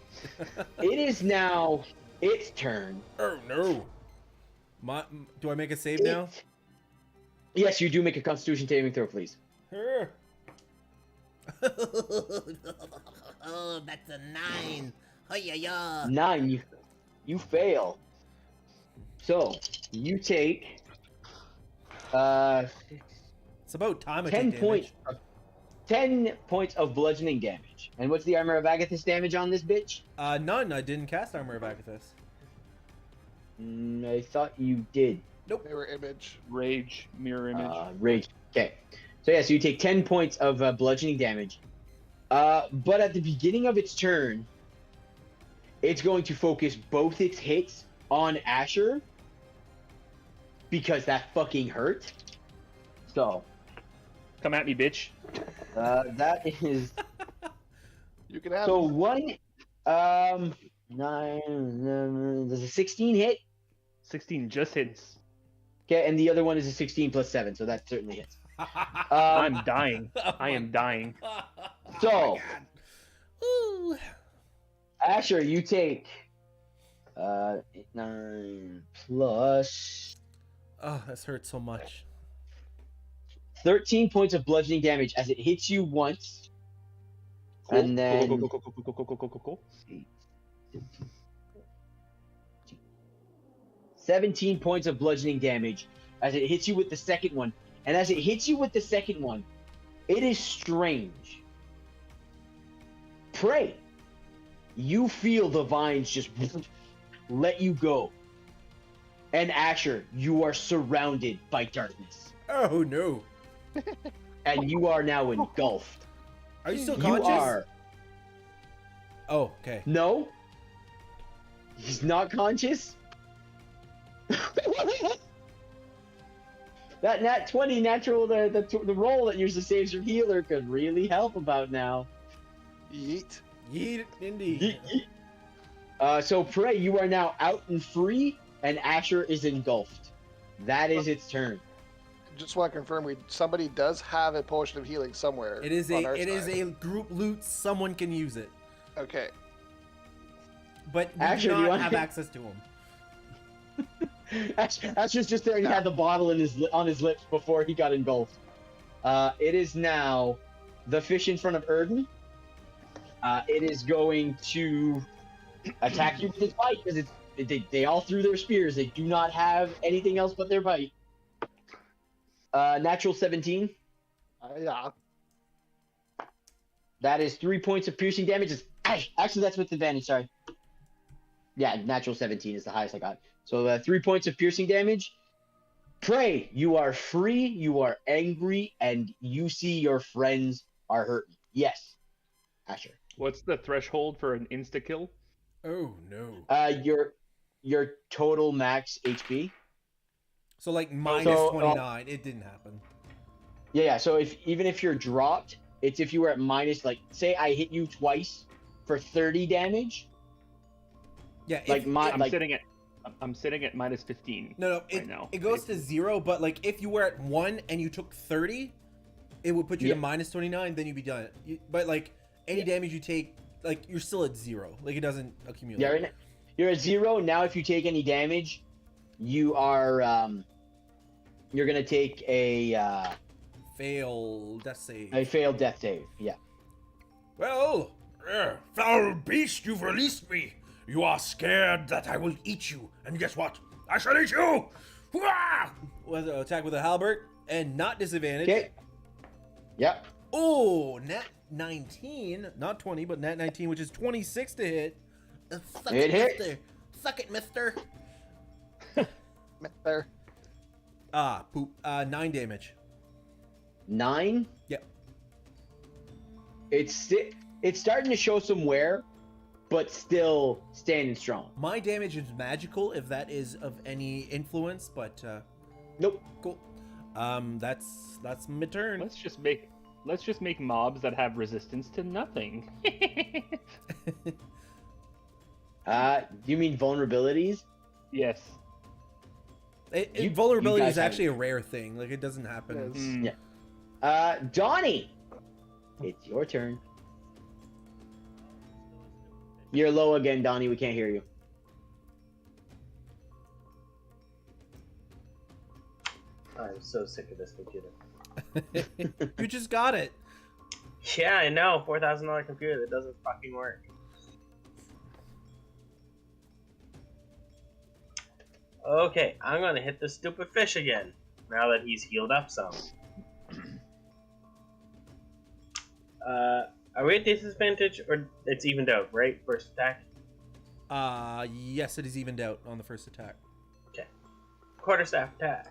It is now its turn. Oh no! Do I make a save now? Yes, you do make a Constitution saving throw, please. Oh, that's a 9. Oh, yeah. 9. You fail. So you take It's about time I 10 take points. damage. 10 points of bludgeoning damage. And what's the Armor of Agathis damage on this bitch? None. I didn't cast Armor of Agathis. I thought you did. Mirror image. Rage, mirror image. Rage. Okay. So yeah, so you take 10 points of bludgeoning damage. But at the beginning of its turn, it's going to focus both its hits on Asher because that fucking hurt. So Come at me, bitch. that is You can have so it. one 9 does a 16 hit? 16 just hits. Okay, and the other one is a 16 plus 7, so that certainly hits. I'm dying. I am dying. So, Ooh. Asher, you take 9 plus Oh, this hurts so much. 13 points of bludgeoning damage as it hits you once. And then Cool. 17 points of bludgeoning damage as it hits you with the second one. And as it hits you with the second one, it is strange. Pray. You feel the vines just let you go. And Asher, you are surrounded by darkness. Oh no! And you are now engulfed. Are you still You conscious? are. Oh, okay. No. He's not conscious. That nat 20 natural, the roll that uses saves your healer could really help about now. Yeet. Yeet, indeed. So Prey, you are now out and free, and Asher is engulfed. That is its turn. Just want to confirm, somebody does have a potion of healing somewhere. It is on our a side. group loot. Someone can use it, Okay. but we Asher, do do you not want- have access to them. Asher's just there and he had the bottle on his lips before he got engulfed. It is now the fish in front of Erden. It is going to attack you with its bite because they all threw their spears. They do not have anything else but their bite. Natural 17. Yeah. That is 3 points of piercing damage. Actually, that's with advantage. Sorry. Yeah, natural 17 is the highest I got. So 3 points of piercing damage. Pray, you are free, you are angry, and you see your friends are hurting. Yes, Asher. What's the threshold for an insta kill? Oh no! Your total max HP. So like minus So, 29. It didn't happen. Yeah. So even if you're dropped, it's if you were at minus, like, say I hit you twice for 30 damage. Yeah. Like I'm sitting at minus 15. No. right now. It goes to 0. But like if you were at 1 and you took 30, it would put you to Yeah. minus 29. Then you'd be done. But like any damage you take, like you're still at 0. Like it doesn't accumulate. Yeah, right now, you're at 0. Now if you take any damage, you are you're gonna take a Fail death save. failed death save. Yeah. Well, foul beast, you've released me. You are scared that I will eat you. And guess what? I shall eat you! Wah! Attack with a halberd and not disadvantage. Okay. Yep. Oh, nat 19, not 20, but nat 19, which is 26 to hit. Suck It hits. mister. Suck it, mister. There. Ah, poop. 9 damage. 9. Yep. It's starting to show some wear, but still standing strong. My damage is magical, if that is of any influence, but Nope. cool. That's my turn. Let's just make mobs that have resistance to nothing. Do you mean vulnerabilities? Yes. Vulnerability guys is actually a rare thing. Like, it doesn't happen. Yes. Mm. Yeah. Donnie, it's your turn. You're low again, Donnie. We can't hear you. I'm so sick of this computer. You just got it. Yeah, I know. $4,000 computer that doesn't fucking work. Okay, I'm gonna hit the stupid fish again. Now that he's healed up some. Are we at disadvantage or it's evened out, right? First attack? Yes, it is evened out on the first attack. Okay. Quarterstaff attack.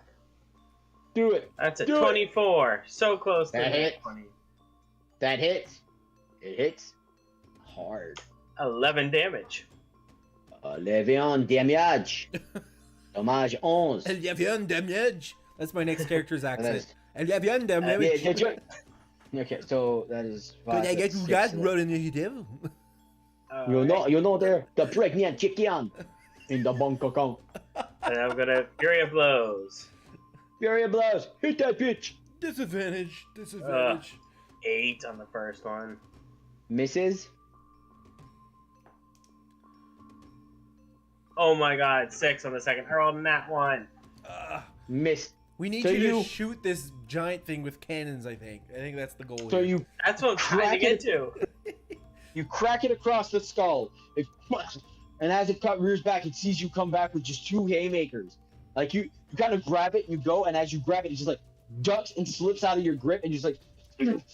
Do it. That's a Do it. 24. So close to That the hits. 20. That hits. It hits hard. 11 damage. Levion damage. Dommage 11. El y avait un damage. That's my next character's And accent. that's- El y avait un damage. Okay, so that is five. Could I get that's you six, guys so- running initiative? You know there, the pregnant chicken in the bank account. And I'm gonna Fury of Blows. Fury of blows. Hit that bitch. Disadvantage. Disadvantage. 8 on the first one. Misses. Oh my god, 6 on the second. I rolled that one. Missed. We need So you to you- shoot this giant thing with cannons, I think. I think that's the goal So here. you That's what I'm trying to get to. crack it across the skull. And as it rears back, it sees you come back with just 2 haymakers. Like you kind of grab it and you go, and as you grab it, it just like ducks and slips out of your grip and just like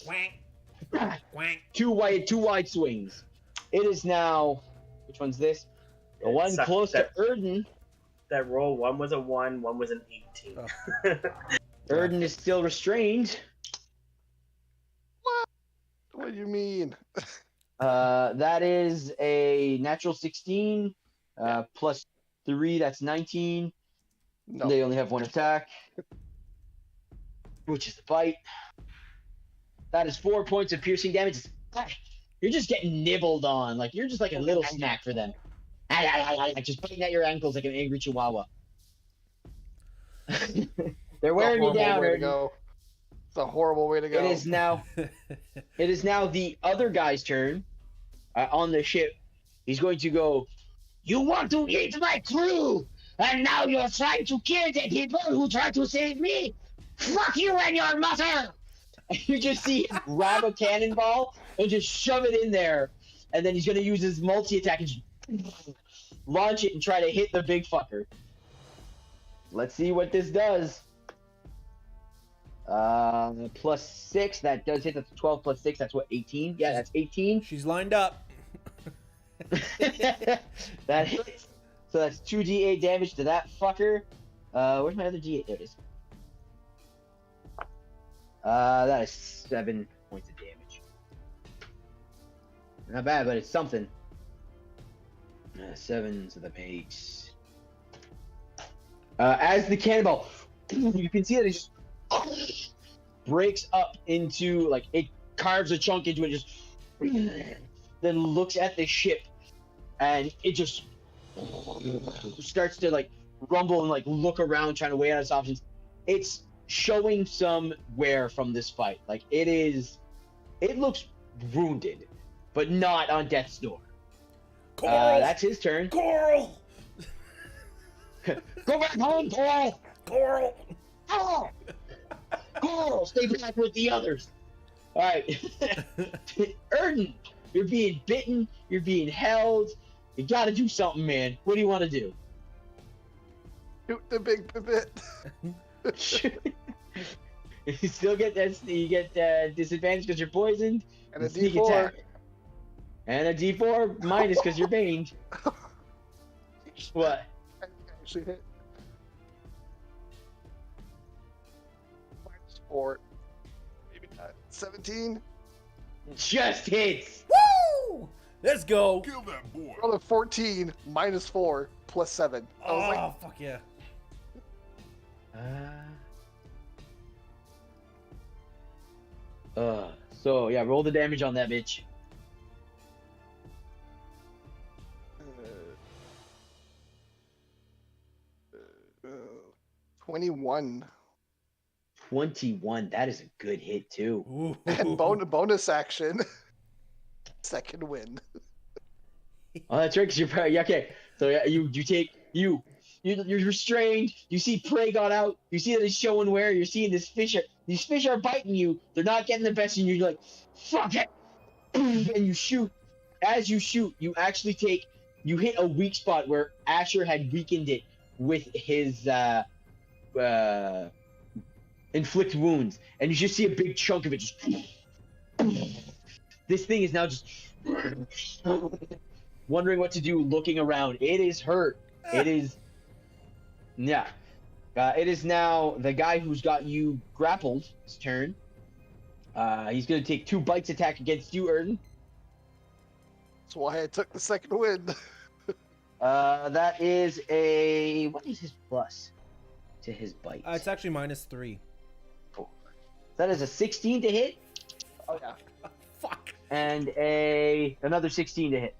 Quack. Quack. two wide swings. It is now. Which one's this? The It one sucks close to that- Erden. That roll, one was a 1, one was an 18. Oh. Erden is still restrained. What do you mean? That is a natural 16 plus 3. That's 19. No. They only have 1 attack, which is the bite. That is 4 points of piercing damage. You're just getting nibbled on. Like, you're just like a little snack for them. Just biting at your ankles like an angry chihuahua. They're wearing you It's a horrible down, way to Erden. go. It's a horrible way to go. It is now. It is now the other guy's turn on the ship. He's going to go. You want to eat my crew, and now you're trying to kill the people who tried to save me. Fuck you and your mother! And you just see him grab a cannonball and just shove it in there, and then he's going to use his multi-attack and just launch it and try to hit the big fucker. Let's see what this does. Plus 6, that does hit. That's 12 plus 6, that's what, 18? Yeah, that's 18. She's lined up. That hits. So that's 2d8 damage to that fucker. Where's my other d8? There it is. That is 7 points of damage. Not bad, but it's something. 7, so that makes... as the cannonball, you can see that it just breaks up into, like, it carves a chunk into it, just then looks at the ship, and it just starts to, like, rumble and, like, look around, trying to weigh out its options. It's showing some wear from this fight. Like, it looks wounded, but not on death's door. Coral! That's his turn. Coral! Go back home, Paul! Coral! Coral! Coral, stay back with the others. All right. Erden, you're being bitten. You're being held. You got to do something, man. What do you want to do? Shoot the big bit. You still get that. You get disadvantage because you're poisoned. And a Sneak D4. attack. And a D4 minus because you're baned. What? Actually hit. -4. Maybe not. 17. Just hits. Woo! Let's go. Kill that boy. Roll a 14 -4 +7. I was like, Oh, fuck yeah. So yeah, roll the damage on that bitch. 21. 21. That is a good hit too. Ooh. And bonus action. Second win. Oh, that's right. Because you're probably okay. So yeah, you're restrained. You see prey got out. You see that it's showing where. You're seeing this fish. These fish are biting you. They're not getting the best of you. You're like, fuck it, and you shoot. As you shoot, you actually you hit a weak spot where Asher had weakened it with his inflict wounds, and you just see a big chunk of it just. This thing is now just wondering what to do, looking around. It is hurt. It is. Yeah. It is now the guy who's got you grappled. His turn. He's going to take 2 bites attack against you, Erden. That's why I took the second win. That is a. What is his plus to his bite? It's actually -3. That is a 16 to hit. Oh yeah. Fuck. And another 16 to hit.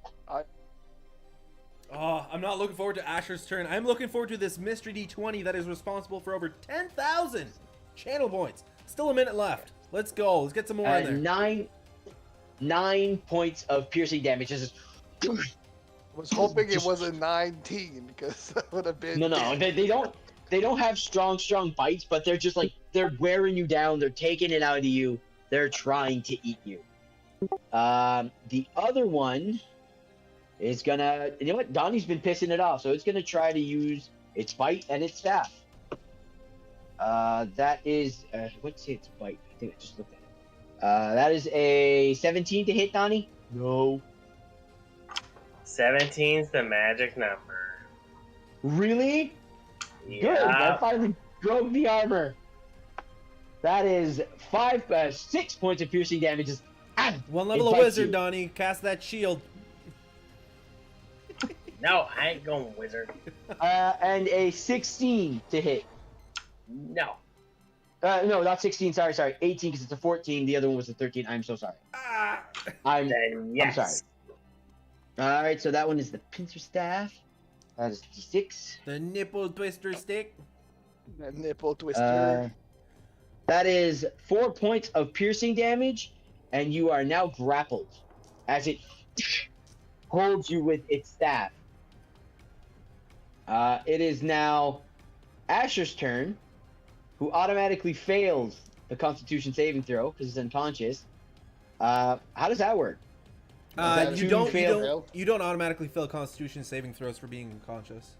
Oh, I'm not looking forward to Asher's turn. I'm looking forward to this mystery D20 that is responsible for over 10,000 channel points. Still a minute left. Let's go. Let's get some more in there. 9 points of piercing damage. This is. I was hoping it was a 19 because that would have been. No. They don't have strong bites, but they're just like they're wearing you down. They're taking it out of you. They're trying to eat you. The other one is gonna. You know what? Donnie's been pissing it off, so it's gonna try to use its bite and its staff. That is. What's its bite? I think I just looked at it. That is a 17 to hit, Donnie. No. 17's the magic number. Really? Yeah. Good. I finally broke the armor. That is 6 points of piercing damage. Just, One level it of bites wizard, you. Donnie. Cast that shield. No, I ain't going wizard. And a 16 to hit. No. No, not 16. Sorry. 18 because it's a 14. The other one was a 13. I'm so sorry. Ah. I'm Then yes. sorry. All right, so that one is the pincer staff. That is D6. The nipple twister stick. A nipple twister. That is 4 points of piercing damage, and you are now grappled as it holds you with its staff. It is now Asher's turn, who automatically fails the Constitution saving throw because he's unconscious. How does that work? That You two don't fail? you don't automatically fail Constitution saving throws for being unconscious.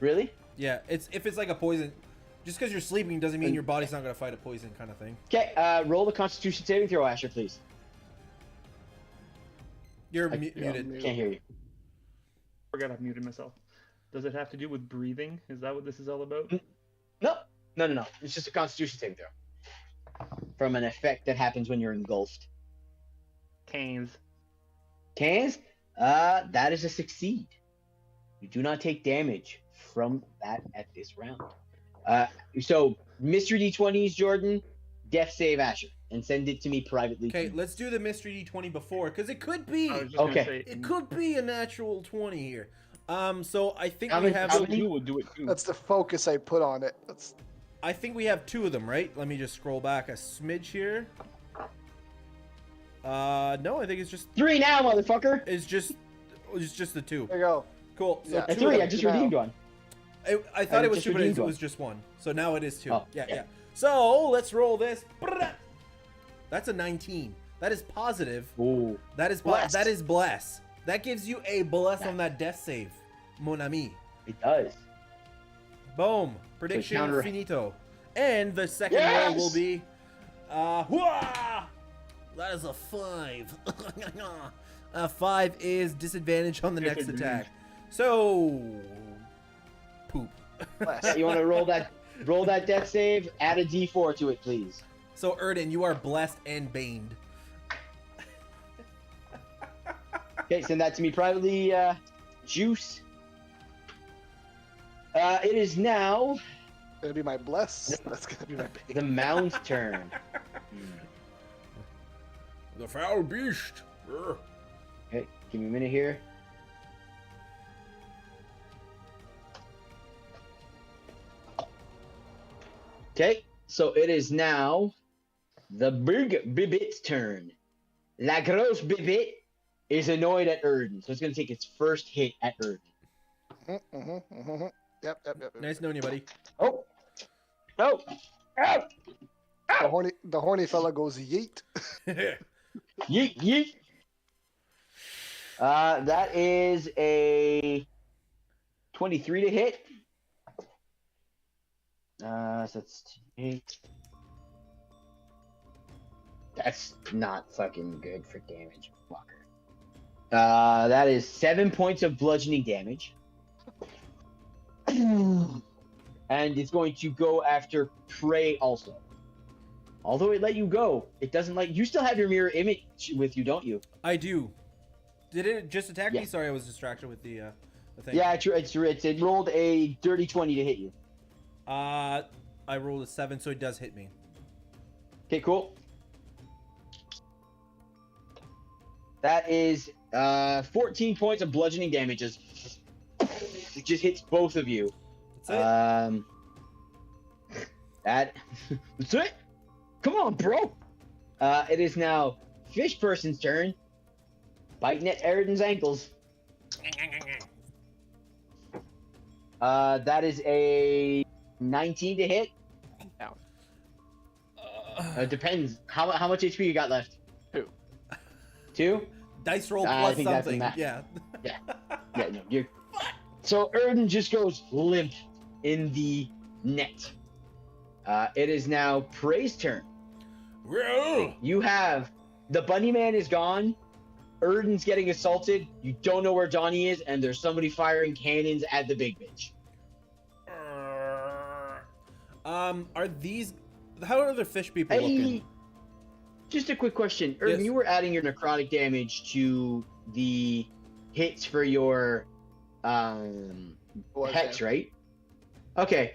Really? Yeah, if it's like a poison. Just because you're sleeping doesn't mean your body's not gonna fight a poison kind of thing. Okay, roll the Constitution saving throw, Asher, please. You're I- muted. Can't hear you. Forgot I've muted myself. Does it have to do with breathing? Is that what this is all about? No. It's just a Constitution saving throw. From an effect that happens when you're engulfed. Canes. Cans? That is a succeed. You do not take damage from that at this round. So, Mystery D20s, Jordan, death save Asher, and send it to me privately. Okay, let's do the mystery D20 before, because it could be. I was just Okay. gonna say, It could be a natural 20 here. So I think How we many- have. how many- you would do it too. That's the focus I put on it. That's I think we have 2 of them, right? Let me just scroll back a smidge here. No, I think it's just 3 now, motherfucker! it's just the 2. there you go. Cool. So Yeah. That's 2 of 3, them. I just now. redeemed one. I thought I it was just 2, but it redeemed was one. just 1. So now it is 2. Oh, yeah. yeah. So let's roll this. That's a 19. That is positive. Ooh. That is Bless. that is bless. That gives you a bless on that death save, mon ami. It does. Boom. Prediction counter- finito. And the second Yes! roll will be hooah! That is a 5. A 5 is disadvantage on the next attack. So poop. Yeah, you want to roll that death save? Add a D4 to it, please. So Erden, you are blessed and baned. Okay, send that to me privately, Juice. It is now Gonna be my bless. That's gonna be my big. the Mound's turn. The foul beast. Urgh. Okay, give me a minute here. Okay, so it is now the Big Bibit's turn. La Grosse Bibit is annoyed at Erden, so it's going to take its first hit at Erden. Yep. Nice knowing you, buddy. Oh! Oh! Oh! The horny fella goes yeet. Yeet, yeet! That is a 23 to hit. So that's 8. That's not fucking good for damage, Walker. That is 7 points of bludgeoning damage. And it's going to go after Prey also. Although it let you go, it doesn't like you still have your mirror image with you, don't you? I do. Did it just attack Yeah. me? Sorry, I was distracted with the thing. Yeah, it rolled a dirty 20 to hit you. I rolled a 7, so it does hit me. Okay, cool. That is 14 points of bludgeoning damage. It just hits both of you. That's it. That's it. Come on, bro. It is now Fish Person's turn. Biting at Eridan's ankles. That is a 19 to hit. Depends. How much HP you got left? 2. 2? Dice roll I plus think that's the something. max. Yeah. Yeah, no, you're. So Erden just goes limp in the net. It is now Prey's turn. Well, You have the bunny man is gone. Erden's getting assaulted. You don't know where Johnny is, and there's somebody firing cannons at the big bitch. Are these? How are the fish people looking? Just a quick question, Erden. Yes. You were adding your necrotic damage to the hits for your hex, right? Okay.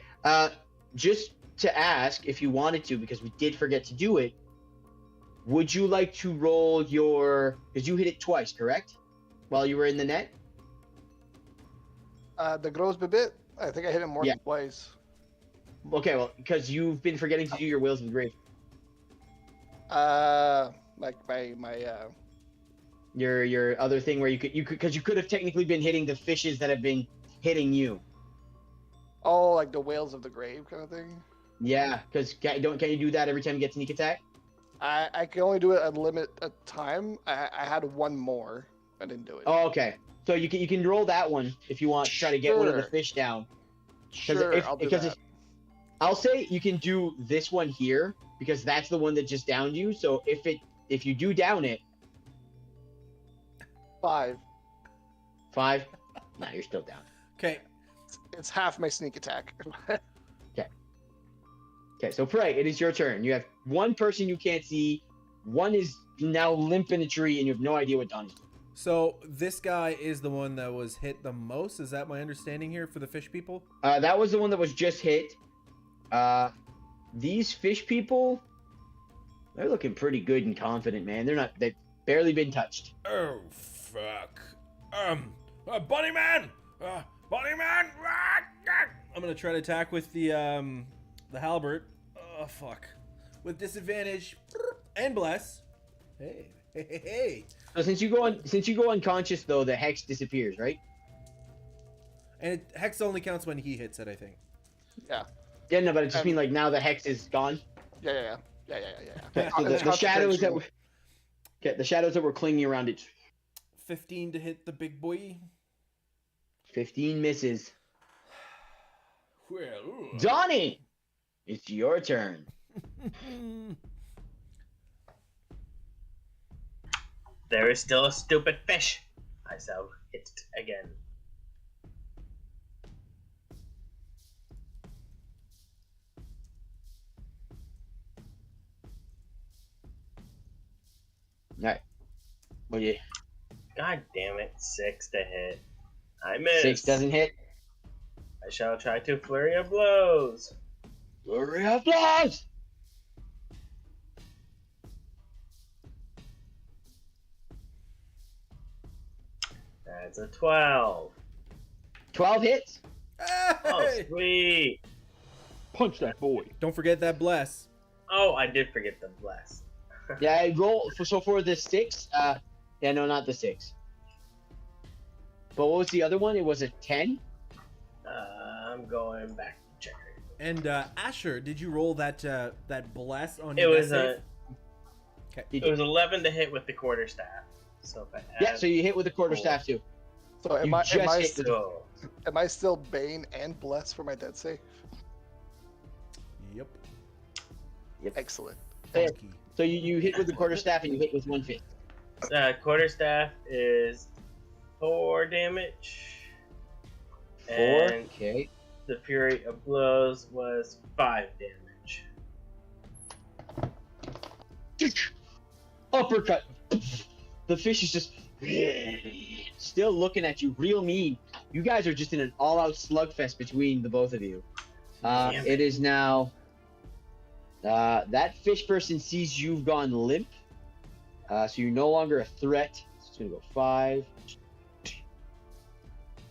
Just to ask if you wanted to, because we did forget to do it. Would you like to roll your? Because you hit it twice, correct? While you were in the net. The grows bit. I think I hit him more Yeah. than twice. Okay, well, because you've been forgetting to do your Wheels of the Grave. Like my Your other thing where you could have technically been hitting the fishes that have been hitting you. oh, like the whales of the grave kind of thing. Yeah, because can you do that every time you get sneak attack? I can only do it a limit a time. I had one more. I didn't do it. Oh, okay. So you can roll that one if you want to try to get one of the Sure. fish down. Sure, I'll do that. I'll say you can do this one here because that's the one that just downed you. So if you do down it, 5. 5, nah, you're still down. Okay. It's half my sneak attack. Okay, so Prey, it is your turn. You have one person you can't see. One is now limp in a tree, and you have no idea what Donnie's doing. So this guy is the one that was hit the most. Is that my understanding here for the fish people? That was the one that was just hit. These fish people, they're looking pretty good and confident, man. They've barely been touched. oh fuck. Bunny man. Bunny man. I'm gonna try to attack with the halberd. Oh fuck. With disadvantage and bless. Hey, hey, hey, hey. So since you go unconscious though, the hex disappears, right? And hex only counts when he hits it, I think. Yeah, no, but I just mean like now the hex is gone. Yeah. Yeah. Okay, so It's the shadows that concentration. were, okay, the shadows that were clinging around it. 15 to hit the big boy. 15 misses. Well, Donnie, it's your turn. There is still a stupid fish. I shall hit it again. All right. What do you? God damn it. 6 to hit. I miss. 6 doesn't hit. I shall try to flurry of blows. Flurry of blows. That's a 12. 12 hits. Oh, hey! sweet. Punch that boy. Don't forget that bless. Oh, I did forget the bless. Yeah, I roll for the 6. Yeah, no, not the 6. But what was the other one? It was a 10. I'm going back to check. And Asher, did you roll that that bless on It your was death a. save? It was 11 to hit with the quarterstaff. So if I add, Yeah, so you hit with the quarterstaff too. So You just hit with so am I still Bane and Bless for my dead save? Yep. Excellent. Yeah. Funky. So you hit with the quarterstaff and you hit with 1 fist. quarterstaff is 4 damage. 4. And Okay. the fury of blows was 5 damage. Uppercut. The fish is just still looking at you real mean. You guys are just in an all-out slugfest between the both of you. Damn It is now. That fish person sees you've gone limp. So you're no longer a threat. So it's gonna go 5.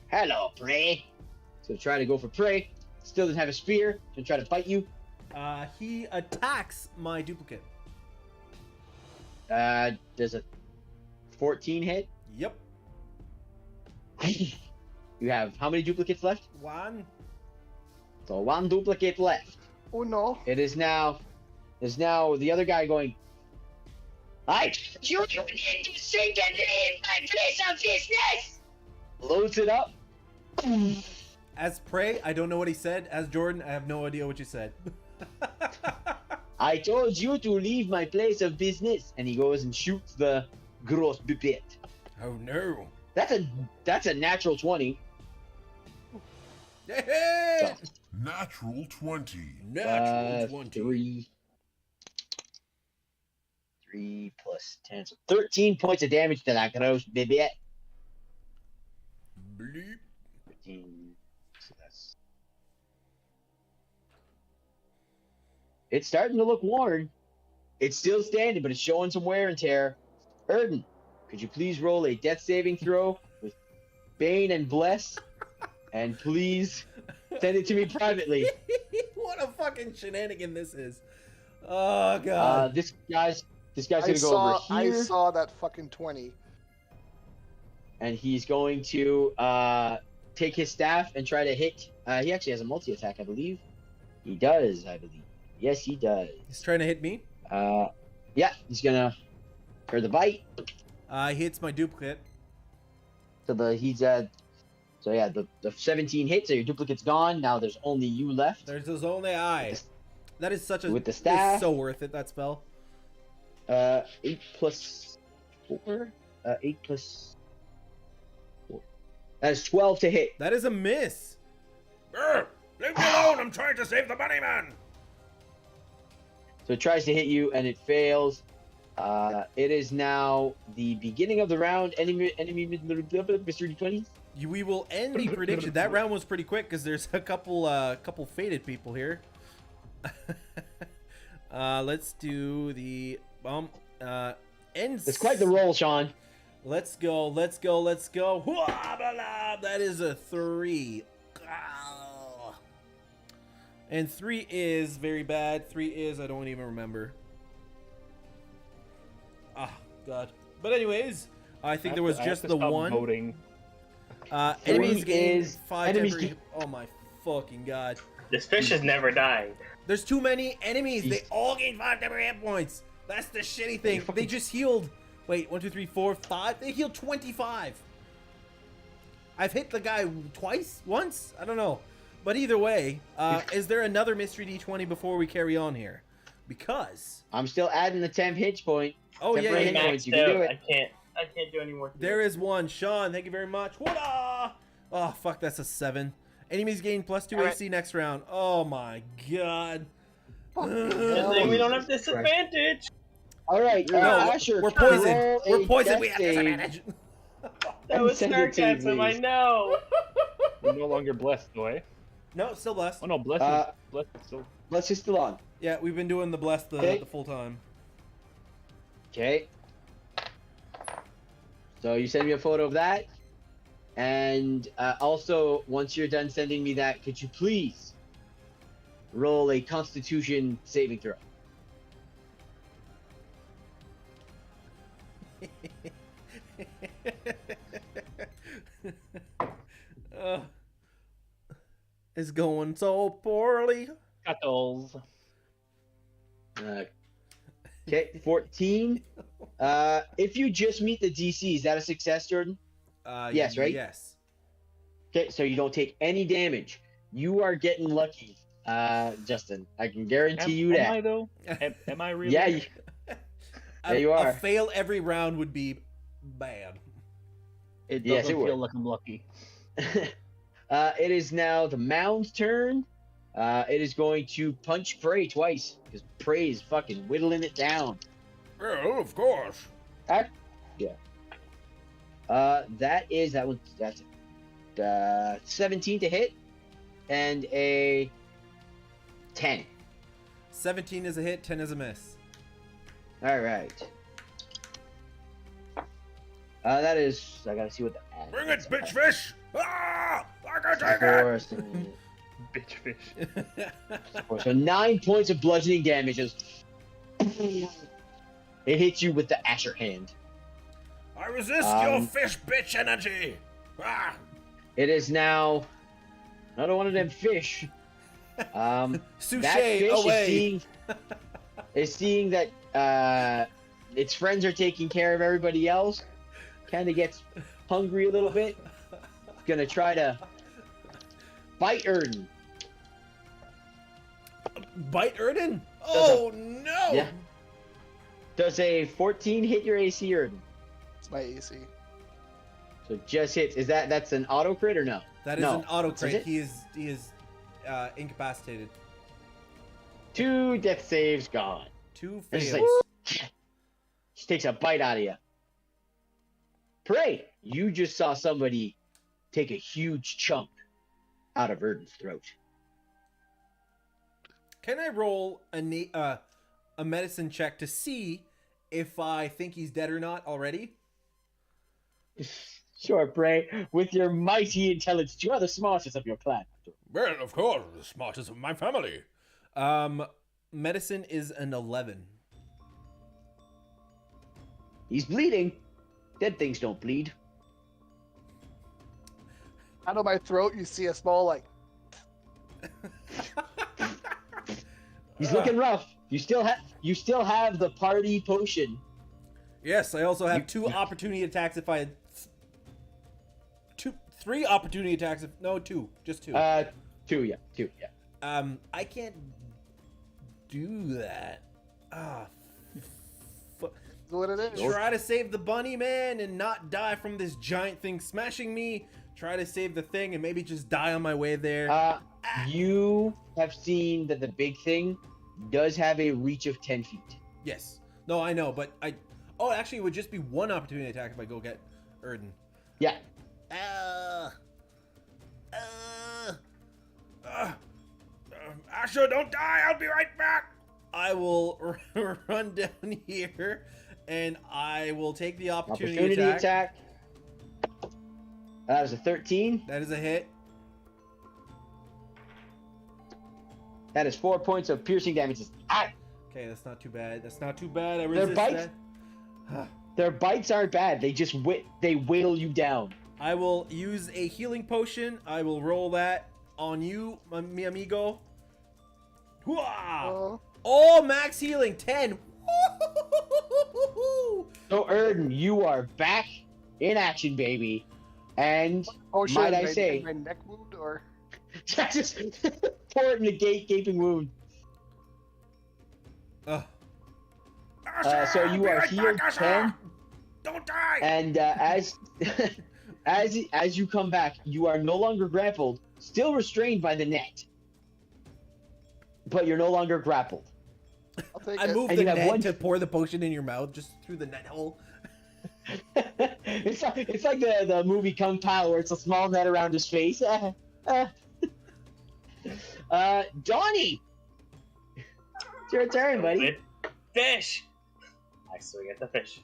Hello, prey. So try to go for prey. Still doesn't have a spear. Gonna try to bite you. He attacks my duplicate. Does a 14 hit? Yep. You have how many duplicates left? 1. So 1 duplicate left. Oh no. It is now. Is now the other guy going. I you need to sink and leave my place of business. Loads it up. As prey, I don't know what he said. As Jordan, I have no idea what you said. I told you to leave my place of business, and he goes and shoots the gross bipet. Oh no. That's a natural 20. Hey! Natural 20. Natural 20. 3 plus 10, so 13 points of damage to that gross bipet. Bleep. 15. So that's. It's starting to look worn. It's still standing, but it's showing some wear and tear. Erden, could you please roll a death saving throw with Bane and Bless? And please send it to me privately. What a fucking shenanigan this is. Oh god. This guy's gonna go over I here, saw that fucking 20. and he's going to take his staff and try to hit. He actually has a multi attack, I believe. He does, I believe. Yes, he does. He's trying to hit me. Yeah, he's gonna for the bite. He hits my duplicate. So the 17 hits, so your duplicate's gone. Now there's only you left. There's his only eye. That is such a With the staff. It's so worth it, that spell. 8 plus 4. 8 plus 4. That is 12 to hit. That is a miss. Leave me alone! I'm trying to save the bunny man! So it tries to hit you and it fails. It is now the beginning of the round. Enemy Mr. D20. We will end the prediction. That round was pretty quick because there's a couple faded people here. Let's do the ends. It's quite the roll, Sean. Let's go. That is a 3. And 3 is very bad. 3 is, I don't even remember. Ah, God. But anyways, I think there was just the one. Voting. Enemies gain is- 5 enemies every... gain- Oh my fucking God. This fish is never dying. There's too many enemies. They Jeez. all gain 5 temporary hit points. That's the shitty thing. They just healed. Wait, 1, 2, 3, 4, 5. They healed 25. I've hit the guy twice? Once? I don't know. But either way, is there another mystery D20 before we carry on here? Because... I'm still adding the temp hit point. Oh, yeah, Temporary yeah, hit yeah. points. You can do it. I can't do any more. There is one. Sean, thank you very much. Whoa! Oh, fuck, that's a 7. Enemies gain +2 All right. AC next round. Oh, my God. Good thing we don't have disadvantage. All right, No, Asher, we're roll poisoned. a We're poisoned. We death have save. disadvantage. That was Send it to me, sarcasm, I please. know. We're no longer blessed, though, eh? No, still blessed. Oh no, blessed. Blessed is still. Let's just still on. Yeah, we've been doing the blessed Okay. the full time. Okay. So you send me a photo of that, and also once you're done sending me that, could you please roll a Constitution saving throw? It's going so poorly. Got those. Okay, 14. If you just meet the DC, is that a success, Jordan? Yes, right? Yes. Okay, so you don't take any damage. You are getting lucky, Justin. I can guarantee you Am I that. though? Am I really? Yeah, There you are. A fail every round would be bad. It Yes, doesn't it would. feel like I'm lucky. it is now the Mound's turn. It is going to punch Prey twice because Prey is fucking whittling it down. Well, of course. That one. That's 17 to hit and a 10. 17 is a hit, 10 is a miss. All right. That is. I gotta see what the. Bring it, bitch fish! Ah! I can take it! Four, Bitch fish. so 9 points of bludgeoning damage. It hits you with the Asher hand. I resist your fish bitch energy! Ah! It is now another one of them fish. That Sushi fish away. is seeing that its friends are taking care of everybody else. Kind of gets hungry a little bit. Gonna try to bite Erden. Bite Erden? Oh no! Yeah. Does a 14 hit your AC, Erden? It's my AC. So just hits. That's an auto crit or no? That is No. an auto Is crit. it? He is incapacitated. 2 death saves gone. 2 It's fails. like, she takes a bite out of you. Prey, you just saw somebody take a huge chunk out of Erden's throat. Can I roll a medicine check to see if I think he's dead or not already? Sure, Prey. With your mighty intelligence, you are the smartest of your clan. Well, of course, the smartest of my family. Medicine is an 11. He's bleeding. Dead things don't bleed. Out of my throat, you see a small like. He's looking rough. You still have the party potion. Yes, I also have 2 opportunity attacks if I had 3 opportunity attacks if no 2, just 2. 2, yeah. I can't do that. That's what it is. Try to save the bunny, man, and not die from this giant thing smashing me. Try to save the thing and maybe just die on my way there. You have seen that the big thing does have a reach of 10 feet. Yes. No, I know, but oh, actually, it would just be 1 opportunity attack if I go get Erden. Yeah. Asher, don't die! I'll be right back! I will run down here, and I will take the opportunity attack. That is a 13. That is a hit. That is 4 points of piercing damage. Okay, that's not too bad. That's not too bad. I Their resist bites, that. their bites aren't bad. They just they whittle you down. I will use a healing potion. I will roll that on you, mi amigo. Hooah! Oh, Oh, max healing 10. So Erden, you are back in action, baby. And oh shit! might I my, say, my neck wound or just pour it in the gaping wound. So you are healed 10, Don't die! and as as you come back, you are no longer grappled, still restrained by the net, but you're no longer grappled. I'll take I it. moved And the you have net one- to pour the potion in your mouth just through the net hole. It's like the movie Kung Pao where it's a small net around his face. Donnie, it's your turn, buddy. Fish! I swing at the fish.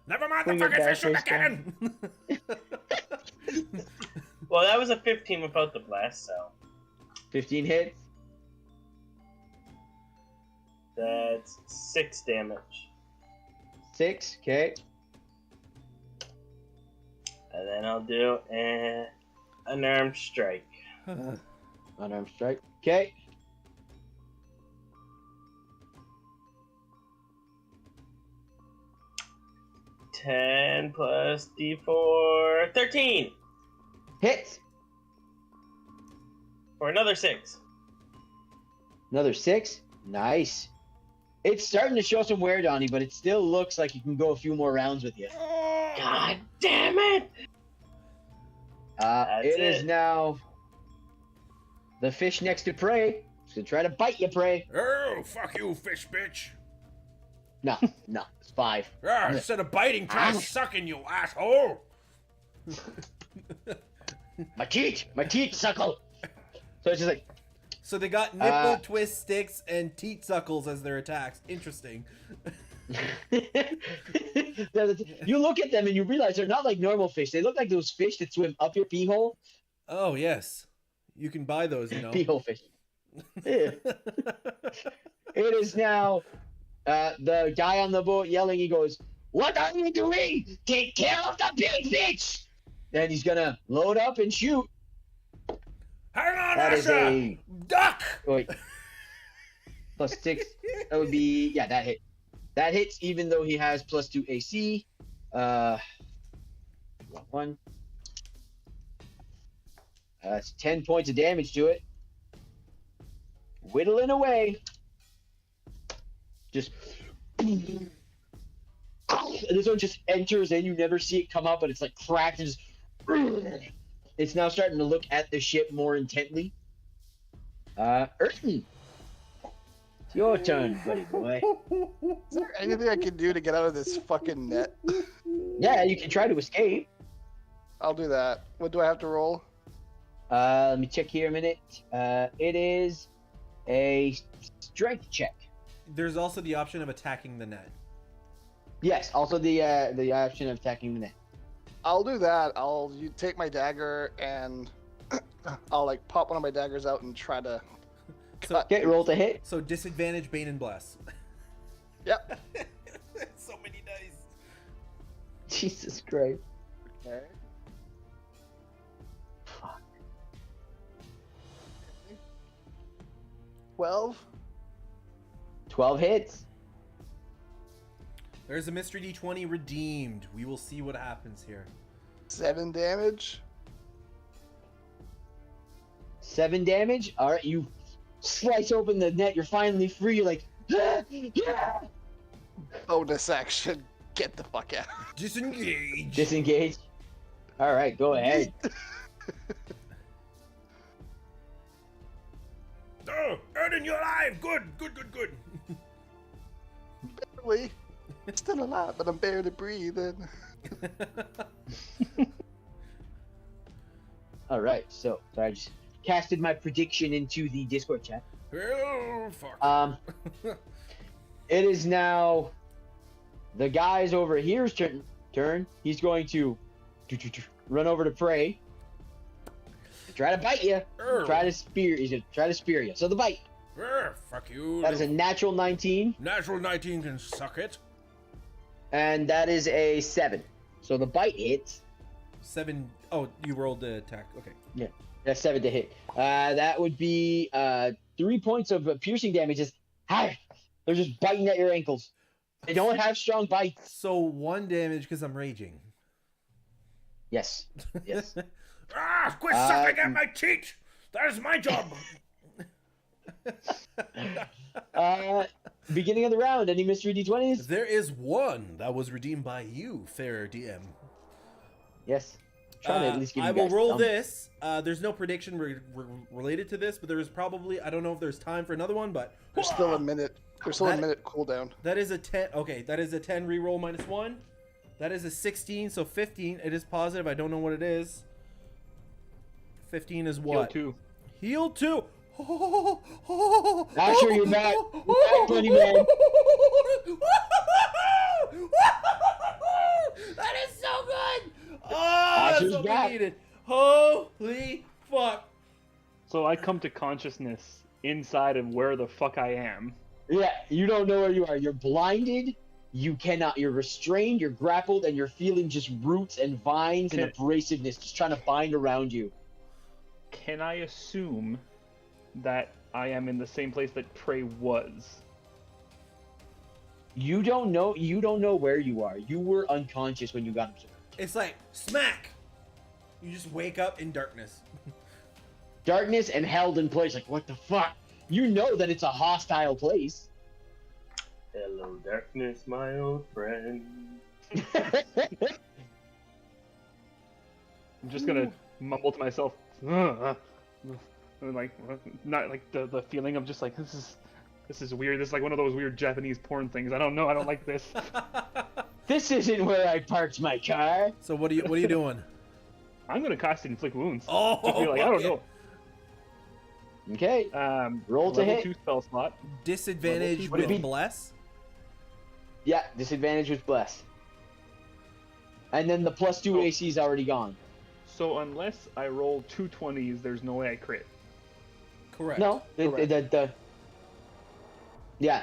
Never mind Swing the it fucking back, fish from the fish guy. cannon! Well, that was a 15 without the blast, so 15 hits. that's 6 damage. 6, okay. And then I'll do an unarmed strike. Unarmed strike. Okay. Ten plus D4, 13 Hits. for another 6. Another 6. Nice. It's starting to show some wear, Donnie, but it still looks like you can go a few more rounds with you. God damn it! That's It is it. now the fish next to prey. It's gonna try to bite you, prey. Oh, fuck you, fish bitch! No, it's 5. Ah, instead of biting, try sucking, you asshole! My teeth suckle. So it's just like, So they got nipple twist sticks and teat suckles as their attacks. Interesting. you look at them and you realize they're not like normal fish. They look like those fish that swim up your pee hole. Oh yes, you can buy those. You know. Pee hole fish. Yeah. It is now the guy on the boat yelling. He goes, "What are you doing? Take care of the big fish!" And he's gonna load up and shoot. Hang on, That is Asha! a Duck! wait. Plus 6. That would be that hit. That hits even though he has plus 2 AC. One. That's 10 points of damage to it. Whittling away. Just. And this one just enters and you never see it come up, but it's like cracked and just. It's now starting to look at the ship more intently. Urton. It's your turn, buddy boy. Is there anything I can do to get out of this fucking net? Yeah, you can try to escape. I'll do that. What do I have to roll? Let me check here a minute. It is a strength check. There's also the option of attacking the net. Yes, also the option of attacking the net. I'll do that. You take my dagger and I'll like pop one of my daggers out and try to So, cut. Okay, roll to hit. so disadvantage, Bane and Bless. Yep. So many dice. Jesus Christ. Okay. Fuck. 12. 12 hits. There's a mystery D20 redeemed. We will see what happens here. 7 damage. 7 damage. All right, you slice open the net. You're finally free. You're like, yeah. Bonus action. Get the fuck out. Disengage. Disengage. All right, go ahead. Oh, Erden, you're alive! Good, good, good, good. Barely. Still alive, but I'm barely breathing. All right, so I just casted my prediction into the Discord chat. Oh, fuck. It is now the guys over here's turn. He's going to run over to prey. Try to bite you. Err. He's gonna try to spear you. So the bite. Fuck you. That is a natural 19, Natural 19 can suck it. and that is a 7. So the bite hits. 7. Oh, you rolled the attack. Okay. That's 7 to hit. That would be 3 points of piercing damage. Just hi, they're just biting at your ankles. They don't have strong bites. So 1 damage because I'm raging. Yes. Yes. Quit sucking at my teat! That is my job! Beginning of the round. Any mystery D20s? There is one that was redeemed by you, fair DM. Yes. Trying to at least give you I will guys roll some. this. There's no prediction related to this, but there is probably, I don't know if there's time for another one, but There's still a minute. There's still a minute cooldown. that is a 10. Okay, that is a 10 reroll minus 1. That is a 16, so 15. It is positive. I don't know what it is. 15 is Heal what? 2. Heal 2. Asher, you're back. You're back, buddy, man. That is so good. Oh, Asher's that's what back. we needed. Holy fuck. So I come to consciousness inside of where the fuck I am. Yeah, you don't know where you are. You're blinded. You cannot. You're restrained. You're grappled, and you're feeling just roots and vines and Okay. abrasiveness just trying to bind around you. Can I assume that I am in the same place that Trey was? You don't know. You don't know where you are. You were unconscious when you got observed. It's like smack. You just wake up in darkness. Darkness and held in place. Like, what the fuck? You know that it's a hostile place. Hello, darkness, my old friend. I'm just gonna mumble to myself, and like not like the feeling of just like this is weird. This is like one of those weird Japanese porn things. I don't know. I don't like this. This isn't where I parked my car. So what are you doing? I'm gonna cast inflict wounds. Oh, Just be like, I don't know. Okay. Roll to level hit. 2 spell slot. Disadvantage What do you with mean? bless. Yeah, disadvantage was bless. And then the +2 Oh. AC is already gone. So unless I roll 2 20s, there's no way I crit. Correct. No, yeah,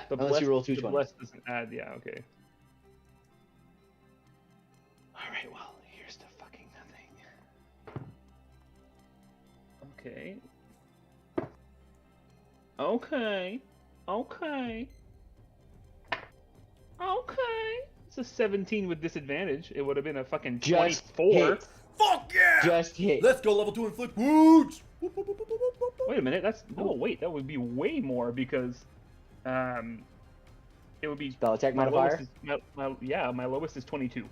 The unless bless, you roll the 220. bless doesn't add. Yeah, okay. All right. Well, here's the fucking thing. Okay. Okay. Okay. Okay. It's a 17 with disadvantage. It would have been a fucking Just 24. hit. Fuck yeah! Just hit. Let's go level 2 inflict wounds. Wait a minute. That's no wait. That would be way more because, it would be Spell attack my modifier. lowest is, my lowest is 22.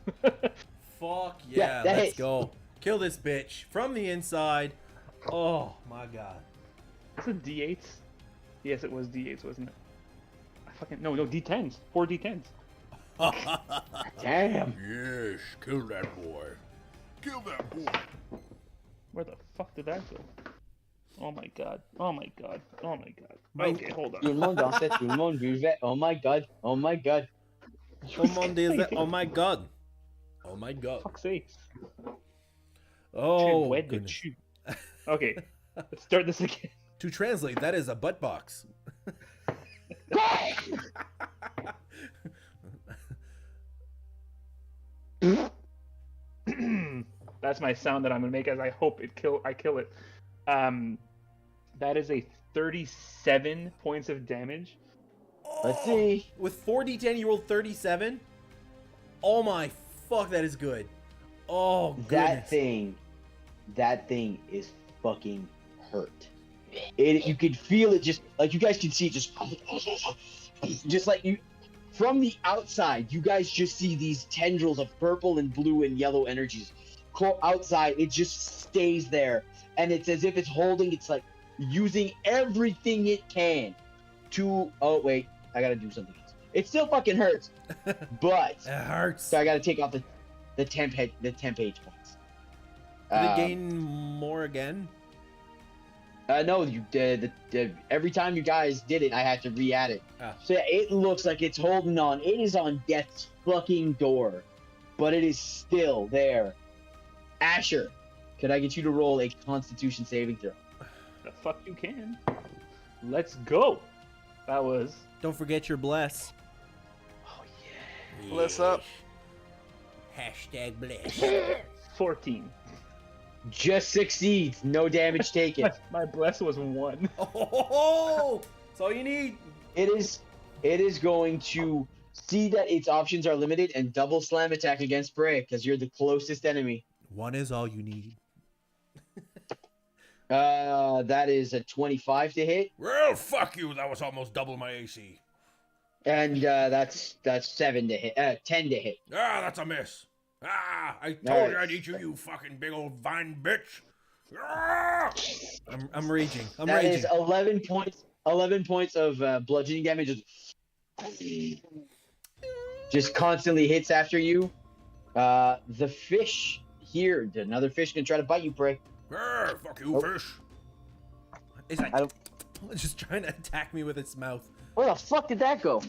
Fuck Yeah, yeah, that let's hits. go. Kill this bitch from the inside. Oh my god. Is it D8s? Yes, it was D8s, wasn't it? I fucking no D10s. 4 D10s. Damn. Yes, kill that boy. Kill that boy. Where the fuck did that go? Oh my god. Oh my god. Oh my god. My- Okay, hold Tout le on. monde dansait, tout le monde buvait. Oh my god. Oh my god. Come on, oh my god. Oh my god. Fuck's sake. Oh, Wed the goodness. chew. Okay, let's start this again. To translate, that is a butt box. That's my sound that I'm gonna make as I hope I kill it. That is a 37 points of damage. Let's see. With 4d10, you rolled 37. Oh my fuck, that is good. Oh, goodness. That thing is fucking hurt. You could feel it just like you guys can see it just like you from the outside. You guys just see these tendrils of purple and blue and yellow energies. Outside, it just stays there, and it's as if it's holding. It's like using everything it can to. Oh wait, I gotta do something else. It still fucking hurts, but It hurts. so I gotta take off the temp age points. Did it gain more again? No, you did. Every time you guys did it, I had to re-add it. Ah. So yeah, it looks like it's holding on. It is on death's fucking door, but it is still there. Asher, could I get you to roll a Constitution saving throw? The fuck you can. Let's go. That was. Don't forget your bless. Oh Bless up. Hashtag bless. 14. Just succeeds. No damage taken. My bless was 1. Oh, that's all you need. It is going to see that its options are limited and double slam attack against Bray because you're the closest enemy. One is all you need. That is a 25 to hit, Well, fuck you. That was almost double my AC. and that's 7 to hit. 10 to hit. Ah, that's a miss. Ah, I told Alright. you I'd eat you, you fucking big old vine bitch. Ah! I'm raging. I'm That raging. is 11 points. 11 points of bludgeoning damage. Just constantly hits after you. The fish here. Another fish gonna try to bite you, Bray. Ah, fuck you, Oh. fish. It's like, I don't- it's just trying to attack me with its mouth. Where the fuck did that go?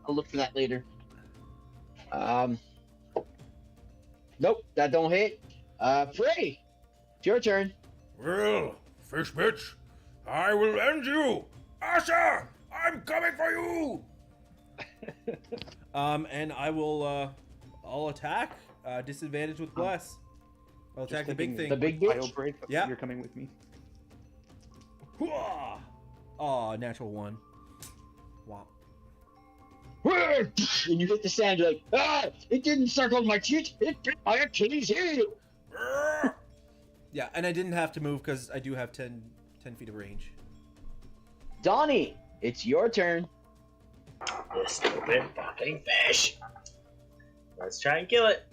I'll look for that later. Nope, that don't hit. Prey, it's your turn. Well, fish bitch, I will end you. Asha, I'm coming for you. And I will, I'll attack. Disadvantage with bless. I'll attack the big thing. The big Bio bitch. break. Yeah. You're coming with me. Hooah! Oh, natural 1. Wow. And you hit the sand. You're like, it didn't circle my teeth. It bit my Achilles heel. Ah! Yeah, and I didn't have to move because I do have 10 feet of range. Donnie, it's your turn. This stupid fucking fish. Let's try and kill it.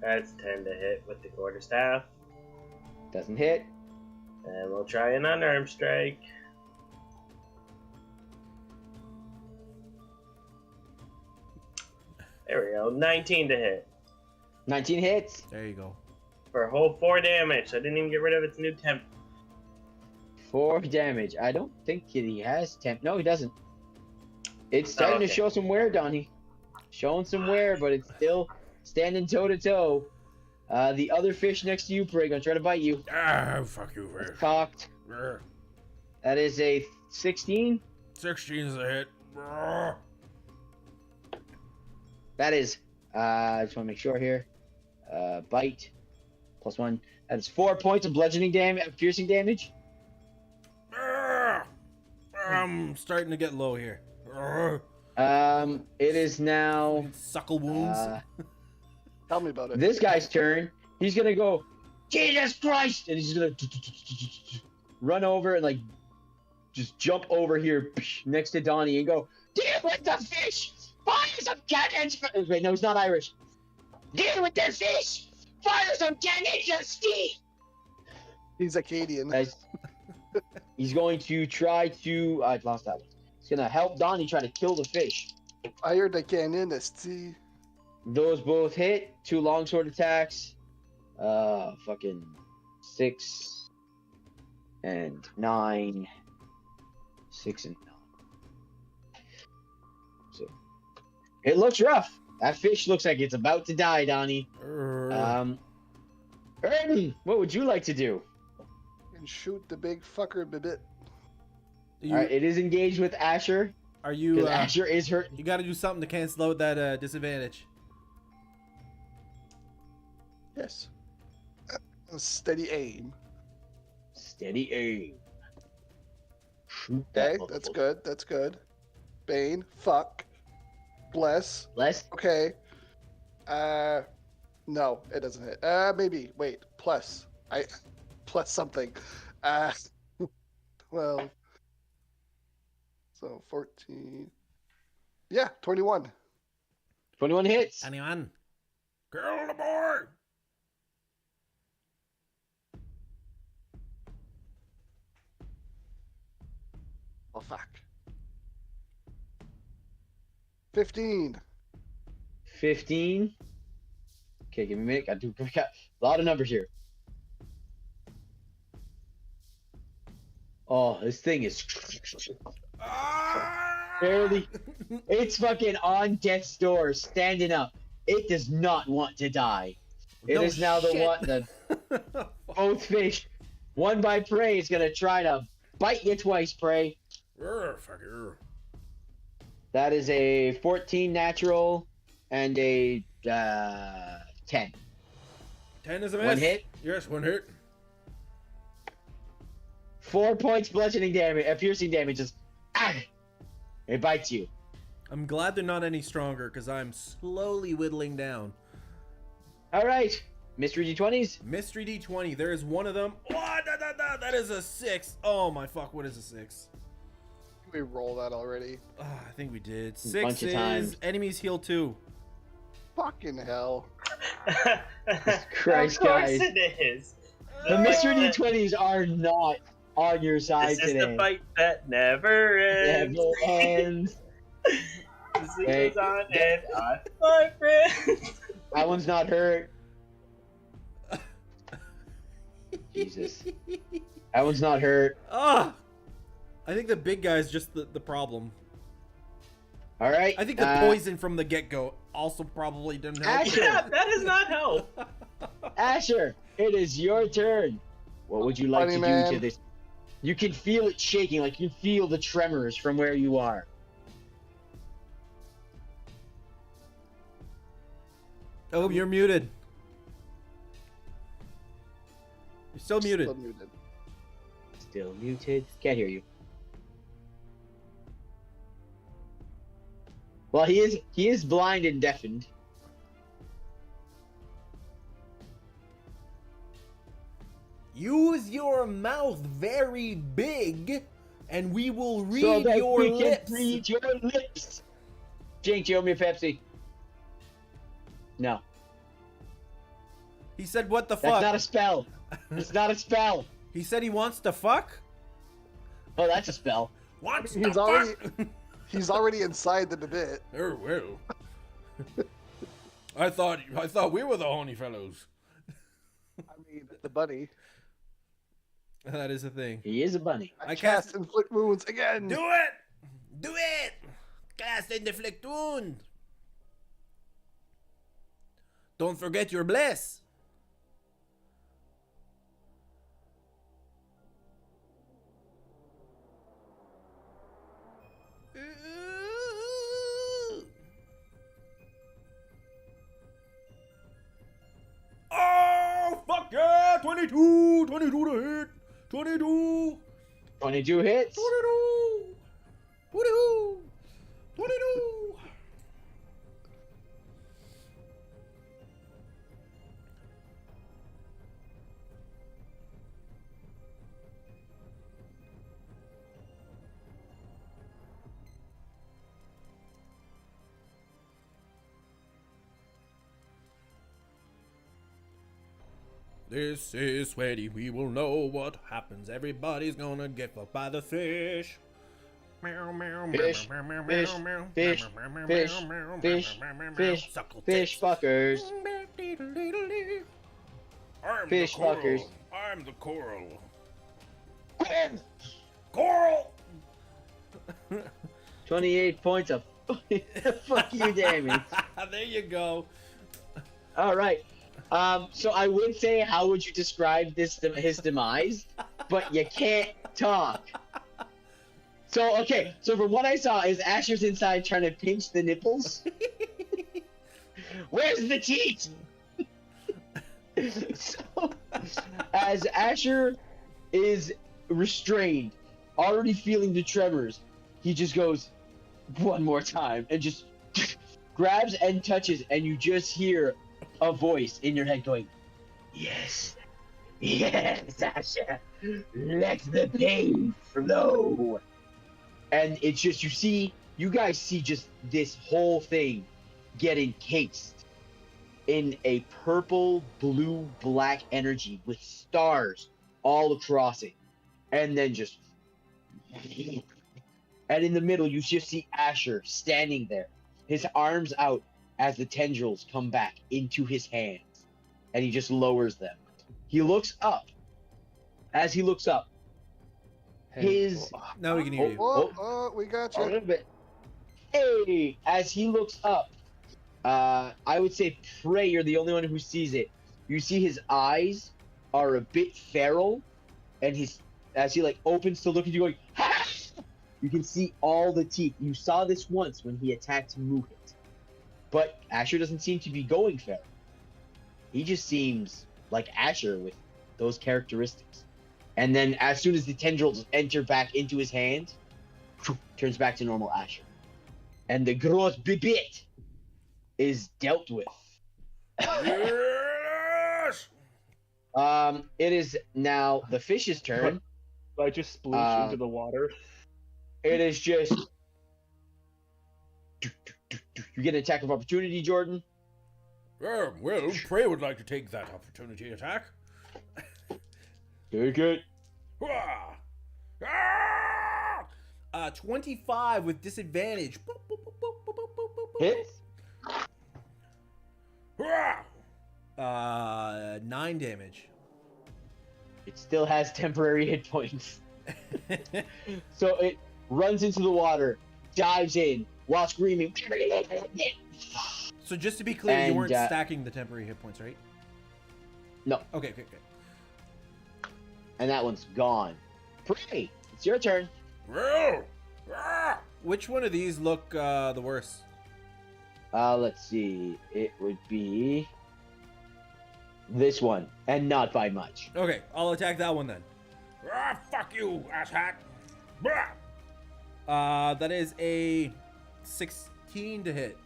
That's 10 to hit with the quarterstaff. Doesn't hit. And we'll try an unarmed strike. There we go. 19 to hit. 19 hits. There you go. For a whole 4 damage. I didn't even get rid of its new temp. 4 damage. I don't think he has temp. No, he doesn't. It's starting okay. to show some wear, Donnie. Showing some wear, but it's still standing toe to toe. The other fish next to you, Bray, gonna try to bite you. Ah, fuck you, It's fish. cocked. Ah, That is a 16. 16 is a hit. Ah. That is, I just want to make sure here. Bite. +1. That is 4 points of bludgeoning damage, piercing damage. Ah. I'm starting to get low here. Ah. It is now Suckle wounds. Tell me about it. this guy's turn. He's gonna go, Jesus Christ! And he's gonna run over and like just jump over here next to Donnie and go, deal with the fish! Fire some cannons! Wait, no, he's not Irish. Deal with the fish! Fire some cannons of steam! He's Acadian. Guys, he's going to try to. I lost that one. He's gonna help Donnie try to kill the fish. Fire the cannon of steam. Those both hit. 2 longsword attacks. Fucking 6 and 9. 6 and 9. So it looks rough. That fish looks like it's about to die, Donnie. Ernie, what would you like to do? And shoot the big fucker a bit. You, All right, it is engaged with Asher are you? because Asher is hurt. You got to do something to cancel out that disadvantage. Yes. Steady aim. Steady aim. Shoot Okay, that that's motherfucker. good. That's good. Bane. Fuck. Bless. Less. Okay. No, it doesn't hit. Maybe. Wait. Plus. Plus something. 12. So 14. Yeah, 21. 21 hits. Anyone? Kill the boy. Oh fuck. 15. 15. Okay, give me a minute. I got a lot of numbers here. Oh, this thing is Ah! barely. It's fucking on death's door, standing up. It does not want to die. It is No now the shit. one. The both fish. One by prey is gonna try to bite you twice, prey. Fuck you. That is a 14 natural and a 10. 10 is a miss. One hit. Yes, one hit. 4 points bludgeoning damage, piercing damage. Just it bites you. I'm glad they're not any stronger because I'm slowly whittling down. All right, mystery d20s. Mystery D20. There is one of them. Oh, that is a 6. Oh my fuck! What is a 6? We roll that already. I think we did. A 6 bunch of is times. enemies heal 2. Fucking hell. Christ, of course guys. it is. The mystery d20s are not on your side This is today. the fight that never ends. Never ends. This Hey, goes on and on, my friend. That one's not hurt. Jesus. That one's not hurt. Ah! I think the big guy's just the problem. All right. I think the poison from the get-go also probably didn't help. Asher. Yeah, that does not help. Asher, it is your turn. What would you like Funny to man. do to this? You can feel it shaking, like you feel the tremors from where you are. Oh, you're muted. You're still muted. Still muted. Still muted. Can't hear you. Well, he is blind and deafened. Use your mouth very big, and we will read so that your we lips. can read your lips. Jink, you owe me a Pepsi. No, He said, "What the that's fuck?" not a spell. It's not a spell. He said he wants to fuck. Oh, that's a spell. Wants He's to already- fuck. He's already inside the debate. Oh well. I thought we were the horny fellows. I mean, the bunny. That is a thing. He is a bunny. I I cast cast- inflict wounds again. Do it! Do it! Cast and deflect wound. Don't forget your bless. Oh fuck yeah! 22 to hit. 22. 22 hits. 22. 22. 22. This is sweaty. We will know what happens. Everybody's gonna get fucked by the fish. Meow, meow, meow, Fish, meow, meow, fish, meow, meow, fish, meow, meow, fish, meow, meow, fish, meow, meow, meow, fish, suckle fish tits. fuckers. I'm Fish the coral. fuckers. I'm the coral. Coral! 28 points of fuck you damage. There you go. All right. So I would say, how would you describe his demise? But you can't talk. So okay. So from what I saw, is Asher's inside trying to pinch the nipples? Where's the teat? So, as Asher is restrained, already feeling the tremors, he just goes one more time and just grabs and touches, and you just hear a voice in your head going, "Yes, yes, Asher, let the pain flow." And it's just, you guys see just this whole thing get encased in a purple, blue, black energy with stars all across it. And then just... And in the middle, you just see Asher standing there, his arms out as the tendrils come back into his hands. And he just lowers them. He looks up. As he looks up, his... Now we can hear you. Oh, we got A you. little bit. Hey! As he looks up, I would say, Prey, you're the only one who sees it. You see his eyes are a bit feral, and as he like opens to look at you, going, "Ha!" You can see all the teeth. You saw this once when he attacked Muhit. But Asher doesn't seem to be going feral. He just seems like Asher with those characteristics. And then as soon as the tendrils enter back into his hand, turns back to normal Asher. And the Gros Bibit is dealt with. Yes! It is now the fish's turn. I just sploosh into the water. It is just... You get an attack of opportunity, Jordan. Well, Prey would like to take that opportunity attack. Very good. Hurrah! Ah! 25 with disadvantage. Hits. Hurrah! 9 damage. It still has temporary hit points. So it runs into the water, dives in, while screaming. So just to be clear, you And, weren't stacking the temporary hit points, right? No. Okay. And that one's gone. Prey, it's your turn. Well, Which one of these look the worst? Let's see. It would be this one, and not by much. Okay, I'll attack that one then. fuck you, asshat. That is a 16 to hit.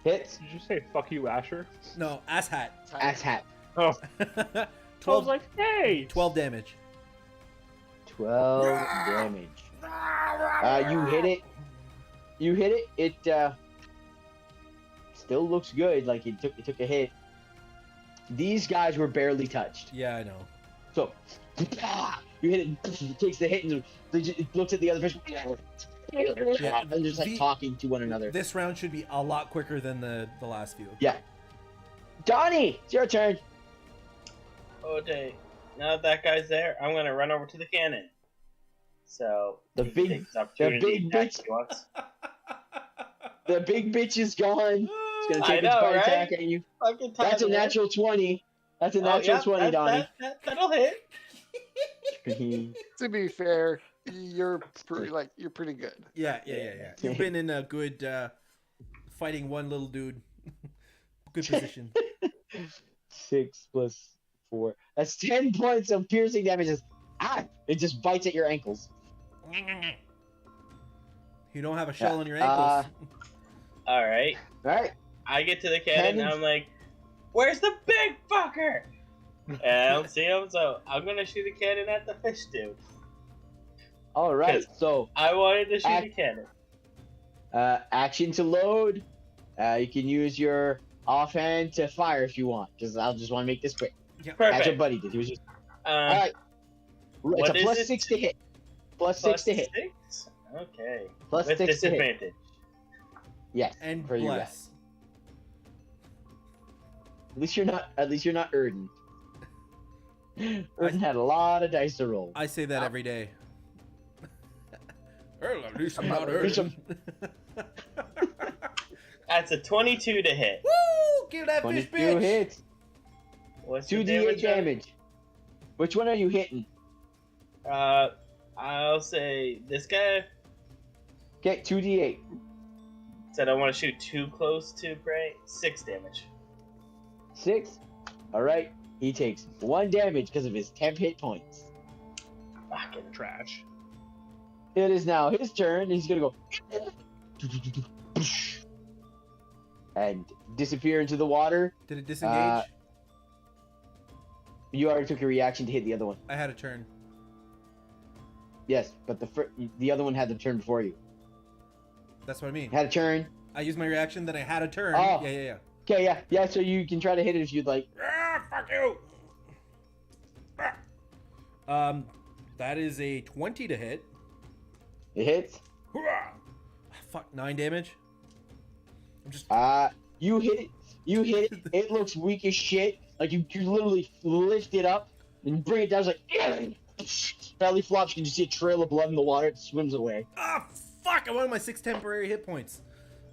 Hits. Did you say "fuck you, Asher"? No, ass hat. Ass hat. Oh, I was 12, like, hey. 12 damage. 12 damage. You hit it. You hit it. It still looks good. Like it took a hit. These guys were barely touched. Yeah, I know. So you hit it. It takes the hit and it looks at the other person. Yeah, And just like talking to one another. This round should be a lot quicker than the last few. Yeah. Donnie, it's your turn. Okay, now that that guy's there, I'm gonna run over to the cannon. So The he can big- take his opportunity big to attack bitch. if he wants. The big bitch is gone. It's gonna I take its know, bite right? attack at you. Fucking time That's a to live. natural 20. That's a Oh, natural yeah, 20, Donnie. That'll hit. To be fair, you're pretty good. Yeah. You've been in a good fighting one little dude. Good position. 6 plus 4. That's 10 points of piercing damage. It just bites at your ankles. You don't have a shell on your ankles. All right, Alright. I get to the cannon and I'm like, "Where's the big fucker?" And I don't see him, so I'm gonna shoot a cannon at the fish dude. Alright. So, I wanted to shoot Act- a cannon. action to load. You can use your offhand to fire if you want. I'll just want to make this quick. As your Perfect. buddy did. He was just. Alright. It's what a is plus it? 6 to hit. Plus 6 to hit. 6? Okay. Plus With 6 to hit. disadvantage. Yes. And for you guys. bless. At least you're not Erden. Erden had a lot of dice to roll. I say that every day. Well, at least I'm not There's hurt. That's a 22 to hit. Woo! Give that fish 22 bitch. hits. What's the 2d8 damage? on it? damage. Which one are you hitting? I'll say this guy Okay, 2d8. said I want to shoot too close to prey. 6 damage. 6. Alright. He takes 1 damage because of his temp hit points. Fucking Trash. It is now his turn. He's gonna go and disappear into the water. Did it disengage? You already took your reaction to hit the other one. I had a turn. Yes, but the other one had the turn before you. That's what I mean. Had a turn. I used my reaction, then I had a turn. Oh. Yeah. Okay, yeah. So you can try to hit it if you'd like. Fuck you. That is a 20 to hit. It hits. Hurrah! Fuck, 9 damage. I'm just. You hit it. You hit it. It looks weak as shit. Like you literally lift it up and bring it down. It's like belly flops. You can just see a trail of blood in the water. It swims away. Fuck! I wanted my 6 temporary hit points.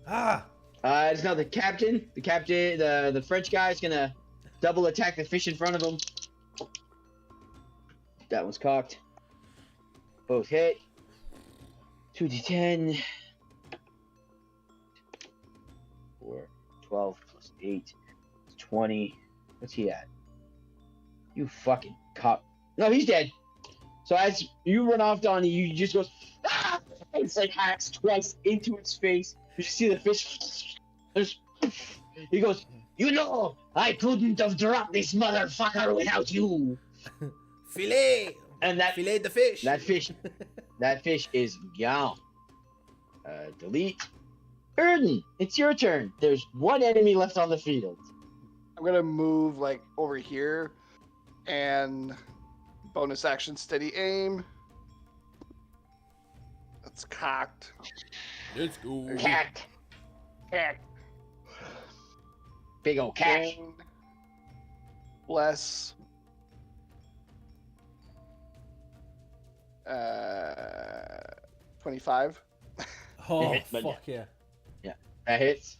It's now the captain. The French guy is gonna double attack the fish in front of him. That one's cocked. Both hit. 2d10. 4, 12 plus 8, 20. What's he at? You fucking cop. No, he's dead. So as you run off, Donnie, you just goes, ah! It's like hacks twice into its face. You see the fish. He goes, you know, I couldn't have dropped this motherfucker without you. Filet. And that Filet the fish. That fish is gone. Delete. Erden, it's your turn. There's one enemy left on the field. I'm gonna move like over here, and bonus action steady aim. That's cocked. Let's go. Cat. Big ol' cat. And bless. 25. Oh, hit, but fuck yeah. That hits.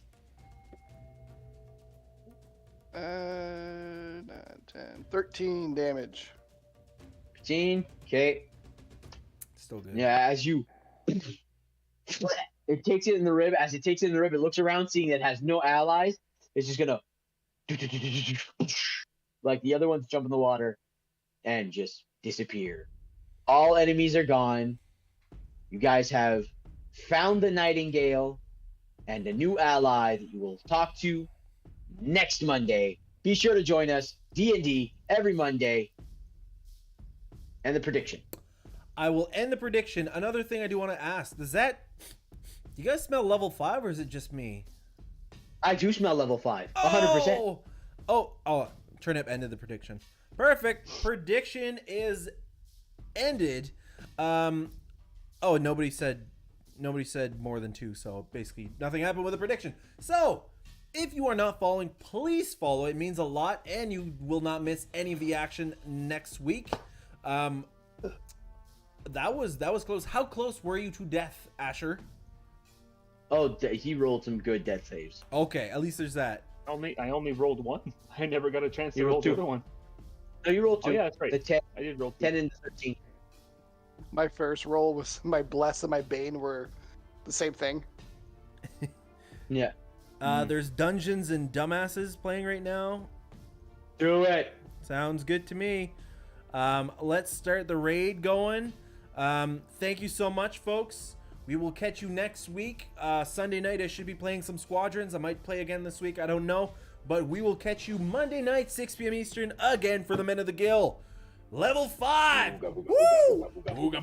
9, 10, 13 damage. 15. Okay. Still good. Yeah, as you. It takes it in the rib. As it takes it in the rib, it looks around, seeing it has no allies. It's just gonna. Like the other ones jump in the water and just disappear. All enemies are gone. You guys have found the Nightingale and a new ally that you will talk to next Monday. Be sure to join us, D&D, every Monday. And the prediction. I will end the prediction. Another thing I do want to ask, do you guys smell level 5 or is it just me? I do smell level 5. 100%. Oh, Turnip ended the prediction. Perfect. Prediction is ended. Nobody said more than 2, so basically nothing happened with the prediction. So, if you are not following, please follow. It means a lot, and you will not miss any of the action next week. That was close. How close were you to death, Asher? Oh, he rolled some good death saves. Okay, at least there's that. I only rolled one. I never got a chance to You roll rolled the two. other one. No, you rolled 2. Oh yeah, that's right. The 10, I did roll 2. 10 and the 13. My first roll was my bless and my bane were the same thing. Yeah. There's Dungeons and Dumbasses playing right now. Do it. Sounds good to me. Let's start the raid going. Thank you so much, folks. We will catch you next week. Sunday night, I should be playing some Squadrons. I might play again this week. I don't know. But we will catch you Monday night, 6 p.m. Eastern, again for the Men of the Gill. Level 5! Woo! Booga booga.